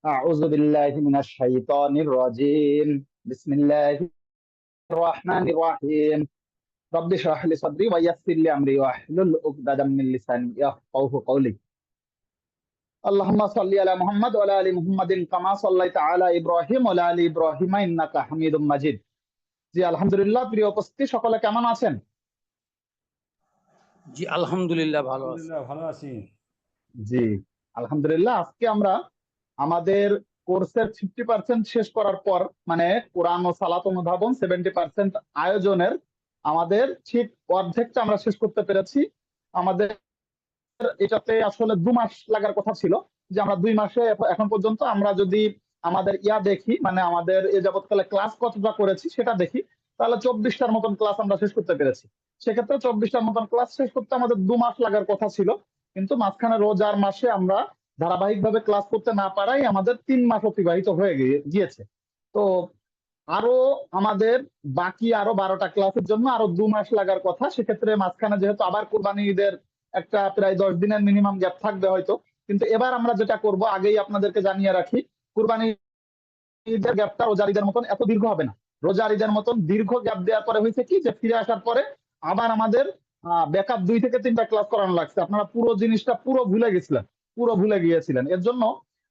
أعوذ بالله من الشيطان الرجيم بسم الله الرحمن الرحيم رب اشرح لي صدري ويسر لي أمري واحلل عقدة من لساني يفقهوا قولي اللهم صل على محمد وعلى آل محمد كما صليت على إبراهيم وعلى آل إبراهيم إنك حميد مجيد। জি আলহামদুলিল্লাহ, প্রিয় উপস্থিতি সকলে কেমন আছেন? জি আলহামদুলিল্লাহ ভালো আছি। ভালো আছি। জি আলহামদুলিল্লাহ। আজকে আমরা আমাদের কোর্সের 50% শেষ করার পর, মানে কোরআন ও সালাত অনুধাবন 70% আয়োজনের আমাদের ঠিক অর্ধেকটা আমরা শেষ করতে পেরেছি। আমাদের এটাতে আসলে 2 মাস লাগার কথা ছিল, যে আমরা 2 মাসে এখন পর্যন্ত আমরা যদি আমাদের দেখি, মানে আমাদের এ যাবৎকালে ক্লাস কতটা করেছি সেটা দেখি, তাহলে 24টার মতন ক্লাস আমরা শেষ করতে পেরেছি। সেক্ষেত্রে 24টার মতন ক্লাস শেষ করতে আমাদের 2 মাস লাগার কথা ছিল, কিন্তু মাঝখানে রোজার মাসে আমরা ধারাবাহিকভাবে ক্লাস করতে না পারাই আমাদের 3 মাস অতিবাহিত হয়ে গিয়েছে। তো আরো আমাদের বাকি আরো 12টা ক্লাসের জন্য আরো 2 মাস লাগার কথা। সেক্ষেত্রে মাঝখানে যেহেতু আবার কুরবানি ঈদের একটা প্রায় 10 দিনের মিনিমাম গ্যাপ থাকবে হয়তো, কিন্তু এবার আমরা যেটা করব আগেই আপনাদেরকে জানিয়ে রাখি, কুরবানি ঈদের গ্যাপটা রোজার ঈদের মতন এত দীর্ঘ হবে না। রোজার ঈদের মতন দীর্ঘ গ্যাপ দেওয়ার পরে হয়েছে কি, যে ফিরে আসার পরে আবার আমাদের ব্যাকআপ 2 থেকে 3টা ক্লাস করানো লাগছে। আপনারা পুরো জিনিসটা পুরো ভুলে গিয়েছিলেন। এর জন্য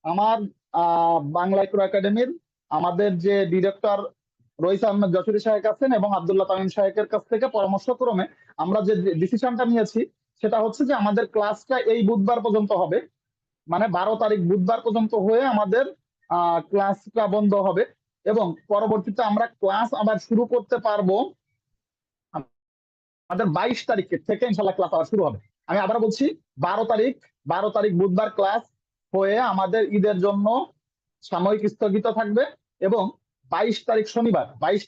আমার বাংলা ইকরা একাডেমির আমাদের যে ডিরেক্টর রইস আহমেদ যশোরী সাহেব আছেন এবং আব্দুল্লাহ তামিম সাহেবের কাছ থেকে পরামর্শক্রমে আমরা যে ডিসিশনটা নিয়েছি সেটা হচ্ছে যে আমাদের ক্লাসটা এই বুধবার পর্যন্ত হবে, মানে 12 তারিখ বুধবার পর্যন্ত হয়ে আমাদের ক্লাসটা বন্ধ হবে এবং পরবর্তীতে আমরা ক্লাস আবার শুরু করতে পারবো আমাদের 22 তারিখ থেকে ইনশাল্লাহ ক্লাস আবার শুরু হবে। আমি আবার বলছি 12 তারিখ বুধবার ক্লাস হয়ে আমাদের ঈদের জন্য সাময়িক স্থগিত থাকবে এবং 22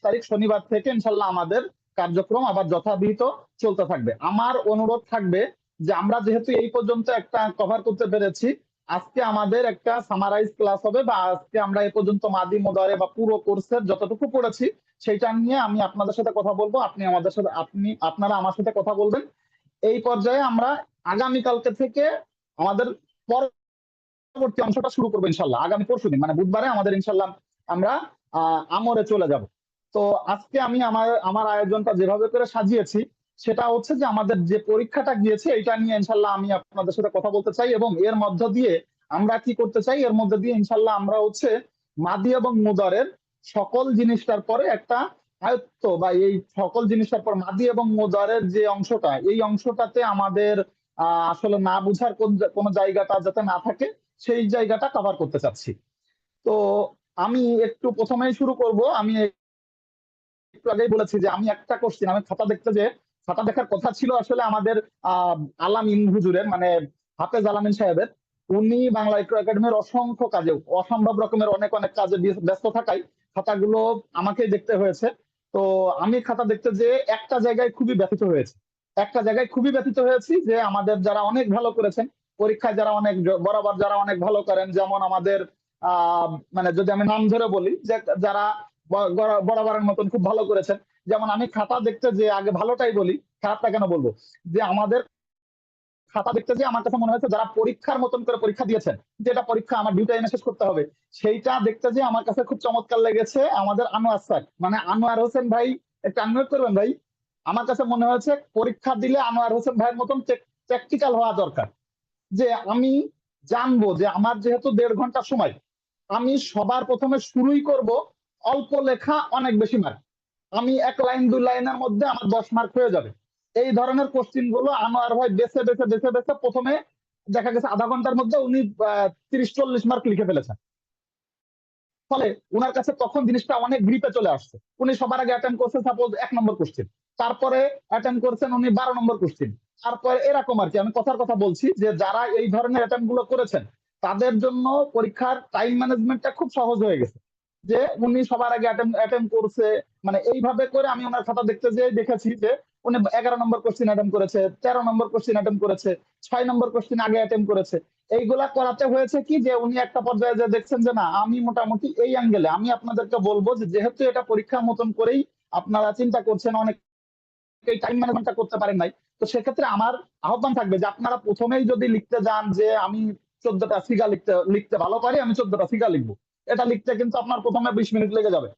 তারিখ শনিবার থেকে ইনশাল্লাহ আমাদের কার্যক্রম আবার যথাবিহিত চলতে থাকবে। আমার অনুরোধ থাকবে যে আমরা যেহেতু এই পর্যন্ত একটা কভার করতে পেরেছি, আজকে আমাদের একটা সামারাইজ ক্লাস হবে, বা আজকে আমরা এই পর্যন্ত মাদি মুদারে বা পুরো কোর্সের যতটুকু পড়েছি সেইটা নিয়ে আমি আপনাদের সাথে কথা বলবো, আপনারা আমার সাথে কথা বলবেন। এই পর্যায়ে আমরা আগামীকালকে থেকে আমাদের পরবর্তী অংশটা শুরু করবো ইনশাল্লাহ। আগামী পরশুদিন মানে বুধবারে আমাদের ইনশাল্লাহ আমরা আমরে চলে যাব। তো আজকে আমি আমার আয়োজনটা যেভাবে করে সাজিয়েছি সেটা হচ্ছে যে আমাদের যে পরীক্ষাটা গিয়েছে এটা নিয়ে ইনশাল্লাহ আমি আপনাদের সাথে কথা বলতে চাই, এবং এর মধ্য দিয়ে আমরা কি করতে চাই, এর মধ্যে দিয়ে ইনশাল্লাহ আমরা হচ্ছে মাদি এবং মুদারের সকল জিনিসটার পরে একটা আয়ত্ত, বা এই সকল জিনিসটার পর মাদি এবং মুদারের যে অংশটা, এই অংশটাতে আমাদের আসলে না বুঝার কোন জায়গাটা যাতে না থাকে সেই জায়গাটা কভার করতে চাচ্ছি। তো আমি একটু প্রথমেই শুরু করব। আমি একটু আগেই বলেছি যে আমি একটা কোশ্চিন, আমি খাতা দেখার কথা ছিল আসলে আমাদের আলামিন হুজুরের, মানে হাফেজ আলামিন সাহেবের। উনি বাংলা ইকরা একাডেমির অসংখ্য কাজে, অসম্ভব রকমের অনেক কাজে ব্যস্ত থাকায় খাতাগুলো আমাকেই দেখতে হয়েছে। তো আমি খাতা দেখতে যে একটা জায়গায় খুবই ব্যথিত হয়েছি, যে আমাদের যারা অনেক ভালো করেছেন পরীক্ষায়, যারা অনেক বরাবর যারা অনেক ভালো করেন, যেমন আমাদের মানে যদি আমি নাম ধরে বলি, যে যারা বরাবরের মতন খুব ভালো করেছেন, যেমন আমি খাতা দেখতে যে আগে ভালোটাই বলি, খারাপটা কেন বলবো, যে আমাদের খাতা দেখতে যে আমার কাছে মনে হয়েছে যারা পরীক্ষার মতন করে পরীক্ষা দিয়েছেন, যেটা পরীক্ষা আমার ডিউটি এনে শেষ করতে হবে, সেইটা দেখতে যে আমার কাছে খুব চমৎকার লেগেছে আমাদের আনোয়ার স্যার, মানে আনোয়ার হোসেন ভাই। একটু আনোয়ার করবেন ভাই। আমার কাছে মনে হয়েছে পরীক্ষা দিলে আনোয়ার হোসেন ভাইয়ের মতন প্র্যাকটিক্যাল হওয়া দরকার, যে আমি জানবো যে আমার যেহেতু 1.5 ঘন্টা সময়, আমি সবার প্রথমে শুরুই করব অল্প লেখা অনেক বেশি মার্ক, আমি 1 লাইন 2 লাইনের মধ্যে আমার 10 মার্ক হয়ে যাবে। এই ধরনের কোশ্চিন গুলো আনোয়ার ভাই বেছে প্রথমে দেখা গেছে আধা ঘন্টার মধ্যে উনি 30-40 মার্ক লিখে ফেলেছেন। ফলে উনার কাছে তখন জিনিসটা অনেক গ্রিপে চলে আসছে। উনি সবার আগে অ্যাটেম্প করছেন সাপোজ 1 নম্বর কোশ্চিন, তারপরে অ্যাটেম্প করছেন উনি 12 নম্বর কোশ্চিন, তারপরে এরকম আর কি। আমি কথার কথা বলছি যে যারা এই ধরনের অ্যাটেম্প গুলো করেছেন তাদের জন্য পরীক্ষার টাইম ম্যানেজমেন্টটা খুব সহজ হয়ে গেছে, যে উনি সবার আগে অ্যাটেম্প করছে। মানে এইভাবে করে আমি ওনার খাতা দেখতে যেয়ে দেখেছি যে উনি 11 নম্বর কোশ্চিন অ্যাটেম্প করেছে, 13 নম্বর কোশ্চিন অ্যাটেম্প করেছে, 6 নম্বর কোশ্চিন আগে অ্যাটেম্প করেছে। এইগুলা করাতে হয়েছে কি, যে উনি একটা পর্যায়ে যে দেখছেন যে না আমি মোটামুটি এই অ্যাঙ্গেলে, আমি আপনাদেরকে বলবো যে যেহেতু এটা পরীক্ষার মতন করেই আপনারা চিন্তা করছেন, অনেক এই টাইম ম্যানেজমেন্টটা করতে পারেন নাই, তো সেক্ষেত্রে আমার আহ্বান থাকবে যে আপনারা প্রথমেই যদি লিখতে যান যে আমি 14টা সিগা লিখতে ভালো পারি, আমি 14টা সিগা লিখবো। এটা লিখতে কিন্তু আপনার প্রথমে 20 মিনিট লেগে যাবে।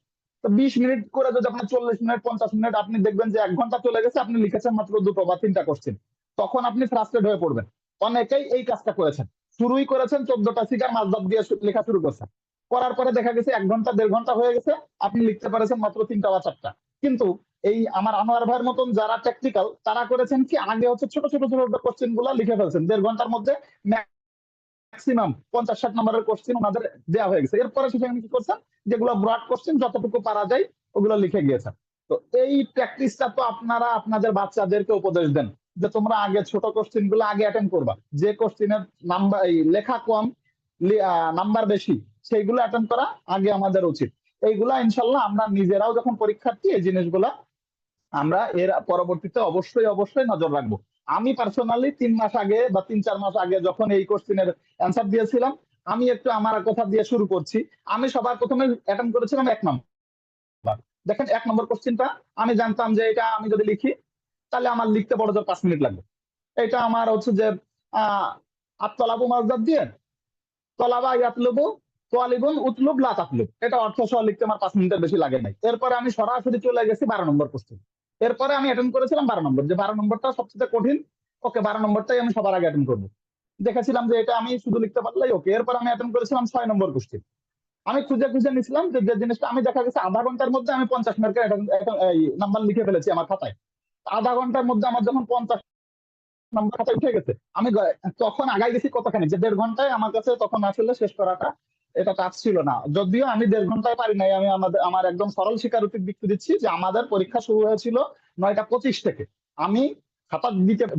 তো 20 মিনিট করে যদি আপনার 40 মিনিট 50 মিনিট আপনি দেখবেন যে 1 ঘন্টা চলে গেছে, আপনি লিখেছেন মাত্র 2টো বা 3টা কোশ্চেন, তখন আপনি ফ্রাস্ট্রেট হয়ে পড়বেন। অনেকেই এই কাজটা করেছেন, শুরুই করেছেন 14টা সিগার মাঝদাব দিয়ে লেখা শুরু করছেন, করার পরে দেখা গেছে 1 ঘন্টা 1.5 ঘন্টা হয়ে গেছে, আপনি লিখতে পারেছেন মাত্র 3টা বা 4টা। কিন্তু এই আমার আনোয়ার ভাইয়ের মতন যারা টেকনিক্যাল তারা করেছেন কি, আগে হচ্ছে ছোট ছোট ছোট কোশ্চেন গুলা লিখে ফেলছেন, 1.5 ঘন্টার মধ্যে ম্যাক্সিমাম 50-60 নম্বরের কোশ্চেন ওনাদের দেওয়া হয়ে গেছে। এরপরে সেখানে কি করছেন, যেগুলো ব্রড কোশ্চেন যতটুকু পারা যায় ওগুলো লিখে গিয়েছেন। তো এই প্র্যাকটিসটা তো আপনারা আপনাদের বাচ্চাদেরকে উপদেশ দেন যে তোমরা আগে ছোট কোশ্চেন গুলো আগে অ্যাটেন্ড করবা, যে কোশ্চেনের নাম্বার লেখা কম নাম্বার বেশি সেইগুলো অ্যাটেন্ড করা আগে আমাদের উচিত। এইগুলা ইনশাল্লাহ আমরা নিজেরাও যখন পরীক্ষার্থী এই জিনিসগুলা আমরা এর পরবর্তীতে অবশ্যই অবশ্যই নজর রাখবো। আমি পার্সোনালি 3 মাস আগে বা 3-4 মাস আগে যখন এই কোশ্চেনের অ্যান্সার দিয়েছিলাম, আমি একটু আমার কথা দিয়ে শুরু করছি। আমি সবার প্রথমে অ্যাটেন্ড করেছিলাম 1 নম্বর। দেখেন 1 নম্বর কোশ্চেনটা আমি জানতাম যে এটা আমি যদি লিখি তাহলে আমার লিখতে বড় জোর 5 মিনিট লাগবে। এটা আমার হচ্ছে যে আত্তলাবু মাজদাদ দিয়ে তলাবা ইয়াতলুবু তোয়ালিবুন উতলুব লা তাতলুব, এটা অর্থ সহ লিখতে আমার 5 মিনিটের বেশি লাগে নাই। এরপরে আমি সরাসরি চলে গেছি 12 নম্বর কোশ্চেন। এরপরে আমি অ্যাটেন্ড করেছিলাম 12 নম্বর, যে 12 নম্বরটা সবচেয়ে কঠিন। ওকে, 12 নম্বরটাই আমি সবার আগে অ্যাটেন্ড করবো। দেখেছিলাম যে এটা আমি শুধু লিখতে পারলেই ওকে। এরপর আমি অ্যাটেন্ড করেছিলাম 6 নম্বর কোশ্চেন। আমি খুঁজে খুঁজে নিছিলাম যে জিনিসটা আমি দেখা গেছে আধা ঘন্টার মধ্যে আমি 50 মার্কের নাম্বার লিখে ফেলেছি আমার খাতায়। আধা ঘন্টার মধ্যে আমার যখন 50 নাম্বার খাতায় উঠে গেছে, আমি তখন আগাই গেছি কতখানি, যে 1.5 ঘন্টায় আমার কাছে তখন আসলে শেষ করাটা এটা টাফ ছিল না। যদিও আমি 1.5 ঘন্টায় পারি নাই, আমি আমার একদম সরল স্বীকারোক্তির দিক দিচ্ছি যে আমাদের পরীক্ষা শুরু হয়েছিল 9টা 25 থেকে। আমি খাতা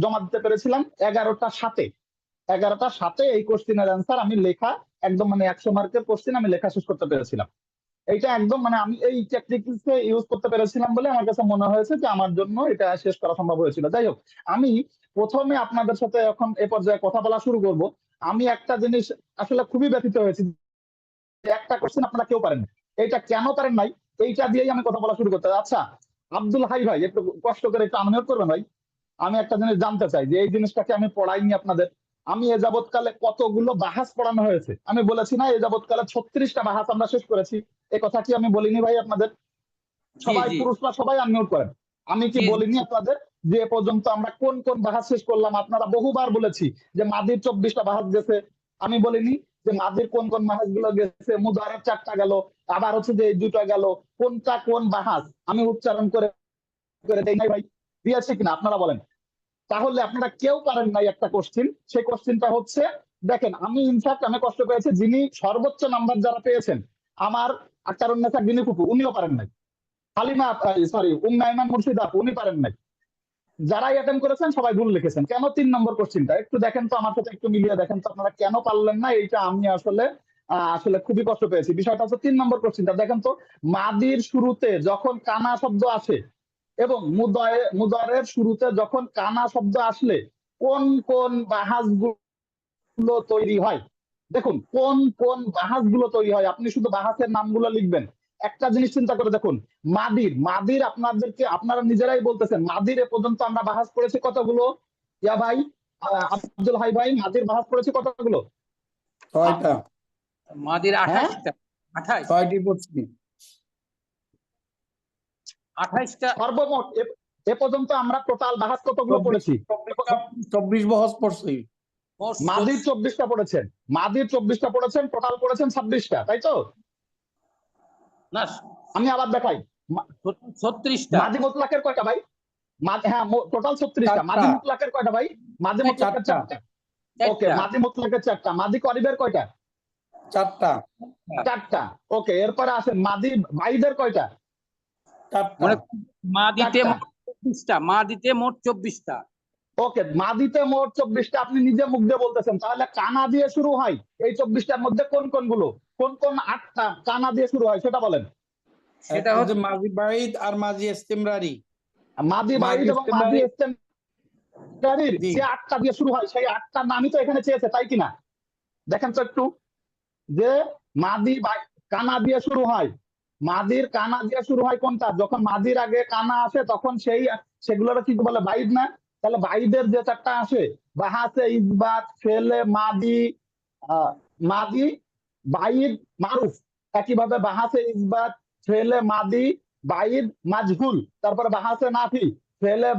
জমা দিতে পেরেছিলাম 11টা 7-এ। 11টা 7-এ এই কোশ্চেনের অ্যান্সার আমি লেখা একদম মানে 100 মার্কের কোশ্চেন আমি লেখা শেষ করতে পেরেছিলাম। এইটা একদম মানে আমি এই টেকনিক্সে ইউজ করতে পেরেছিলাম বলে আমার কাছে মনে হয়েছে যে আমার জন্য এটা শেষ করা সম্ভব হয়েছিল। যাই হোক, আমি প্রথমে আপনাদের সাথে এখন এ পর্যায়ে কথা বলা শুরু করব। আমি একটা জিনিস আসলে খুবই ব্যথিত হয়েছি, একটা কোশ্চেন আপনারা কেউ পারেন না। এইটা কেন পারেন নাই, এইটা দিয়েই আমি কথা বলা শুরু করতে। আচ্ছা আব্দুল হাই ভাই, একটু কষ্ট করে একটু আনমিউট করবেন ভাই। আমি একটা জিনিস জানতে চাই যে এই জিনিসটাকে আমি পড়াইনি আপনাদের। আমি এ যাবৎকালে কতগুলো বাহাস পড়ানো হয়েছে আমি বলেছি না, এ যাবৎকালে 36টা বাহাস আমরা শেষ করেছি। এই কথা কি আমি বলিনি ভাই আপনাদের? জি সবাই জি পুরুষরা সবাই আনমিউট করেন। আমি কি জি বলিনি আপনাদের যে এ পর্যন্ত আমরা কোন কোন বাহাস শেষ করলাম? আপনারা বহুবার বলেছি যে মাদির 24টা বাহাস গেছে। আমি বলিনি যে মাদির কোন কোন বাহাস গুলো গেছে? মুদারের 4টা গেল, আবার হচ্ছে যে এই 2টা গেল। কোনটা কোন বাহাস আমি উচ্চারণ করে করে দেই নাই ভাই? দিয়েছে কিনা আপনারা বলেন। তাহলে আপনারা কেউ পারেন নাই একটা কোশ্চিন। সেই কোশ্চিনটা হচ্ছে, দেখেন আমি ইনফ্যাক্ট আমি কষ্ট পেয়েছি, যিনি সর্বোচ্চ নাম্বার যারা পেয়েছেন আমার আক্তারুন্নেসা গিনি ফুপু, উনিও পারেন নাই। হালিমা সরি নাইমান মুর্শিদা আপু, উনি পারেন নাই। যারাই অ্যাটেম্প করেছেন সবাই ভুল লিখেছেন। কেন 3 নম্বর কোশ্চিনটা একটু দেখেন তো, আমার সাথে একটু মিলিয়ে দেখেন তো আপনারা কেন পারলেন না। এইটা আমি আসলে আসলে খুবই কষ্ট পেয়েছি। বিষয়টা হচ্ছে 3 নম্বর কোশ্চিনটা দেখেন তো, মাদির শুরুতে যখন কানা শব্দ আসে এবং মুদরের শুরুতে যখন কানা শব্দ আসলে কোন কোন বাহাস গুলো তৈরি হয়? দেখুন কোন কোন বাহাস গুলো তৈরি হয়, আপনি শুধু বাহাসের নামগুলো লিখবেন। একটা জিনিস চিন্তা করে দেখুন, মাদির আপনাদেরকে আপনারা নিজেরাই বলতেছেন মাদির এ পর্যন্ত আমরা বাহাস করেছি কতগুলো? ইয়া ভাই, আব্দুল হাই ভাই, মাদির বাহাস করেছি কতগুলো? 6টা। মাদির হ্যাঁ 28টা। 28 6টি পড়ছি। 28টা। সর্বমোট এ পর্যন্ত আমরা টোটাল বাহাস কতগুলো পড়েছি? 24 বহস পড়ছি। মোট মাদির 24টা পড়েছেন, মাদির 24টা পড়েছেন, টোটাল পড়েছেন 26টা, তাই তো? না, আমি আবার দেখাই, 36টা। মাদি মুতলাকের কয়টা ভাই? হ্যাঁ টোটাল 36টা। 4টা। মাদি মুতলাকের কয়টা ভাই? মাদি মুতলাকের 4টা। 4টা। ওকে, মাদি মুতলাকের 4টা। মাদি করিবের কয়টা? 4টা। 4টা। ওকে, এরপরে আসেন মাদি বাইদের কয়টা? 4টা। মানে মাদিতে 4টা। মোট 24টা। মাদিতে মোট 24টা। ওকে, মাদিতে মোট 24টা আপনি নিজে মুখ দিয়ে বলতেছেন, তাহলে কানা দিয়ে শুরু হয় এই 24টার মধ্যে কোন কোন গুলো? কোন কোন 8টা কানা দিয়ে শুরু হয় সেটা বলেন। সেটা হচ্ছে হচ্ছে মাজি বাইদ আর মাজি ইস্তিমরারি। মাদি বাইদ এবং মাদি ইস্তিমরারি। ইস্তেমরারির জি। যে 8টা দিয়ে শুরু হয় সেই 8টার নামই তো এখানে চেয়েছে, তাই কিনা? দেখেন তো একটু, যে মাদি কানা দিয়ে শুরু হয়। মাদির কানা দিয়ে শুরু হয় কোনটা? যখন মাদির আগে কানা আসে তখন সেগুলোর কি বলে? বাইদ না? তাহলে বাইদের যে 4টা আসে, বাহাসে, ইসবাত, ফেলে, মাদি, মাদি বাইদ মারুফ, একইভাবে বাহাসে ইসবাত ফেলে মাদি বাইদ মাজহুল, তারপরে বাহাসে নাফি ফেলে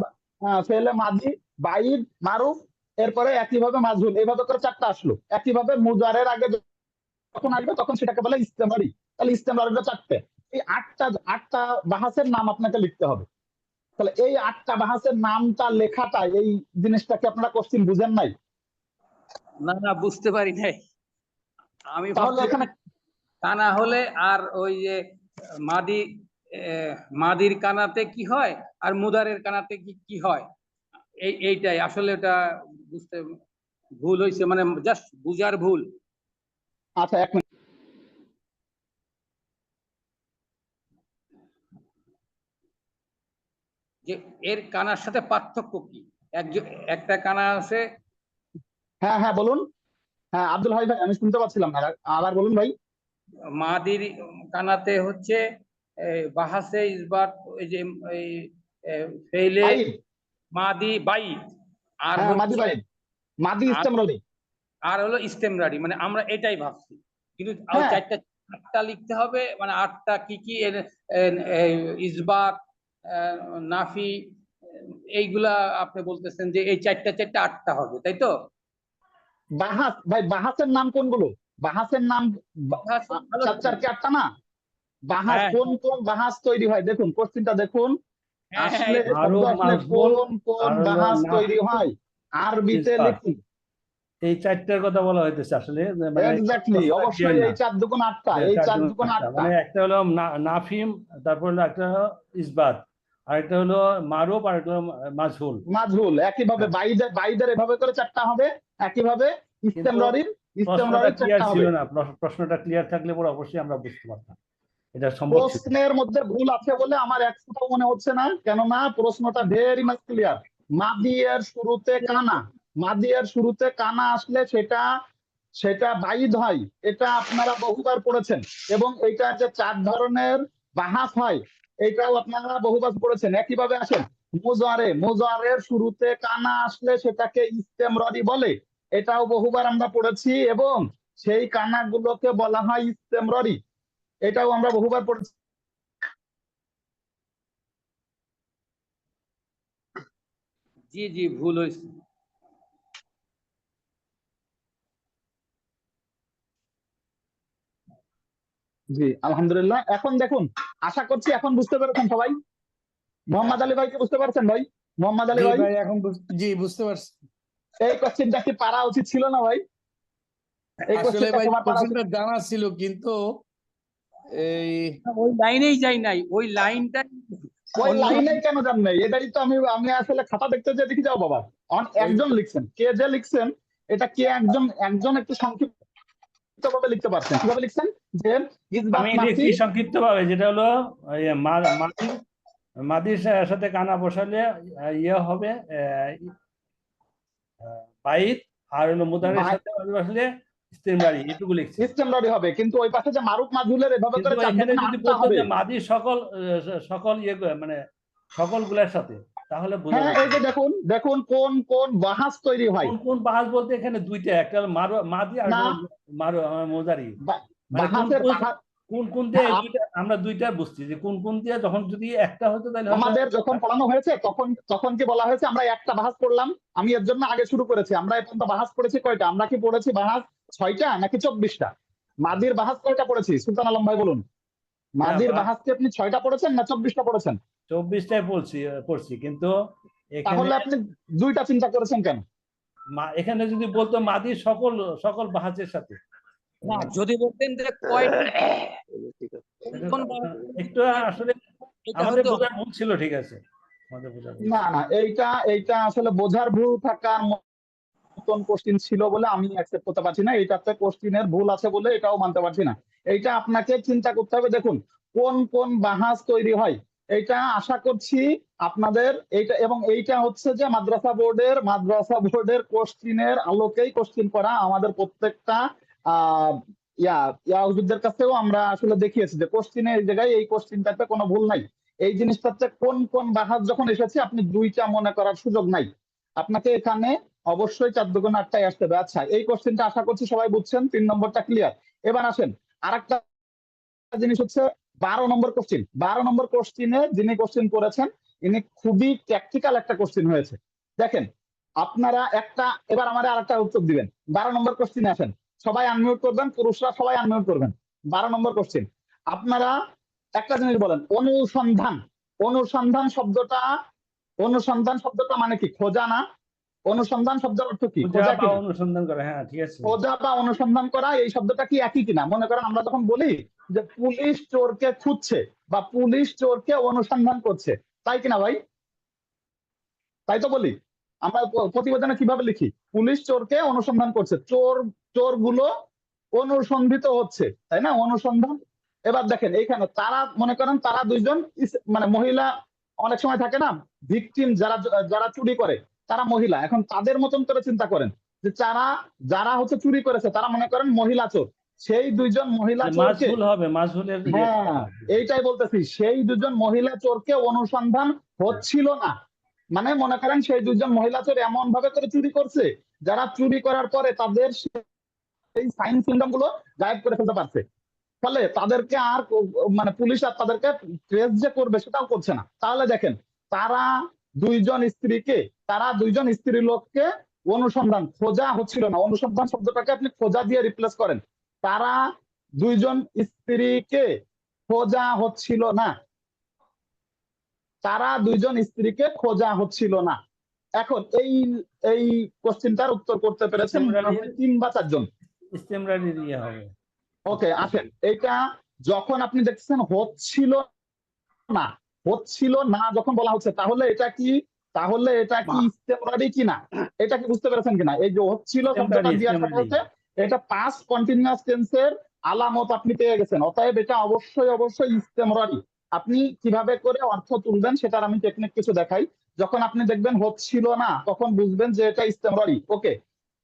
ফেলে মাদি বাইদ মারুফ, এরপরে একইভাবে মাজহুল, এইভাবে করে 4টা আসলো। একইভাবে মুজারের আগে যখন আসবে তখন সেটাকে বলে ইস্তেমারি। তাহলে ইস্তেমারিটা 4টে। এই আটটা বাহাসের নাম আপনাকে লিখতে হবে। তাহলে এই 8টা বাহাসের নামটা লেখাটা, এই জিনিসটাকে আপনারা কোশ্চিন বুঝেন নাই? না না, বুঝতে পারি নাই। আমি তাহলে ভাবছি এখানে কানা হলে আর ওই যে মাদি মাদির কানাতে কি হয় আর মুদারের কানাতে কি কি হয়, এইটাই আসলে এটা বুঝতে ভুল হয়েছে, মানে জাস্ট বুঝার ভুল। আচ্ছা, 1 মিনিট। যে এর কানার সাথে পার্থক্য কি? একটা কানা আছে। হ্যাঁ হ্যাঁ বলুন। হ্যাঁ আব্দুল হাই ভাই, আমি শুনতে পাচ্ছিলাম না, আবার বলুন ভাই। মাদির কানাতে হচ্ছে বাহাসে ইসবাত, ওই যে এই ফেলে বাইদ, মাদি বাইদ, আর হ্যাঁ মাদি হচ্ছে বাইদ, মাদি ইস্তেমরারি। আর হলো ইস্তেমরারি, মানে আমরা এটাই ভাবছি, কিন্তু আর হ্যাঁ, 8টা লিখতে হবে, মানে 8টা কি কি ইসবাত, নাফি, এইগুলা আপনি বলতেছেন যে এই 4টা 8টা হবে, তাই তো? বাহাস ভাই, বাহাসের নাম কোনগুলো? বাহাসের নাম ভালো। 4 কি 8টা না? বাহাস হ্যাঁ কোন কোন বাহাস তৈরি হয় দেখুন, কোশ্চিনটা দেখুন। হ্যাঁ হ্যাঁ, আসলে শব্দ মারুফ, আসলে মাজহুল, কোন কোন আর হলো বাহাস নাফ, তৈরি হয় আরবিতে ইসবাত। লিখুন। এই 4টার কথা বলা হইতেছে আসলে, মানে এক্স্যাক্টলি, প্রশ্নটা clear অবশ্যই না। এই 4 দুগুণ 8টা, যে এই 4 4 দুগুণ দুগুণ 8টা, 8টা। মানে একটা হলো নাফিম, তারপর হলো একটা হলো ইসবাত, আরেকটা হলো মারুফ, আর একটা হলো মাজহুল। মাজহুল, একইভাবে হ্যাঁ। বাইদের এভাবে করে 4টা হবে, একইভাবে কিন্তু ইস্তেমরারির প্রশ্নটা 4টা ক্লিয়ার ছিল হবে। না, প্রশ্নটা ক্লিয়ার থাকলে পরে অবশ্যই আমরা বুঝতে পারতাম, এটা সম্ভব ছিল। প্রশ্নের মধ্যে ভুল আছে বলে আমার এক ফোঁটাও মনে হচ্ছে না, কেননা প্রশ্নটা ভেরি মাচ ক্লিয়ার। মাদিয়ের শুরুতে কানা, মাদিয়ের শুরুতে কানা আসলে সেটা সেটা বাইদ হয়, এটা আপনারা বহুবার পড়েছেন। এবং এইটা যে 4 ধরনের বাহাস হয়, এটাও আপনারা বহুবার পড়েছেন। একইভাবে আসেন মুজারের শুরুতে কানা আসলে সেটাকে ইস্তেমরারি বলে, এটাও বহুবার আমরা পড়েছি, এবং সেই কানাগুলোকে বলা হয় ইস্তেমরারি, এটাও আমরা বহুবার পড়েছি। জি জি, ভুল হয়েছে। জি আলহামদুলিল্লাহ। এখন দেখুন, আশা করছি এখন বুঝতে পেরেছেন সবাই। মোহাম্মদ আলী ভাইকে বুঝতে পারছেন ভাই? মোহাম্মদ আলী জি ভাই, ভাই, এখন জি বুঝতে পারছি। এই কোশ্চেনটা কি পারা উচিত ছিল না ভাই? এই আসলে কোশ্চেনটা ভাই তোমার পারা উচিত? কোশ্চেনটা জানা ছিল, কিন্তু এই ওই লাইনেই যাই নাই, ওই লাইনটা ওই অন্য। লাইনে কেন জান নাই? এটাই তো আমি আমি আসলে খাতা দেখতে যে দেখি, যাও বাবা, একজন লিখছেন, কে যে লিখছেন, এটা কে একজন একজন একটু সংক্ষিপ্ত ভাবে লিখতে পারছেন। কিভাবে লিখছেন? যে ইসবাত আমি নাফি, লিখছি সংক্ষিপ্ত ভাবে, যেটা হলো মাদির মাদির সাথে কানা বসালে ইয়ে হবে বাইত, আর হলো মুদারের সাথে বসলে ইস্তেমরারি, এটুকু লিখছি। ইস্তেমরারি হবে, কিন্তু ওই পাশে যে মারুফ মাজহুলের এভাবে কিন্তু করে 4 এখানে দুগুণ যদি 8টা বলতো হবে। যে মাদি সকল সকল ইয়ে মানে সকল গুলার সাথে, তাহলে বোঝা হ্যাঁ, যেত। এই যে দেখুন দেখুন কোন কোন বাহাস তৈরি হয়। কোন কোন বাহাস বলতে এখানে দুইটা, একটা হলো মাদি, আর না, মোজারি, মানে কোন বাহাসের কোন বাহাস, কোন কোন দিয়ে এই দুইটা আমরা দুইটা বুঝছি, যে কোন কোন দিয়ে যখন যদি একটা হতো তাহলে হয়তো। আমাদের যখন পড়ানো হয়েছে তখন তখন কি বলা হয়েছে আমরা একটা বাহাস পড়লাম? আমি এর জন্য আগে শুরু করেছি। আমরা এখন তো বাহাস পড়েছি কয়টা? আমরা কি পড়েছি বাহাস 6টা নাকি 24টা? মাদির বাহাস কয়টা পড়েছি সুলতান আলম ভাই বলুন? না, মাদির বাহাস কি আপনি 6টা পড়েছেন না 24টা পড়েছেন? 24টায় পড়ছি, কিন্তু এখানে তাহলে আপনি 2টা চিন্তা করেছেন কেন? এখানে যদি বলতো মাদি সকল সকল বাহাসের সাথে, না, যদি বলতেন যে কয়টা কোন একটু আসলে এটা আমাদের হতো। বোঝার ভুল ছিল, ঠিক আছে, আমাদের বোঝার ভুল। না না, এইটা আসলে বোঝার ভুল থাকার মতন কোশ্চিন ছিল বলে আমি অ্যাকসেপ্ট করতে পারছি না। এইটাতে কোশ্চিনের ভুল আছে বলে এটাও মানতে পারছি না। এইটা আপনাকে চিন্তা করতে হবে। দেখুন কোন কোন বাহাস তৈরি হয়, এইটা আশা করছি আপনাদের এইটা, এবং এইটা হচ্ছে যে মাদ্রাসা বোর্ডের কোশ্চিনের আলোকেই কোশ্চিন করা। আমাদের প্রত্যেকটা আহ হুজুরদের কাছেও আমরা আসলে দেখিয়েছি যে কোশ্চিনে এই জায়গায় এই কোশ্চিনটাতে কোনো ভুল নাই। এই জিনিসটাতে কোন কোন বাহাস যখন এসেছে আপনি 2টা মনে করার সুযোগ নাই। আপনাকে এখানে অবশ্যই 4 দুগুণ 8টাই আসতে হবে। আচ্ছা, এই কোশ্চেনটা আশা করছি সবাই বুঝছেন, 3 নম্বরটা ক্লিয়ার। এবার আসেন আরেকটা জিনিস হচ্ছে 12 নম্বর কোশ্চেন। 12 নম্বর কোশ্চেনে যিনি কোশ্চেন করেছেন ইনি খুবই ট্যাকটিক্যাল একটা কোশ্চেন হয়েছে। দেখেন আপনারা এবার আমাদের আরেকটা উত্তর দিবেন। 12 নম্বর কোশ্চেনে আসেন, সবাই আনমিউট করবেন, পুরুষরা সবাই আনমিউট করবেন। 12 নম্বর কোশ্চেন, আপনারা একটা জিনিস বলেন, অনুসন্ধান। অনুসন্ধান শব্দটা মানে কি? খোঁজা না? অনুসন্ধান শব্দের অর্থ কি? খোঁজা খোঁজা বা কিনা? অনুসন্ধান করা, হ্যাঁ ঠিক আছে। খোঁজা বা অনুসন্ধান করা, এই শব্দটা কি একই কিনা? মনে করেন আমরা যখন বলি যে পুলিশ চোরকে খুঁজছে বা পুলিশ চোরকে অনুসন্ধান করছে, তাই কিনা ভাই? তাই তো বলি আমরা প্রতিবেদনে কিভাবে লিখি? পুলিশ চোরকে অনুসন্ধান করছে, চোরগুলো অনুসন্ধিত হচ্ছে, তাই না? অনুসন্ধান। এবার দেখেন এইখানে তারা, মনে করেন তারা দুইজন মানে মহিলা, অনেক সময় থাকে না ভিকটিম, যারা যারা চুরি করে তারা মহিলা। এখন তাদের মতন করে চিন্তা করেন যে যারা হচ্ছে চুরি করেছে তারা মনে করেন মহিলা চোর, সেই দুইজন মহিলা চোরকে, মাঝভুল হবে, মাঝভুলের হ্যাঁ এইটাই বলতেছি, সেই দুজন মহিলা চোরকে অনুসন্ধান হচ্ছিল না। মানে মনে করেন সেই দুজন মহিলা চোর এমন ভাবে করে চুরি করছে, যারা চুরি করার পরে তাদের সেই সাইন সিনড্রোম গুলো গায়েব করে ফেলতে পারছে। ফলে তাদেরকে আর মানে পুলিশ আর তাদেরকে ট্রেস যে করবে সেটাও করছে না। তাহলে দেখেন তারা দুইজন স্ত্রী লোককে অনুসন্ধান, খোঁজা হচ্ছিল না। অনুসন্ধান শব্দটাকে আপনি খোঁজা দিয়ে রিপ্লেস করেন, তারা দুইজন স্ত্রীকে খোঁজা হচ্ছিল না। তারা দুইজন স্ত্রীকে খোঁজা হচ্ছিল না। এখন এই কোশ্চেনটার উত্তর করতে পেরেছেন মোটামুটি 3 বা 4 জন। ইস্তেমরারি দিয়ে হবে। ওকে, আসেন এটা যখন আপনি দেখছেন হচ্ছিল না যখন বলা হচ্ছে, তাহলে এটা কি ইস্তেমরারি কিনা? এটা কি বুঝতে পেরেছেন কিনা? এই যে হচ্ছিল শব্দটা দেওয়ার সাথে সাথে এটা পাস্ট কন্টিনিউয়াস টেন্সের আলামত আপনি পেয়ে গেছেন। অতএব এটা অবশ্যই ইস্তেমরারি। আপনি কিভাবে করে অর্থ তুলবেন সেটার আমি টেকনিক কিছু দেখাই। যখন আপনি দেখবেন হচ্ছিল না তখন বুঝবেন যে এটা ইস্তেমরারি। ওকে,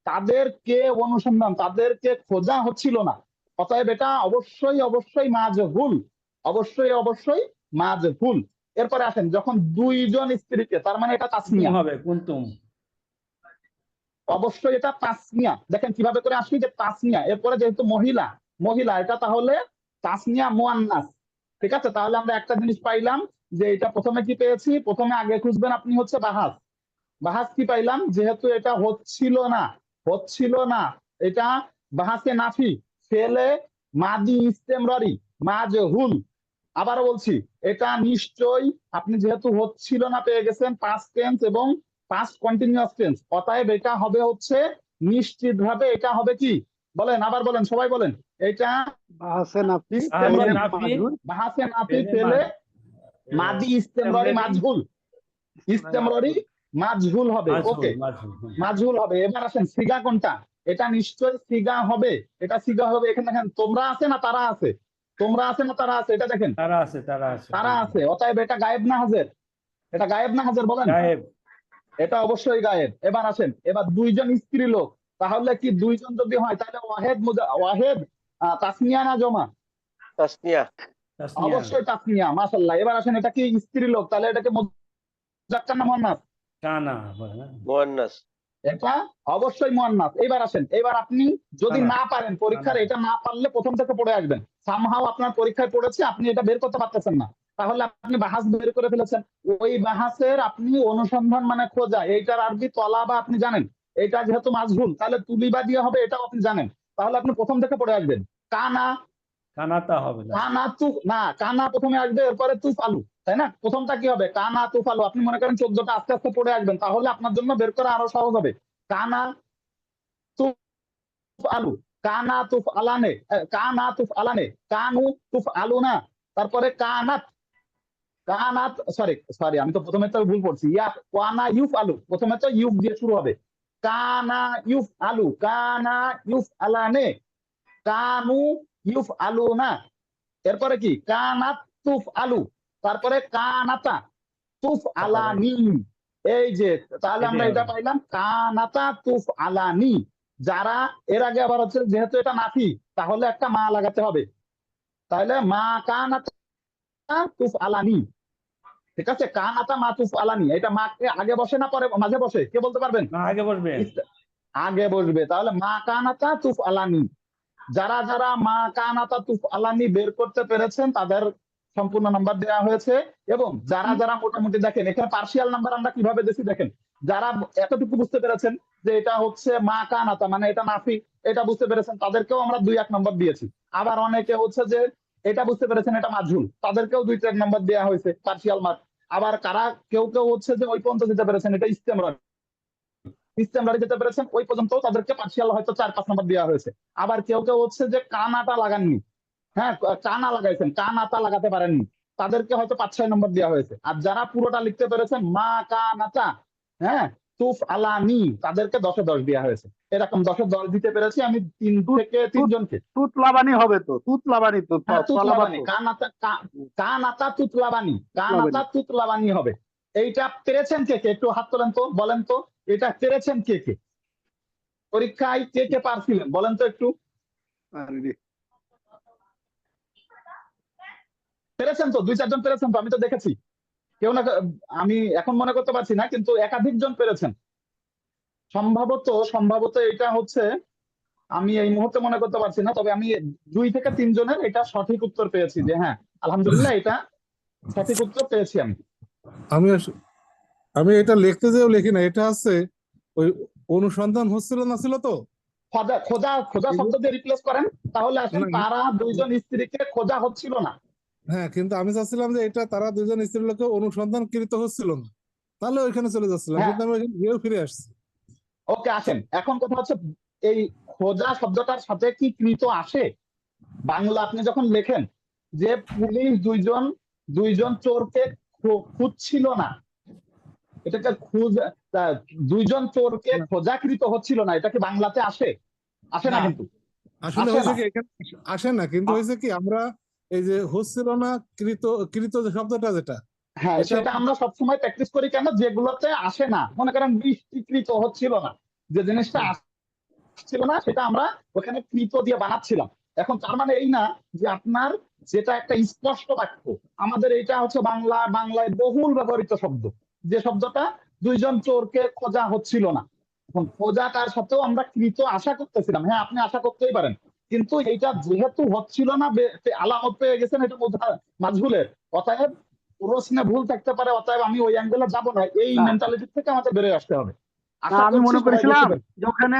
তাদেরকে অনুসন্ধান, তাদেরকে খোঁজা হচ্ছিল না, অতএব এটা অবশ্যই মাজহুল। অবশ্যই মাজহুল। এরপরে আসেন যখন দুইজন স্ত্রীকে, তার মানে এটা তাসনিয়া হবে, কুনতুম। অবশ্যই এটা তাসনিয়া। দেখেন কিভাবে করে আসি যে তাসনিয়া, এরপরে যেহেতু মহিলা এটা তাহলে তাসনিয়া মুয়ান্নাস। ঠিক আছে, তাহলে আমরা একটা জিনিস পাইলাম যে এটা প্রথমে কি পেয়েছি, প্রথমে আগে খুঁজবেন আপনি হচ্ছে বাহাস কি পাইলাম, যেহেতু এটা হচ্ছিল না এটা বাহাসে নাফি, ফেলে মাদি ইস্তেমরারি মাজহুল। আবারও বলছি, এটা নিশ্চয়ই আপনি যেহেতু হচ্ছিল না পেয়ে গেছেন পাস্ট টেন্স এবং পাস্ট কন্টিনিউয়াস টেন্স, অতএব এটা হবে হচ্ছে নিশ্চিত ভাবে এটা হবে কি? বলেন, আবার বলেন, সবাই বলেন। এটা বাহাসে নাফি বাহাসে নাফি ফেলে মাদি ইস্তেমরারি মাজহুল হবে। ওকে, মাজহুল হবে। এবার আসেন সিগা কোনটা? এটা নিশ্চয় সিগা হবে, এখানে দেখেন তোমরা আছে না তারা আছে, এটা দেখেন তারা আছে, অতএব এটা গায়েব না হাজের? এটা গায়েব না হাজের বলেন? এটা অবশ্যই গায়েব। এবার আসেন, এবার দুইজন স্ত্রী লোক, তাহলে কি দুইজন যদি হয় তাহলে ওয়াহেদ তাসনিয়া না জমা? তাসনিয়া। অবশ্যই তাসনিয়া, মাশাআল্লাহ। এবার আসেন এটা কি স্ত্রী লোক, তাহলে এটাকে মুযাক্কার না মুয়ান্নাস? মুয়ান্নাস। এটা অবশ্যই মুয়ান্নাস। এবার আসেন, এবার আপনি যদি না পারেন পরীক্ষার, এটা না পারলে প্রথম থেকে পড়ে আসবেন। সামহাও আপনার পরীক্ষায় পড়েছে, আপনি এটা বের করতে পারতেছেন না, তাহলে আপনি বাহাস বের করে ফেলেছেন। ওই বাহাসের আপনি অনুসন্ধান মানে খোঁজা, এইটার আরবি তলাবা আপনি জানেন, এটা যেহেতু মাজহুল তাহলে তুলিবা দিয়ে হবে, এটাও আপনি জানেন, তাহলে আপনি প্রথম থেকে পড়ে আসবেন। কানাতা হবে না, কানা প্রথমে আসবে, এরপরে তুফ আলু, তাই না? প্রথমটা কি হবে? কানা তুফ আলু। আপনি মনে করেন 14টা আস্তে আস্তে পড়ে আসবেন, তাহলে আপনার জন্য বের করা আরো সহজ হবে। কানা তুফ আলু, কানা তুফ আলানে, কানু তুফ আলু না, তারপরে কানাত সরি আমি তো প্রথমে তো ভুল পড়ছি। কানা ইউফ আলু, প্রথমে তো ইউফ দিয়ে শুরু হবে। কানা ইউফ আলু, কানা ইউফ আলানে, কানু ইউফ আলু না, এরপরে কি? কানাত তুফ আলু, তারপরে কানাতা তুফ আলানি। এই যে, তাহলে আমরা এটা পাইলাম কানাতা তুফ আলানি। যারা এর আগে আবার হচ্ছে যেহেতু এটা নাফি, তাহলে একটা মা লাগাতে হবে, তাহলে মা কানাতা তুফ আলানি। ঠিক আছে, কানাতা মাতুফ আলানি, এটা মাকে আগে বসে না পরে মাঝে বসে, কে বলতে পারবেন? না, আগে বসবে। আগে বসবে। তাহলে মা কানাতা তুফ আলানি, যারা যারা মা কানাতা তুফ আলানি বের করতে পেরেছেন তাদের সম্পূর্ণ নাম্বার দেওয়া হয়েছে। এবং যারা যারা মোটামুটি দেখেন এখানে পার্সিয়াল নাম্বার আমরা কিভাবে দিছি দেখেন, যারা এতটুকু বুঝতে পেরেছেন যে এটা হচ্ছে মা কানাতা মানে এটা নাফি, এটা বুঝতে পেরেছেন, তাদেরকেও আমরা 2-1 নম্বর দিয়েছি। আবার অনেকে হচ্ছে যে এটা বুঝতে পেরেছেন এটা মাজহুল, তাদেরকেও 2-1 নম্বর দেওয়া হয়েছে পার্সিয়াল মার্ক। আবার কারা কেউ কেউ হচ্ছে যে ওই পর্যন্ত যেতে পেরেছেন এটা ইস্তেমরারি যেতে পেরেছেন ওই পর্যন্ত, তাদেরকে পার্সিয়াল হয়তো 4-5 নম্বর দেওয়া হয়েছে। আবার কেউ কেউ হচ্ছে যে কানাটা লাগাননি, হ্যাঁ কানা লাগাইছেন, কানাতা লাগাতে পারেননি, তাদেরকে হয়তো 5-6 নম্বর দেওয়া হয়েছে। আর যারা পুরোটা লিখতে পেরেছেন মা কানাতা হ্যাঁ তুফ আলানি, তাদেরকে 10-এ 10 দেওয়া হয়েছে। এরকম 10-এ 10 দিতে পেরেছি আমি 3 থেকে 3 জনকে। তুতলাবানি হবে তো, তুতলাবানি তো, হ্যাঁ, তুতলাবানি, তলাবাতো। কানাতা তুতলাবানি, কানাতা তুতলাবানি হবে। এইটা পেরেছেন কে কে? একটু হাত তোলেন তো, বলেন তো এটা পেরেছেন কে কে? পরীক্ষায় কে কে পারছিলেন বলেন তো একটু? আরে রে। পেরেছেন তো? 2-4 জন পেরেছেন তো? আমি তো দেখেছি কেউ না, আমি এখন মনে করতে পারছি না, কিন্তু একাধিক জন পেরেছেন সম্ভবত এটা হচ্ছে, আমি এই মুহূর্তে মনে করতে পারছি না, তবে আমি 2 থেকে 3 জনের এটা সঠিক উত্তর পেয়েছি যে হ্যাঁ আলহামদুলিল্লাহ এটা সঠিক উত্তর পেয়েছি আমি। আমি এটা লিখতে যেও লিখি না, এটা আছে ওই অনুসন্ধান হচ্ছিল না ছিল তো। খোঁজা শব্দ দিয়ে রিপ্লেস করেন তাহলে আসেন না, তারা 2 জন স্ত্রীকে খোঁজা হচ্ছিল না। হ্যাঁ, কিন্তু আমি চাচ্ছিলাম যে এটা তারা দুজন স্ত্রীর লোকে অনুসন্ধান কৃত হচ্ছিল না, তাহলে ওইখানে চলে যাচ্ছিলাম, হ্যাঁ। কিন্তু আমি ওইখানে গিয়েও ফিরে আসছি। ওকে আসেন, এখন কথা হচ্ছে এই খোঁজা শব্দটার সাথে কি কৃত আসে? বাংলা আপনি যখন লেখেন যে পুলিশ দুইজন চোরকে খুঁজছিল না, এটাকে দুইজন চোরকে খোঁজাকৃত হচ্ছিল না, এটা কি বাংলাতে আসে? আসে না কিন্তু। আসলে আসে হয়েছে না। কি এখানে আসে না, কিন্তু হয়েছে কি আমরা এই যে হচ্ছিল না কৃত যে শব্দটা যেটা, হ্যাঁ এটা সেটা আমরা সবসময় প্র্যাকটিস করি কেন? যেগুলোতে আসে না, মনে করেন বৃষ্টিকৃত হচ্ছিল না, যে জিনিসটা আসছিল না সেটা আমরা ওখানে কৃত দিয়ে বানাচ্ছিলাম। এখন তার মানে এই না যে আপনার যেটা একটা স্পষ্ট বাক্য, আমাদের এটা হচ্ছে বাংলায় বহুল ব্যবহৃত শব্দ, যে শব্দটা 2 জন চোরকে খোঁজা হচ্ছিল না। এখন খোঁজাটার সাথেও আমরা কৃত আশা করতেছিলাম, হ্যাঁ আপনি আশা করতেই পারেন, কিন্তু এটা যেহেতু হচ্ছিল না, আলামত পেয়ে গেছেন এটা মাজহুলের, অতএব প্রশ্নে ভুল থাকতে পারে, অতএব আমি ওই অ্যাঙ্গেলে যাব না, এই না। মেন্টালিটি থেকে আমাদের বেরিয়ে আসতে হবে। না, আশা আমি করছি মনে সবাই করেছিলাম বুঝতে পেরেছেন। যে ওখানে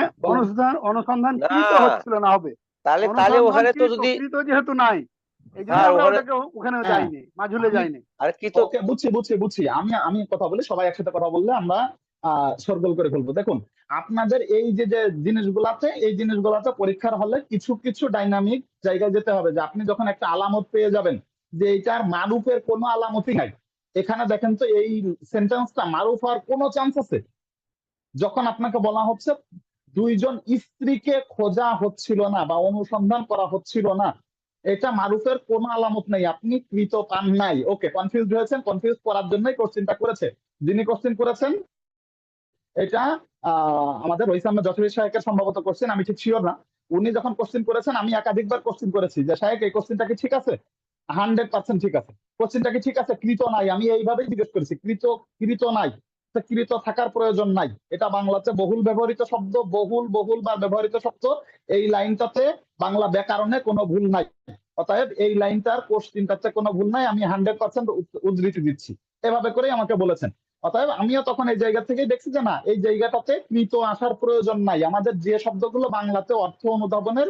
অনুসন্ধান না। কৃত হচ্ছিল না হবে, তাহলে অনুসন্ধান ওখানে তো যদি কৃত যেহেতু নাই, এই জন্য আর আমরা ওখানে ওটাকে ওখানে হ্যাঁ। যাইনি, মাজহুলে যাইনি। আর কি তো ওকে বুঝছি। আমি কথা বলি, সবাই একসাথে কথা বললে আমরা সরগোল করে ফেলবো। দেখুন আপনাদের এই যে জিনিসগুলাতে, এই জিনিসগুলাতে পরীক্ষার হলে কিছু কিছু ডাইনামিক জায়গায় যেতে হবে, যে আপনি যখন একটা আলামত পেয়ে যাবেন যে এইটার মারুফের কোনো আলামতই নাই, এখানে দেখেন তো এই সেন্টেন্সটা মারুফ হওয়ার কোনো চান্স আছে? যখন আপনাকে বলা হচ্ছে 2 জন স্ত্রীকে খোঁজা হচ্ছিল না বা অনুসন্ধান করা হচ্ছিল না, এটা মারুফের কোনো আলামত নেই, আপনি কৃত পান নাই। ওকে, কনফিউজ হয়েছেন, কনফিউজ করার জন্যই কোশ্চেনটা করেছে। যিনি কোশ্চেন করেছেন এটা আমাদের রহিসাম যশোরী সাহেবের সম্ভবত কোশ্চেন, আমি ঠিক শিওর না। উনি যখন কোশ্চেন করেছেন আমি একাধিকবার কোশ্চেন করেছি যে সাহেব এই কোশ্চেনটা কি ঠিক আছে? 100% ঠিক আছে। কোশ্চেনটা কি ঠিক আছে? কৃত নাই, আমি এইভাবেই জিজ্ঞেস করেছি, কৃত নাই, কৃত থাকার প্রয়োজন নাই, এটা বাংলাতে বহুল ব্যবহৃত শব্দ, বহুলবার ব্যবহৃত শব্দ। এই লাইনটাতে বাংলা ব্যাকরণে কোনো ভুল নাই, অতএব এই লাইনটার কোশ্চেনটাতে কোনো ভুল নাই, আমি 100% উদ্ধৃতি দিচ্ছি, এভাবে করেই আমাকে বলেছেন। অতএব আমিও তখন এই জায়গা থেকেই দেখছি যে না, এই জায়গাটাতে কৃত আসার প্রয়োজন নাই, আমাদের যে শব্দগুলো বাংলাতে অর্থ অনুধাবনের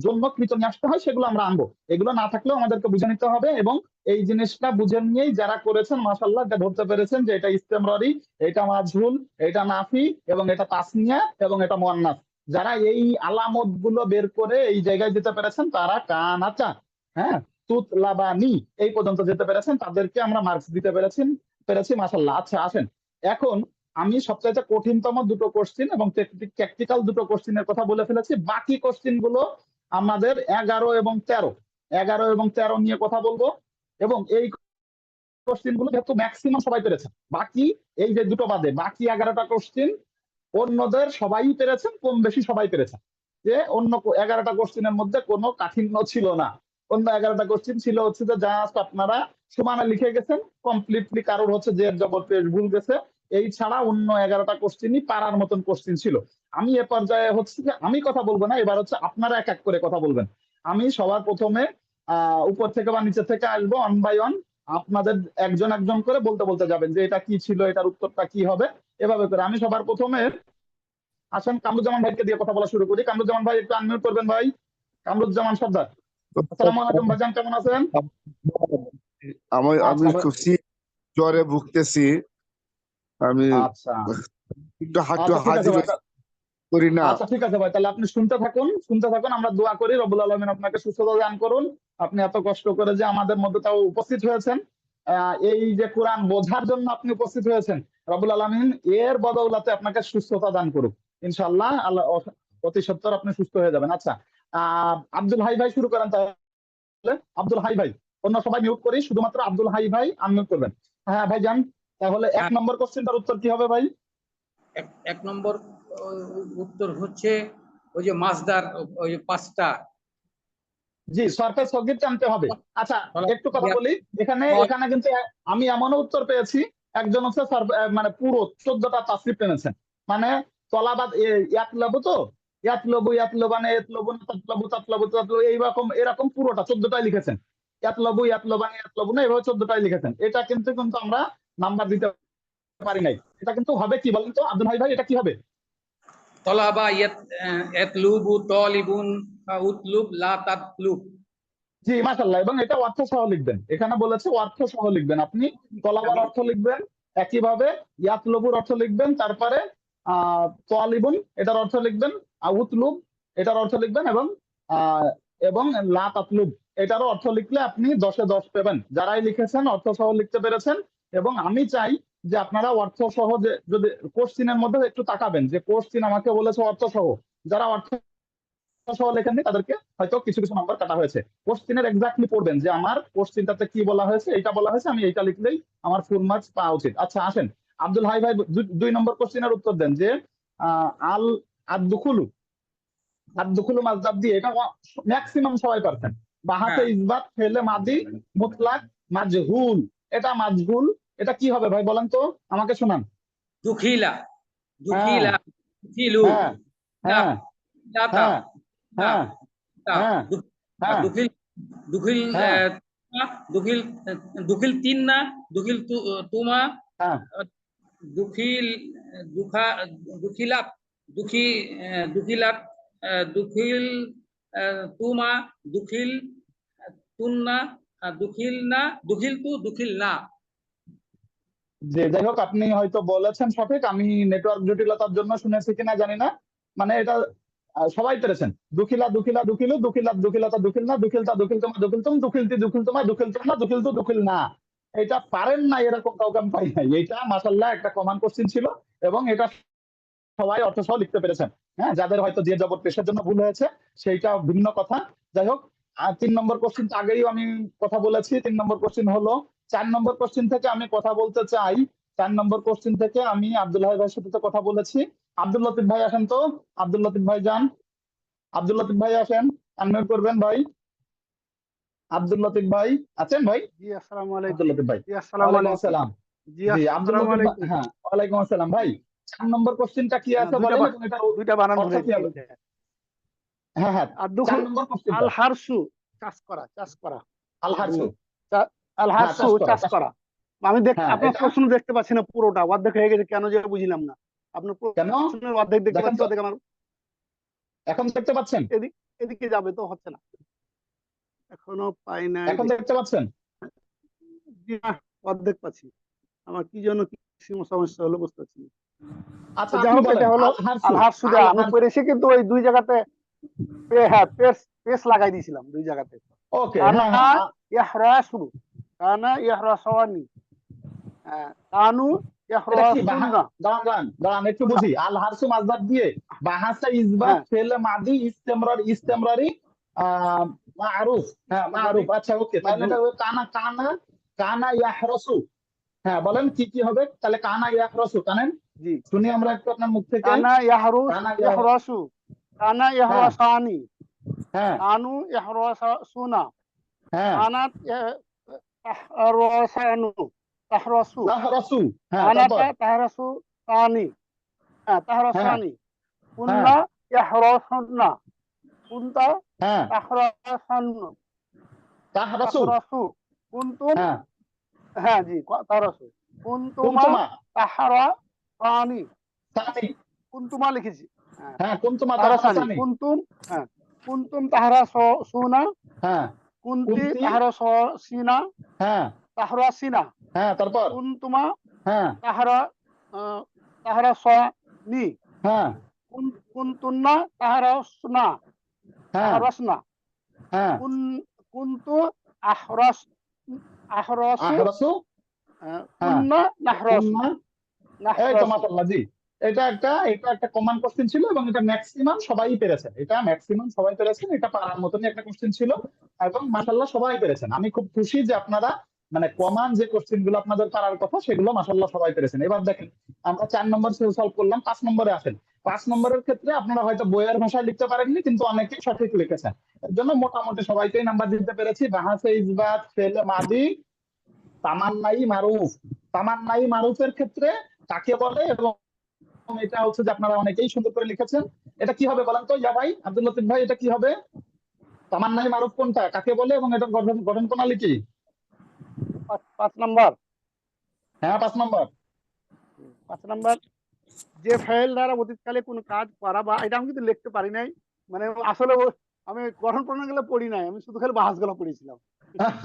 জন্য কৃত নিয়ে আসতে হয় সেগুলো আমরা আনবো, এগুলো না থাকলেও আমাদেরকে বুঝে নিতে হবে। এবং এই জিনিসটা বুঝে নিয়েই যারা করেছেন মাশাআল্লাহ এটা ধরতে পেরেছেন যে এটা ইস্তেমরারি, এটা মাজহুল, এটা নাফি, এবং এটা তাসনিয়া, এবং এটা মুয়ান্নাস। যারা এই আলামত গুলো বের করে এই জায়গায় যেতে পেরেছেন তারা কানাতা হ্যাঁ তুতলাবানি এই পর্যন্ত যেতে পেরেছেন, তাদেরকে আমরা মার্কস দিতে পেরেছি মাশাআল্লাহ। আচ্ছা আসেন, এখন আমি সবচাইতে কঠিনতম 2টো কোশ্চেন এবং ট্যাকটিক্যাল 2টো কোশ্চেনের কথা বলে ফেলেছি, বাকি কোশ্চেন গুলো আমাদের 11 এবং 13 নিয়ে কথা বলবো। এবং এই কোশ্চেন গুলো যেহেতু ম্যাক্সিমাম সবাই পেরেছেন, বাকি এই যে 2টো বাদে বাকি 11টা কোশ্চেন অন্যদের সবাই পেরেছেন, কম বেশি সবাই পেরেছেন, যে অন্য 11টা কোশ্চেনের মধ্যে কোনো কাঠিন্য ছিল না। অন্য 11টা কোশ্চিন ছিল হচ্ছে যে জাস্ট আপনারা সমানে লিখে গেছেন কমপ্লিটলি, কারোর হচ্ছে যে জবর পেশ ভুল গেছে, এই ছাড়া অন্য 11টা কোশ্চিনই পারার মতন কোশ্চিন ছিল। আমি এ পর্যায়ে হচ্ছে যে আমি কথা বলবো না, এবার হচ্ছে আপনারা এক এক করে কথা বলবেন। আমি সবার প্রথমে উপর থেকে বা নিচে থেকে আসবো ওয়ান বাই ওয়ান, আপনাদের একজন একজন করে বলতে বলতে যাবেন যে এটা কি ছিল, এটার উত্তরটা কি হবে, এভাবে করে। আমি সবার প্রথমে আসেন কামরুজ্জামান ভাইকে দিয়ে কথা বলা শুরু করি। কামরুজ্জামান ভাই একটু আনমিউট করবেন ভাই। কামরুজ্জামান সর্দার, আসসালামু আলাইকুম ভাইজান, কেমন আছেন? আমি আচ্ছা খুব জ্বরে ভুগতেছি। আমি আচ্ছা একটু আচ্ছা ঠিক আছে হাজির ভাই, করি না। আচ্ছা ঠিক আছে ভাই, তাহলে আপনি শুনতে থাকুন, শুনতে থাকুন। আমরা দোয়া করি রব্বুল আলামিন আপনাকে সুস্থতা দান করুন। আপনি এত কষ্ট করে যে আমাদের মধ্যে তাও উপস্থিত হয়েছেন, এই যে কোরআন বোঝার জন্য আপনি উপস্থিত হয়েছেন, রব্বুল আলামিন এর বদৌলতে আপনাকে সুস্থতা দান করুক ইনশাআল্লাহ। আল্লাহ অতি সত্বর আপনি সুস্থ হয়ে যাবেন। আচ্ছা আব্দুল হাই ভাই শুরু করেন তাহলে। আব্দুল হাই ভাই, অন্য সবাই মিউট করি, শুধুমাত্র আব্দুল হাই ভাই আনমিউট করবেন। হ্যাঁ ভাই যান, তাহলে 1 নম্বর কোশ্চেনটার উত্তর কি হবে ভাই? এক নম্বর উত্তর হচ্ছে ওই যে মাসদার, ওই যে 5টা। জি, সারফেস সগির টানতে হবে। আচ্ছা একটু কথা বলি, এখানে এখানে কিন্তু আমি এমনও উত্তর পেয়েছি, একজন হচ্ছে মানে পুরো 14টা তাসরিফ টেনেছেন, মানে তলাবাদ ইয়াতলাবু, তো ইয়াতলবু ইয়াতলবানে ইয়াতলবুন তাতলাবু তাতলাবু তাতলাবু এইরকম এরকম পুরোটা 14টাই লিখেছেন। ইয়াতলবু ইয়াতলবানে ইয়াতলবুনা এইভাবে 14টাই লিখেছেন। এটা কিন্তু কিন্তু আমরা নাম্বার দিতে পারি নাই। এটা কিন্তু হবে কি বলেন তো আব্দুল হাই ভাই, এটা কি হবে? তলাবা ইয়াতলুবু তালিবুন উতলুব লা তাতলুব। জি মাশাআল্লাহ, এবং এটা অর্থ সহ লিখবেন, এখানে বলেছে অর্থ সহ লিখবেন। আপনি তলাবার অর্থ লিখবেন, একইভাবে ইয়াতলবুর অর্থ লিখবেন, তারপরে তালিবুন এটার অর্থ লিখবেন, উতলুব এটার অর্থ লিখবেন, এবং লা তাতলুব এটারও অর্থ লিখলে আপনি 10-এ 10 পাবেন। যারাই লিখেছেন অর্থ সহ লিখতে পেরেছেন। এবং আমি চাই যে আপনারা অর্থ সহ, যে যদি কোশ্চিনের মধ্যে একটু তাকাবেন যে কোশ্চিন আমাকে বলেছে অর্থ সহ, যারা অর্থ সহ লেখেননি তাদেরকে হয়তো কিছু কিছু নাম্বার কাটা হয়েছে। কোশ্চিনের এক্স্যাক্টলি পড়বেন যে আমার কোশ্চিনটাতে কি বলা হয়েছে, এটা বলা হয়েছে, আমি এইটা লিখলেই আমার ফুল মার্কস পাওয়া উচিত। আচ্ছা আসেন আব্দুল হাই ভাই 2 নম্বর কোশ্চিনের উত্তর দেন যে আল আদ-দুখুলু, আদ-দুখুলু মাজদার দিয়ে, এটা ম্যাক্সিমাম সবাই পারছেন। বাহাতে ইসবাত ফেলে মাদি মুতলাক মাজহুল, এটা মাজহুল, এটা কি হবে ভাই বলেন তো, আমাকে শোনান। দুখিলা, দুখিলা, দুখিলু, হ্যাঁ হ্যাঁ দাতা, হ্যাঁ হ্যাঁ হ্যাঁ দুখিল, দুখিল, হ্যাঁ দুখিল, দুখিল তিন্না, দুখিল তুমা, হ্যাঁ দুখিল, দুখা, দুখিলাত, দুখিলাত, দুখিল তুমা, দুখিল তুন্না, দুখিল না, দুখিল তু, দুখিল না। যে যাই হোক, আপনি হয়তো বলেছেন সঠিক, আমি নেটওয়ার্ক জটিলতার জন্য শুনেছি কিনা জানি না, মানে এটা সবাই পেরেছেন। দুখিলা দুখিলা দুখিলু, দুখিলা দুখিলতা দুখিল না, দুখিলতা দুখিল তোমা দুখিল তুম, দুখিলতি দুখিল তোমা দুখিল তুম না, দুখিল তু দুখিল না। এটা পারেন না এরকম কাউকে আমি পাই নাই। এটা মাশাআল্লাহ একটা কমন কোশ্চিন ছিল, এবং এটা সবাই অর্থ সহ লিখতে পেরেছেন। হ্যাঁ, যাদের হয়তো যে জবর পেশের জন্য ভুল হয়েছে সেইটা ভিন্ন কথা। যাই হোক, 3 নম্বর কোশ্চিন আগেই আমি কথা বলেছি। 3 নম্বর কোশ্চিন হলো, 4 নম্বর কোশ্চিন থেকে আমি কথা বলতে চাই। 4 নম্বর কোশ্চিন থেকে আমি আব্দুল হাই ভাইয়ের সাথে কথা বলেছি। আব্দুল লতিফ ভাই আসেন তো, আব্দুল লতিফ ভাই যান, আব্দুল লতিফ ভাই আসেন, আনমিউট করবেন ভাই। আব্দুল লতিফ ভাই আছেন ভাই? জি আসসালামু আলাইকুম। আব্দুল লতিফ ভাই, জি আসসালামু ওয়ালাইকুম আলাইকুম। আসসালাম। জি জি আব্দুল আসসালামু লতিফ ভাই, আলাইকুম। হ্যাঁ ওয়ালাইকুম আসসালাম ভাই। 4 নম্বর কোশ্চিনটা কি আছে দুইটা বলেন, এবং এটা দুইটা বানান অর্থ ধরে কি হবে? তিনটা। হ্যাঁ হ্যাঁ, আর 4 দুখুল নম্বর কোশ্চিনটা আল হারসু, চাষ করা, চাষ করা। আল হারসু। আল হ্যাঁ হারসু, চাষ করা, চাষ চাষ করা। করা। আমি হ্যাঁ আপনার এটা প্রশ্ন দেখতে পাচ্ছি না, পুরোটা অর্ধেক হয়ে গেছে, কেন যে বুঝলাম না। আপনার কেন প্রশ্নের অর্ধেক দেখতে দেখেন পাচ্ছি, তো, অর্ধেক আমার এখন দেখতে পাচ্ছেন? এদিকে যাবে তো হচ্ছে না, এখনো পাই না। এখন দেখতে পাচ্ছেন? জি না, অর্ধেক পাচ্ছি। আমার কি জন্য কি সমস্যা হলো বুঝতে পারছি না। আচ্ছা যাই আপনি হোক, বলেন এটা হলো আল হারসু। আল হারসু, আল আমি হারসু, পড়েছি, কিন্তু ওই 2 জায়গাতে হ্যাঁ পেস লাগাই দিয়েছিলাম 2 জায়গাতে। ওকে কানা হ্যাঁ হ্যাঁ ইয়াহরাসু, কানা ইয়াহরাসানি, কানু এটা কি ইয়াহরাসুন্না। দাঁড়ান দাঁড়ান একটু বুঝি। আল হারসু মাসদার দিয়ে বাহাসা ইসবাত হ্যাঁ, ফেল মাদি ইস্তেমরারি মারুফ, হ্যাঁ মারুফ। আচ্ছা ওকে, তাহলে এটা হবে কানা কানা কানা ইয়াহরাসু। হ্যাঁ বলেন কি কি হবে তাহলে? কানা ইয়াহরাসু, কানেন জি। শুনি আমরা একটু আপনার মুখ থেকে। কানা কানা ইয়াহরাসু, কানা হ্যাঁ ইয়াহরাসানি, হ্যাঁ কানু ইয়াহরাসুনা, হ্যাঁ আনাত তাহরাসানু তাহরাসু তাহরাসু, হ্যাঁ আনাতা তারপর তাহরাসু তানি, হ্যাঁ তাহরাসানি, কুন্না হ্যাঁ ইয়াহরাসুন্না, কুনতা হ্যাঁ তাহরাসান্নু, তাহরাসু, তাহরাসু, কুনতুম, হ্যাঁ হ্যাঁ জি তাহরাসু, কুনতুমা কুনতুমা, তাহরাসানি, সানি, কুনতুমা লিখেছি, হ্যাঁ হ্যাঁ কুনতুমা তাহরাসানি, তাহরাসানি, কুনতুম, হ্যাঁ কুনতুম তাহরাসুনা, হ্যাঁ কুনতি কুনতি, তাহরাসিনা, হ্যাঁ তাহরাসিনা, হ্যাঁ তারপর কুনতুমা হ্যাঁ তাহরাসানি, হ্যাঁ কুনতুন্না তাহরাসনা, হ্যাঁ তাহরাসনা, হ্যাঁ কুনতু আহরাসু, আহরাসু, হ্যাঁ কুন্না নাহরাসু, কুন্না, এই তো নাহরাসু। মাশাআল্লাহ জি। এটা একটা কমন কোশ্চেন ছিল এবং এটা ম্যাক্সিমাম সবাই পেরেছেন, এটা ম্যাক্সিমাম সবাই পেরেছেন, এটা পারার মতনই একটা কোশ্চেন ছিল এবং মাশাআল্লাহ সবাই পেরেছেন। আমি খুব খুশি যে আপনারা মানে কমন যে কোশ্চেন গুলো আপনাদের পারার কথা সেগুলো মাশাআল্লাহ সবাই পেরেছেন। এবার দেখেন আমরা 4 নম্বর সলভ করলাম, 5 নম্বরে আসেন। 5 নম্বরের ক্ষেত্রে আপনারা হয়তো বইয়ের ভাষায় লিখতে পারেননি কিন্তু অনেকেই সঠিক লিখেছেন, এর জন্য মোটামুটি সবাইকেই নাম্বার দিতে পেরেছি। বাহাসে ইসবাত ফেলে মাদি তামান্নাই মারুফ, তামান্নাই মারুফের ক্ষেত্রে কাকে বলে এবং এটা হচ্ছে যে আপনারা অনেকেই সুন্দর করে লিখেছেন। এটা কি হবে বলেন তো ইয়া ভাই, আব্দুল লতিফ ভাই, এটা কি হবে? তামান্নাই মারুফ কোনটা, কাকে বলে এবং এটার গঠন গঠন প্রণালী কি? 5 নাম্বার, হ্যাঁ 5 নম্বর। 5 নাম্বার, যে ফাইল দ্বারা অতীতকালে কোনো কাজ করা, বা এটা আমি কিন্তু লিখতে পারি নাই, মানে আসলে আমি গঠন প্রণালী গুলো পড়ি নাই, আমি শুধু খালি বাহাস গুলো পড়েছিলাম,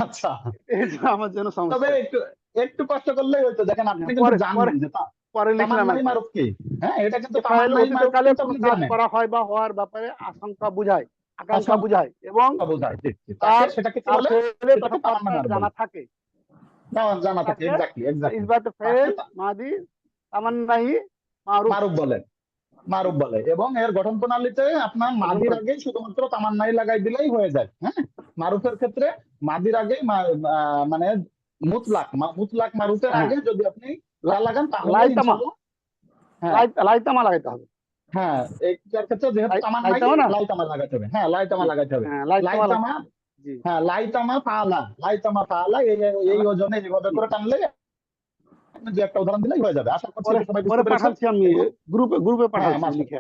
আচ্ছা, এই যে আমার জন্য তবে সমস্যা। একটু একটু কষ্ট করলেই হয়তো। দেখেন আপনি কিন্তু পরে জানেন যে পরে লিখলাম তামান্নাই একবার। মারুফ কি। হ্যাঁ এটা কিন্তু যে ফাইল তামান্নাই মারুফ অতীতকালে কিন্তু কোনো আপনি কাজ জানেন, করা হয় বা হওয়ার ব্যাপারে আশঙ্কা বুঝায়, আকাঙ্ক্ষা আশঙ্কা বুঝায়, এবং বোঝায়, ঠিক ঠিক। তার সেটাকে কি তার বলে? ফেলে সেটাকে তামান্নাই মারুফ জানা বলে। থাকে, না, জানা থাকে, তাকে এক্স্যাক্টলি এক্স্যাক্টলি। ইসবাত ফেল মাদি তামান্নাই মারুফ, মারুফ বলে, মারুফ বলে। এবং এর গঠন প্রণালীতে আপনার মাদির আগে শুধুমাত্র তামান্নাই লাগাই দিলেই হয়ে যায়। হ্যাঁ মারুফের ক্ষেত্রে মাদির আগে মানে মুতলাক মারুফের হ্যাঁ আগে যদি আপনি লা লাগান তাহলে লাইতামা, ইনশাআল্লাহ। হ্যাঁ লাইতামা লাগাইতে হবে, হ্যাঁ এইটার ক্ষেত্রে যেহেতু তামান্নাই, লাইতামা না, লাইতামা লাগাতে হবে। হ্যাঁ লাইতামা জি লাগাতে হবে। হ্যাঁ লাইতামা লাইতামা, জি হ্যাঁ লাইতামা ফাআলা, লাইতামা ফাআলা, এই ওজনে এইভাবে করে টানলে আপনি যে একটা উদাহরণ দিলেই হয়ে যাবে। আশা করছি পরে এটা সবাই পরে বুঝতে পেরেছেন। পাঠাচ্ছি আমি, এবং গ্রুপে হ্যাঁ পাঠাচ্ছি মাশাআল্লাহ, লিখে।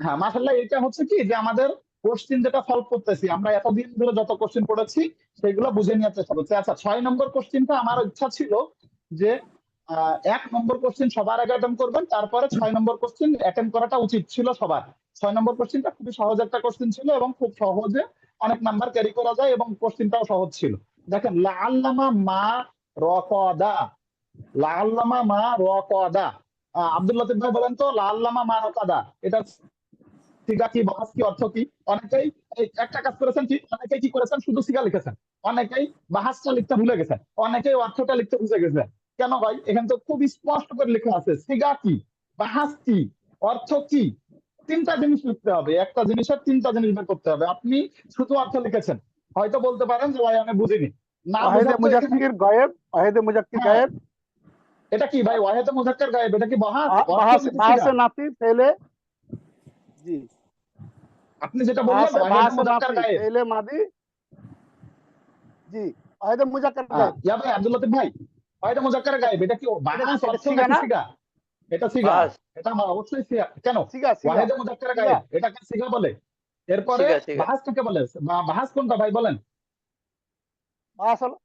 হ্যাঁ মাশাআল্লাহ, এটা হচ্ছে কি যে আমাদের কোশ্চিন যেটা সলভ করতেছি আমরা এতদিন ধরে যত কোশ্চিন পড়েছি সেগুলো বুঝে নেওয়ার চেষ্টা করছি। আচ্ছা 6 নম্বর কোশ্চিনটা আমার ইচ্ছা ছিল যে 1 নম্বর কোশ্চিন সবার আগে অ্যাটেম্প করবেন, তারপরে 6 নম্বর কোশ্চিন অ্যাটেম্প করাটা উচিত ছিল সবার। 6 নম্বর কোশ্চিনটা খুবই সহজ একটা কোশ্চিন ছিল এবং খুব সহজে অনেক নাম্বার ক্যারি করা যায় এবং কোশ্চিনটাও সহজ ছিল। দেখেন লাআল্লামা মা রকদা, লাআল্লামা মা রকদা, আব্দুল লতিফ ভাই বলেন তো লাআল্লামা মা রকদা এটা সিগা কি, বাহাস কি, অর্থ কি? অনেকেই একটা কাজ করেছেন কি, অনেকেই কি করেছেন শুধু সিগা লিখেছেন, অনেকেই বাহাসটা লিখতে ভুলে গেছেন, অনেকেই অর্থটা লিখতে ভুলে গেছেন। কেন ভাই? এখানে তো খুব স্পষ্ট করে লেখা আছে সিগা কি, বাহাস কি, অর্থ কি। 3টা জিনিস লিখতে হবে, একটা জিনিসের 3টা জিনিস বের করতে হবে। আপনি শুধু অর্থ লিখেছেন, হয়তো বলতে পারেন যে ভাই আমি বুঝিনি, না ওয়াহেদে বোঝার তো এখানে। মুজাক্কির গায়েব, ওয়াহেদে মুজাক্কির হ্যাঁ গায়েব, এটা কি ভাই? ওয়াহেদে মুজাক্কার গায়েব, এটা কি বাহাস? অর্থ নাকি সিগা? বাহাসে নাফি ফেলে, জি আপনি যেটা বললেন ওয়াহেদে বাহাসে মুজাক্কার নাফি গায়েব। ফেলে মাদি, জি ওয়াহেদে মুজাক্কির গায়েব, ইয়া ভাই আব্দুল লতিফ ভাই, ওয়াহেদে মুজাক্কার গায়েব এটা কি বাহাস, এটা অর্থ সিগা নাকি না, সিগা? এটা সিগা, বাস এটা অবশ্যই সিগা। কেন? সিগা সিগা ওয়াহেদে মুজাক্কার সিগা, গায়েব এটাকে সিগা বলে। এরপরে সিগা সিগা বাহাস কাকে বলে? বাহাস কোনটা ভাই বলেন? বাহাস হলো,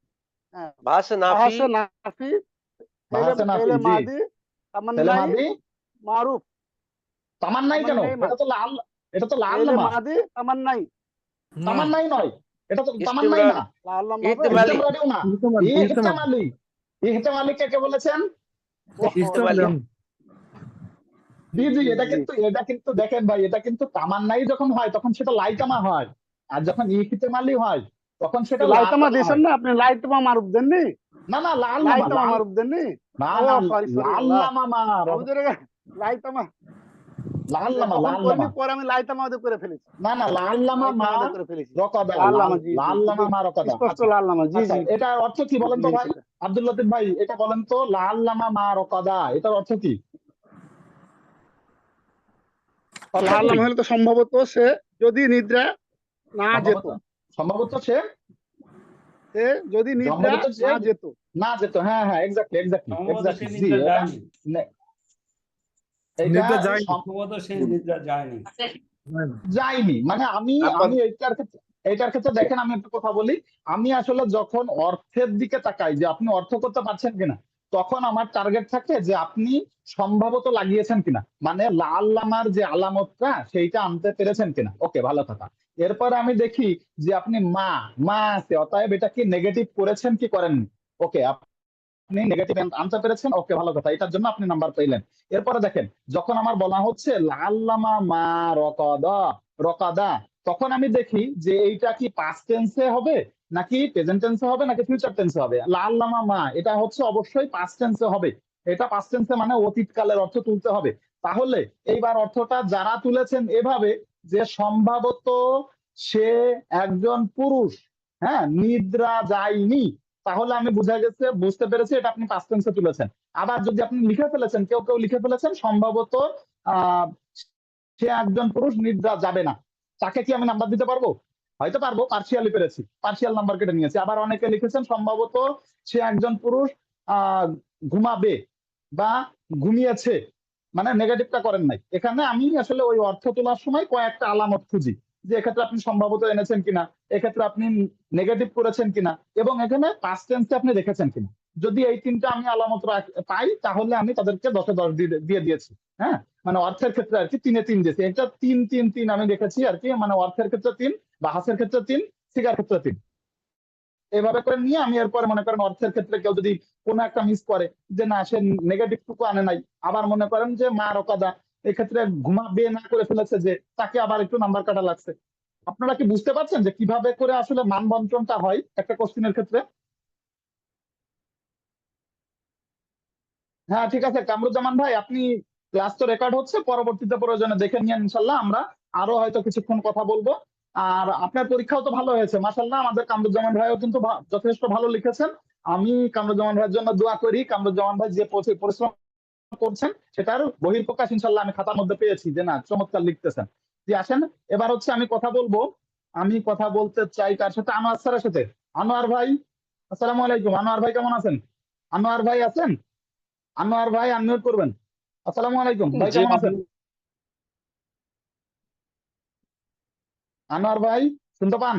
হ্যাঁ বাস নাফি বাহাসে নাফি ফেলে বাহাসে নাফি ফেলে জি, মাদি ফেলে তামান্নাই মাদি মারুফ, তামান্নাই। কেন? তামান্নাই এটা তো লাল, এটা তো লাল ফেলে নামা, মাদি তামান্নাই, তামান্নাই নয়, এটা তো তামান্নাই ইস্তেমরার না, লাল্লাম হবে, ইহতেমালি ইহতেমালিও না, ইহতেমালি। ইহতেমালি কাকে বলেছেন? ইহতেমালি জি জি, এটা জি কিন্তু দেখেন ভাই, এটা কিন্তু তামান্নাই যখন হয় তখন সেটা লাইতামা হয়, আর যখন ইহতেমালি হয় তখন সেটা লাইতামা লাল দিয়েছেন হয়। না আপনি, লাইতামা মারুফ দেননি, না না লাল নামা, লাইতামা লাল, মারুফ দেননি, না ও না সরি সরি লাল আল্লাহ, নামা মার, আমি তো লাইতামা লাল নামা, তখন লাল করিনি, নামা, পরে আমি লাইতামা ওদের করে ফেলেছি, না না লাল নামা মা লাইতামা ওদের করে ফেলেছি, রকদা, লাল লাল নামা, জি জি লাল নামা মা রকদা। স্পষ্ট আচ্ছা লাল নামা, জি আচ্ছা, জি এটার অর্থ কি বলেন তো বুঝে ভাই? গেছি এটা। আব্দুল লতিফ ভাই এটা বলেন তো, লাল নামা মা রকদা এটার অর্থ কি? অর্থ লাল কি? নামা হলে তো সম্ভবত সে যদি নিদ্রা না যেত, সম্ভবত, সম্ভবত সে সে যদি নিদ্রা জন্মগত যে না যেত, না যেত, হ্যাঁ হ্যাঁ, এক্স্যাক্টলি সম্ভবত সে জি, নিদ্রা এটা যায়নি, এটা নিদ্রা যায়নি। সম্ভবত সে নিদ্রা যায়নি। যায়নি, মানে আমি আবার এইটার ক্ষেত্রে দেখেন, আমি একটা কথা বলি, আমি আসলে যখন অর্থের দিকে তাকাই যে আপনি অর্থ করতে পারছেন কিনা, তখন আমার টার্গেট থাকে যে আপনি সম্ভবত লাগিয়েছেন কিনা, মানে লাল লামার যে আলামতটা সেইটা আনতে পেরেছেন কিনা। ওকে, ভালো কথা। এরপরে আমি দেখি যে আপনি মা আছে, অতএব এটা কি নেগেটিভ করেছেন কি করেননি। ওকে, আপনি নেগেটিভ আনসার পেরেছেন, ওকে ভালো কথা, এটার জন্য আপনি নাম্বার পেলেন। এরপরে দেখেন, যখন আমার বলা হচ্ছে লাল্লামা মা রকাদা রকাদা, তখন আমি দেখি যে এইটা কি পাস্ট টেন্সে হবে নাকি প্রেজেন্ট টেন্সে হবে নাকি ফিউচার টেন্সে হবে। লাল্লামা মা, এটা হচ্ছে অবশ্যই পাস্ট টেন্সে হবে। এটা পাস্ট টেন্সে মানে অতীতকালের অর্থ তুলতে হবে। তাহলে এইবার অর্থটা যারা তুলেছেন এভাবে যে সম্ভবত সে একজন পুরুষ, হ্যাঁ, নিদ্রা যায়নি, তাহলে আমি বুঝতে পেরেছি এটা আপনি পাস্ট টেন্সে তুলেছেন। আবার যদি আপনি লিখে ফেলেছেন, কেউ কেউ লিখে ফেলেছেন সম্ভবত আহ সে একজন পুরুষ নিদ্রা যাবে না, তাকে কি আমি নাম্বার দিতে পারবো? হয়তো পারবো, পার্সিয়ালি পেরেছি, পার্সিয়াল নাম্বার কেটে নিয়েছি। আবার অনেকে লিখেছেন সম্ভবত সে একজন পুরুষ আহ ঘুমাবে বা ঘুমিয়েছে, মানে নেগেটিভটা করেন নাই। এখানে আমি আসলে ওই অর্থ তোলার সময় কয়েকটা আলামত খুঁজি যে এক্ষেত্রে আপনি সম্ভবত এনেছেন কিনা, এক্ষেত্রে আপনি নেগেটিভ করেছেন কিনা, এবং এখানে পাস্ট টেন্সে আপনি রেখেছেন কিনা। যদি এই তিনটা আমি আলামত পাই, তাহলে আমি তাদেরকে 10-এ 10 দিয়ে দিয়েছি। হ্যাঁ, মানে অর্থের ক্ষেত্রে আর কি 3-এ 3 দিয়েছি। এটা 3-3-3 আমি রেখেছি আর কি, মানে অর্থের ক্ষেত্রে 3, বাহাসের ক্ষেত্রে 3, শিকার ক্ষেত্রে 3, এভাবে করে নিয়ে আমি এরপরে মনে করেন অর্থের ক্ষেত্রে কেউ যদি কোনো একটা মিস করে যে না সে নেগেটিভ টুকু আনে নাই, আবার মনে করেন যে মা রকাদা এক্ষেত্রে ঘুমাবে না করে ফেলেছে, যে তাকে আবার একটু নাম্বার কাটা লাগছে। আপনারা কি বুঝতে পারছেন যে কিভাবে করে আসলে মান বন্টনটা হয় একটা কোশ্চেনের ক্ষেত্রে? হ্যাঁ, ঠিক আছে কামরুজ্জামান ভাই, আপনি ক্লাস তো রেকর্ড হচ্ছে, পরবর্তীতে প্রয়োজনে দেখে নিয়ে ইনশাল্লাহ আমরা আরো হয়তো কিছুক্ষণ কথা বলবো। আর আপনার পরীক্ষাও তো ভালো হয়েছে মাশাল্লাহ, আমাদের কামরুজ্জামান ভাইও কিন্তু যথেষ্ট ভালো লিখেছেন। আমি কামরুজ্জামান ভাইয়ের জন্য দোয়া করি। কামরুজ্জামান ভাই যে পরিশ্রম করছেন সেটার বহিঃপ্রকাশ ইনশাল্লাহ আমি খাতার মধ্যে পেয়েছি যে না চমৎকার লিখতেছেন। জি, আসেন এবার হচ্ছে আমি কথা বলতে চাই কার সাথে? আনোয়ার স্যারের সাথে। আনোয়ার ভাই, আসসালামু আলাইকুম। আনোয়ার ভাই কেমন আছেন? আনোয়ার ভাই আছেন? আনোয়ার ভাই আনমিউট করবেন। আসসালামু আলাইকুম ভাই, জি কেমন আছেন? আনোয়ার ভাই শুনতে পান?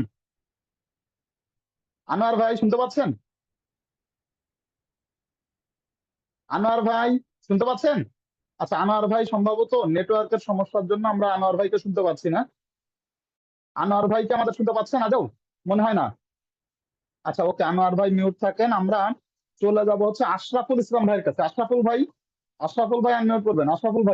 আনোয়ার ভাই শুনতে পাচ্ছেন? আনোয়ার ভাই শুনতে পাচ্ছেন? আচ্ছা, আনোয়ার ভাই সম্ভবত নেটওয়ার্কের সমস্যার জন্য আমরা আনোয়ার ভাইকে শুনতে পাচ্ছি না। আনোয়ার ভাই কি আমাদের শুনতে পাচ্ছেন আদৌ? মনে হয় না। আচ্ছা, ওকে, আনোয়ার ভাই মিউট থাকেন। আমরা চলে যাব হচ্ছে আশরাফুল ইসলাম ভাইয়ের কাছে। আশরাফুল ভাই আনমিউট করবেন। আশরাফুল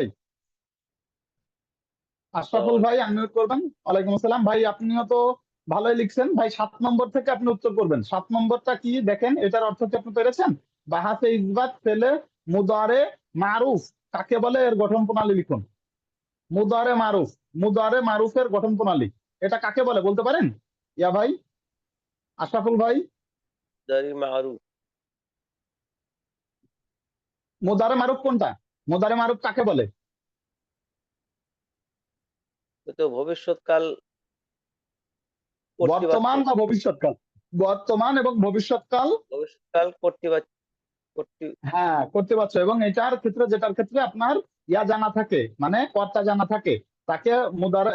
ভাই আনমিউট করবেন। ওয়ালাইকুম আসসালাম ভাই, আপনিও তো ভালোই লিখছেন ভাই। 7 নম্বর থেকে আপনি উত্তর করবেন। 7 নম্বরটা কি দেখেন, এটার অর্থ কি আপনি পেরেছেন? বাহাসে ইসবাত ফেলে মুদারে মারুফ কাকে বলে, এর গঠন প্রণালী লিখুন। মুদারে মারুফের গঠন প্রণালী এটা কাকে বলে বলতে পারেন? ইয়া ভাই, আশরাফুল ভাই, দারি মারুফ। মুদারে মারুফ কোনটা? মুদারে মারুফ কাকে বলে? তো ভবিষ্যৎকাল বর্তমান কর্তৃবাচ্য, বা ভবিষ্যৎকাল? বর্তমান এবং ভবিষ্যৎকাল, ভবিষ্যৎকাল কর্তৃবাচ্য হ্যাঁ করতে পারছো। এবং এটার ক্ষেত্রে যেটার ক্ষেত্রে আপনার ইয়া জানা থাকে, মানে কর্তা জানা থাকে, তাকে মুদারে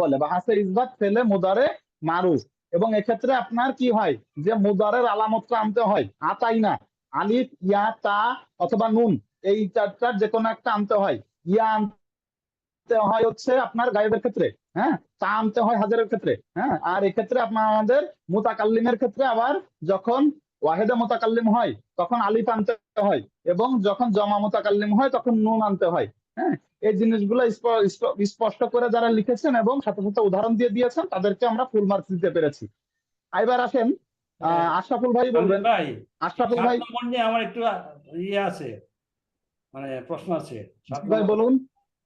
বলে বাহাসে ইসবাত ফেলে মুদারে মারুফ। এবং এক্ষেত্রে আপনার কি হয় যে মুদারের আলামতটা আনতে হয়, আতাই না, আলিফ ইয়া তা অথবা নুন, এই চারটার যে কোনো একটা আনতে হয়। ইয়া আনতে হয় হচ্ছে আপনার গায়েবের ক্ষেত্রে, হ্যাঁ, তা আনতে হয় হাজারের ক্ষেত্রে, হ্যাঁ। আর এক্ষেত্রে আপনার আমাদের মুতাকাল্লিমের ক্ষেত্রে আবার যখন ওয়াহেদে মুতাকাল্লিম হয় তখন আলিফ আনতে হয়, এবং যখন জমা মুতাকাল্লিম হয় তখন নুন আনতে হয়, হ্যাঁ। এই জিনিসগুলো স্পষ্ট করে যারা লিখেছেন এবং সাথে সাথে উদাহরণ দিয়ে দিয়েছেন তাদেরকে আমরা ফুল মার্কস দিতে পেরেছি। এবার আসেন আশরাফুল ভাই বলবেন। ভাই আশরাফুল 7 ভাই, নম্বর নিয়ে আমার একটু ইয়ে আছে, মানে প্রশ্ন আছে। 7 ভাই নম্বর বলুন।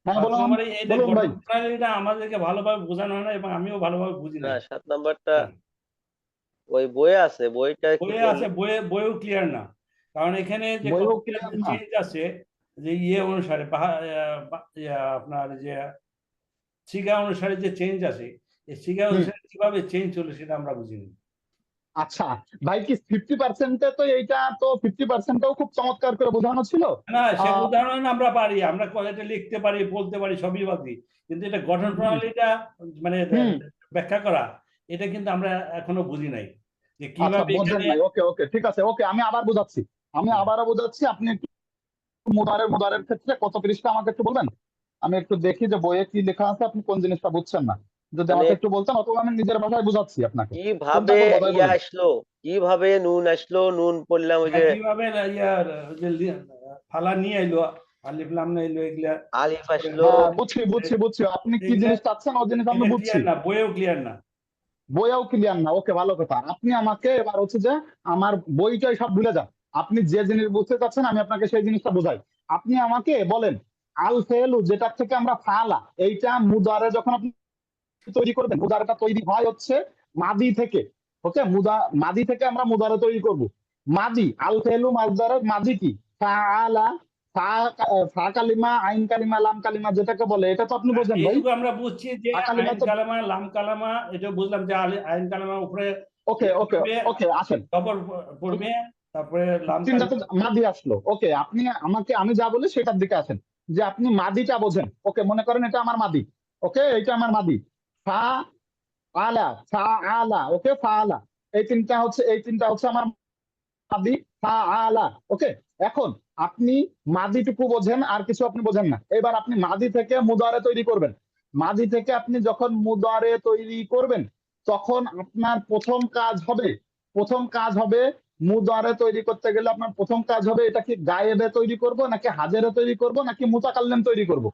হ্যাঁ 7 বলুন, নম্বরে এই যে বলুন ভাই। গঠন প্রণালীটা আমাদেরকে ভালোভাবে বোঝানো হয় না এবং আমিও ভালোভাবে বুঝি না, না। 7 নাম্বারটা হ্যাঁ, ওই বইয়ে আছে, বইটা কি বইয়ে আছে, বইয়েও ক্লিয়ার না। কারণ এখানে যে বইও কতগুলো ক্লিয়ার যে না। চেঞ্জ আছে, যে অনুসারে আপনার যে সিগা অনুসারে যে চেঞ্জ আছে, এই সিগা অনুসারে কিভাবে চেঞ্জ হলো সেটা আমরা বুঝিনি। আচ্ছা ভাই, কি 50%-এ তো এইটা তো 50%-ও খুব চমৎকার করে বোঝানো ছিল। না, সে আহ, উদাহরণ আমরা পারি, আমরা এটা লিখতে পারি, বলতে পারি, সবই পারি, কিন্তু এটা গঠন প্রণালীটা মানে হুম। ব্যাখ্যা করা, এটা কিন্তু আমরা এখনো বুঝি নাই যে আচ্ছা, কিভাবে বোঝেন এখানে। নাই, ওকে ওকে, ঠিক আছে, ওকে, আমি আবার বোঝাচ্ছি, আমি আবারও বোঝাচ্ছি। আপনি একটু মুদারের ক্ষেত্রে কত পৃষ্ঠা আমাকে একটু বলবেন? আমি একটু দেখি যে বইয়ে কি লেখা আছে, আপনি কোন জিনিসটা বুঝছেন না, যদি মানে আমাকে একটু বলতেন, অথবা আমি নিজের ভাষায় বুঝাচ্ছি আপনাকে। কোনটা কিভাবে করবো তাই ইয়া বলেন। আসলো, কিভাবে নুন আসলো, নুন পড়লাম ওই যে কিভাবে ইয়ার যে ফালা নিয়ে এলো, আলিফ লাম না এলো, এগুলা আলিফ আসলো। হ্যাঁ, বুঝছি বুঝছি বুঝছি, আপনি কি এগুলা জিনিস চাচ্ছেন ওই জিনিস আমি এটা বুঝছি। ক্লিয়ার না, বইয়েও ক্লিয়ার না। বইয়াও ক্লিয়ার না, ওকে, ভালো কথা। আপনি আমাকে এবার হচ্ছে যে আমার বইটাই সব ভুলে যান, আপনি যে জিনিস বুঝতে চাচ্ছেন আমি আপনাকে সেই জিনিসটা বোঝাই। আপনি আমাকে বলেন, আল ফেলু যেটা থেকে আমরা ফালা, এইটা মুদারে যখন আপনি তৈরি করবেন, মুদারেটা তৈরি হয় হচ্ছে মাদি থেকে। ওকে, মাদি থেকে আমরা মুদারে তৈরি করব। মাদি আল ফেলু মাজদারের মাদি কি? ফাআলা, ফা ফা কালিমা, আইন কালিমা, লাম কালিমা যেটাকে বলে, এটা তো আপনি বোঝেন ভাই। এইটুকু আমরা বুঝছি যে ফা কালিমা আইন তো, কালামা, লাম কালামা, এটা বুঝলাম যে আইন কালামার উপরে ওকে ওকে ওকে, আসেন। খবর পড়বে, তারপরে লাম তিনটাতে কালামা। মাদি আসলো, ওকে, আপনি আমাকে, আমি যা বলি সেটার দিকে আসেন, যে আপনি মাদিটা বোঝেন। ওকে, মনে করেন এটা আমার মাদি, ওকে, এটা আমার মাদি। ফা আলা, ফা আলা, ওকে, ফা আলা, এই তিনটা হচ্ছে আমার মাদি। ফা আলা, ওকে। এখন আপনি মাদিটুকু বোঝেন, আর কিছু আপনি বোঝেন না। এবার আপনি মাদি থেকে মুদারে তৈরি করবেন। মাদি থেকে আপনি যখন মুদারে তৈরি করবেন, তখন আপনার প্রথম কাজ হবে মুদারে তৈরি করতে গেলে আপনার প্রথম কাজ হবে, এটা কি গায়েবে তৈরি করব, নাকি হাজেরে তৈরি করব, নাকি মুতাকাল্লিম তৈরি করব?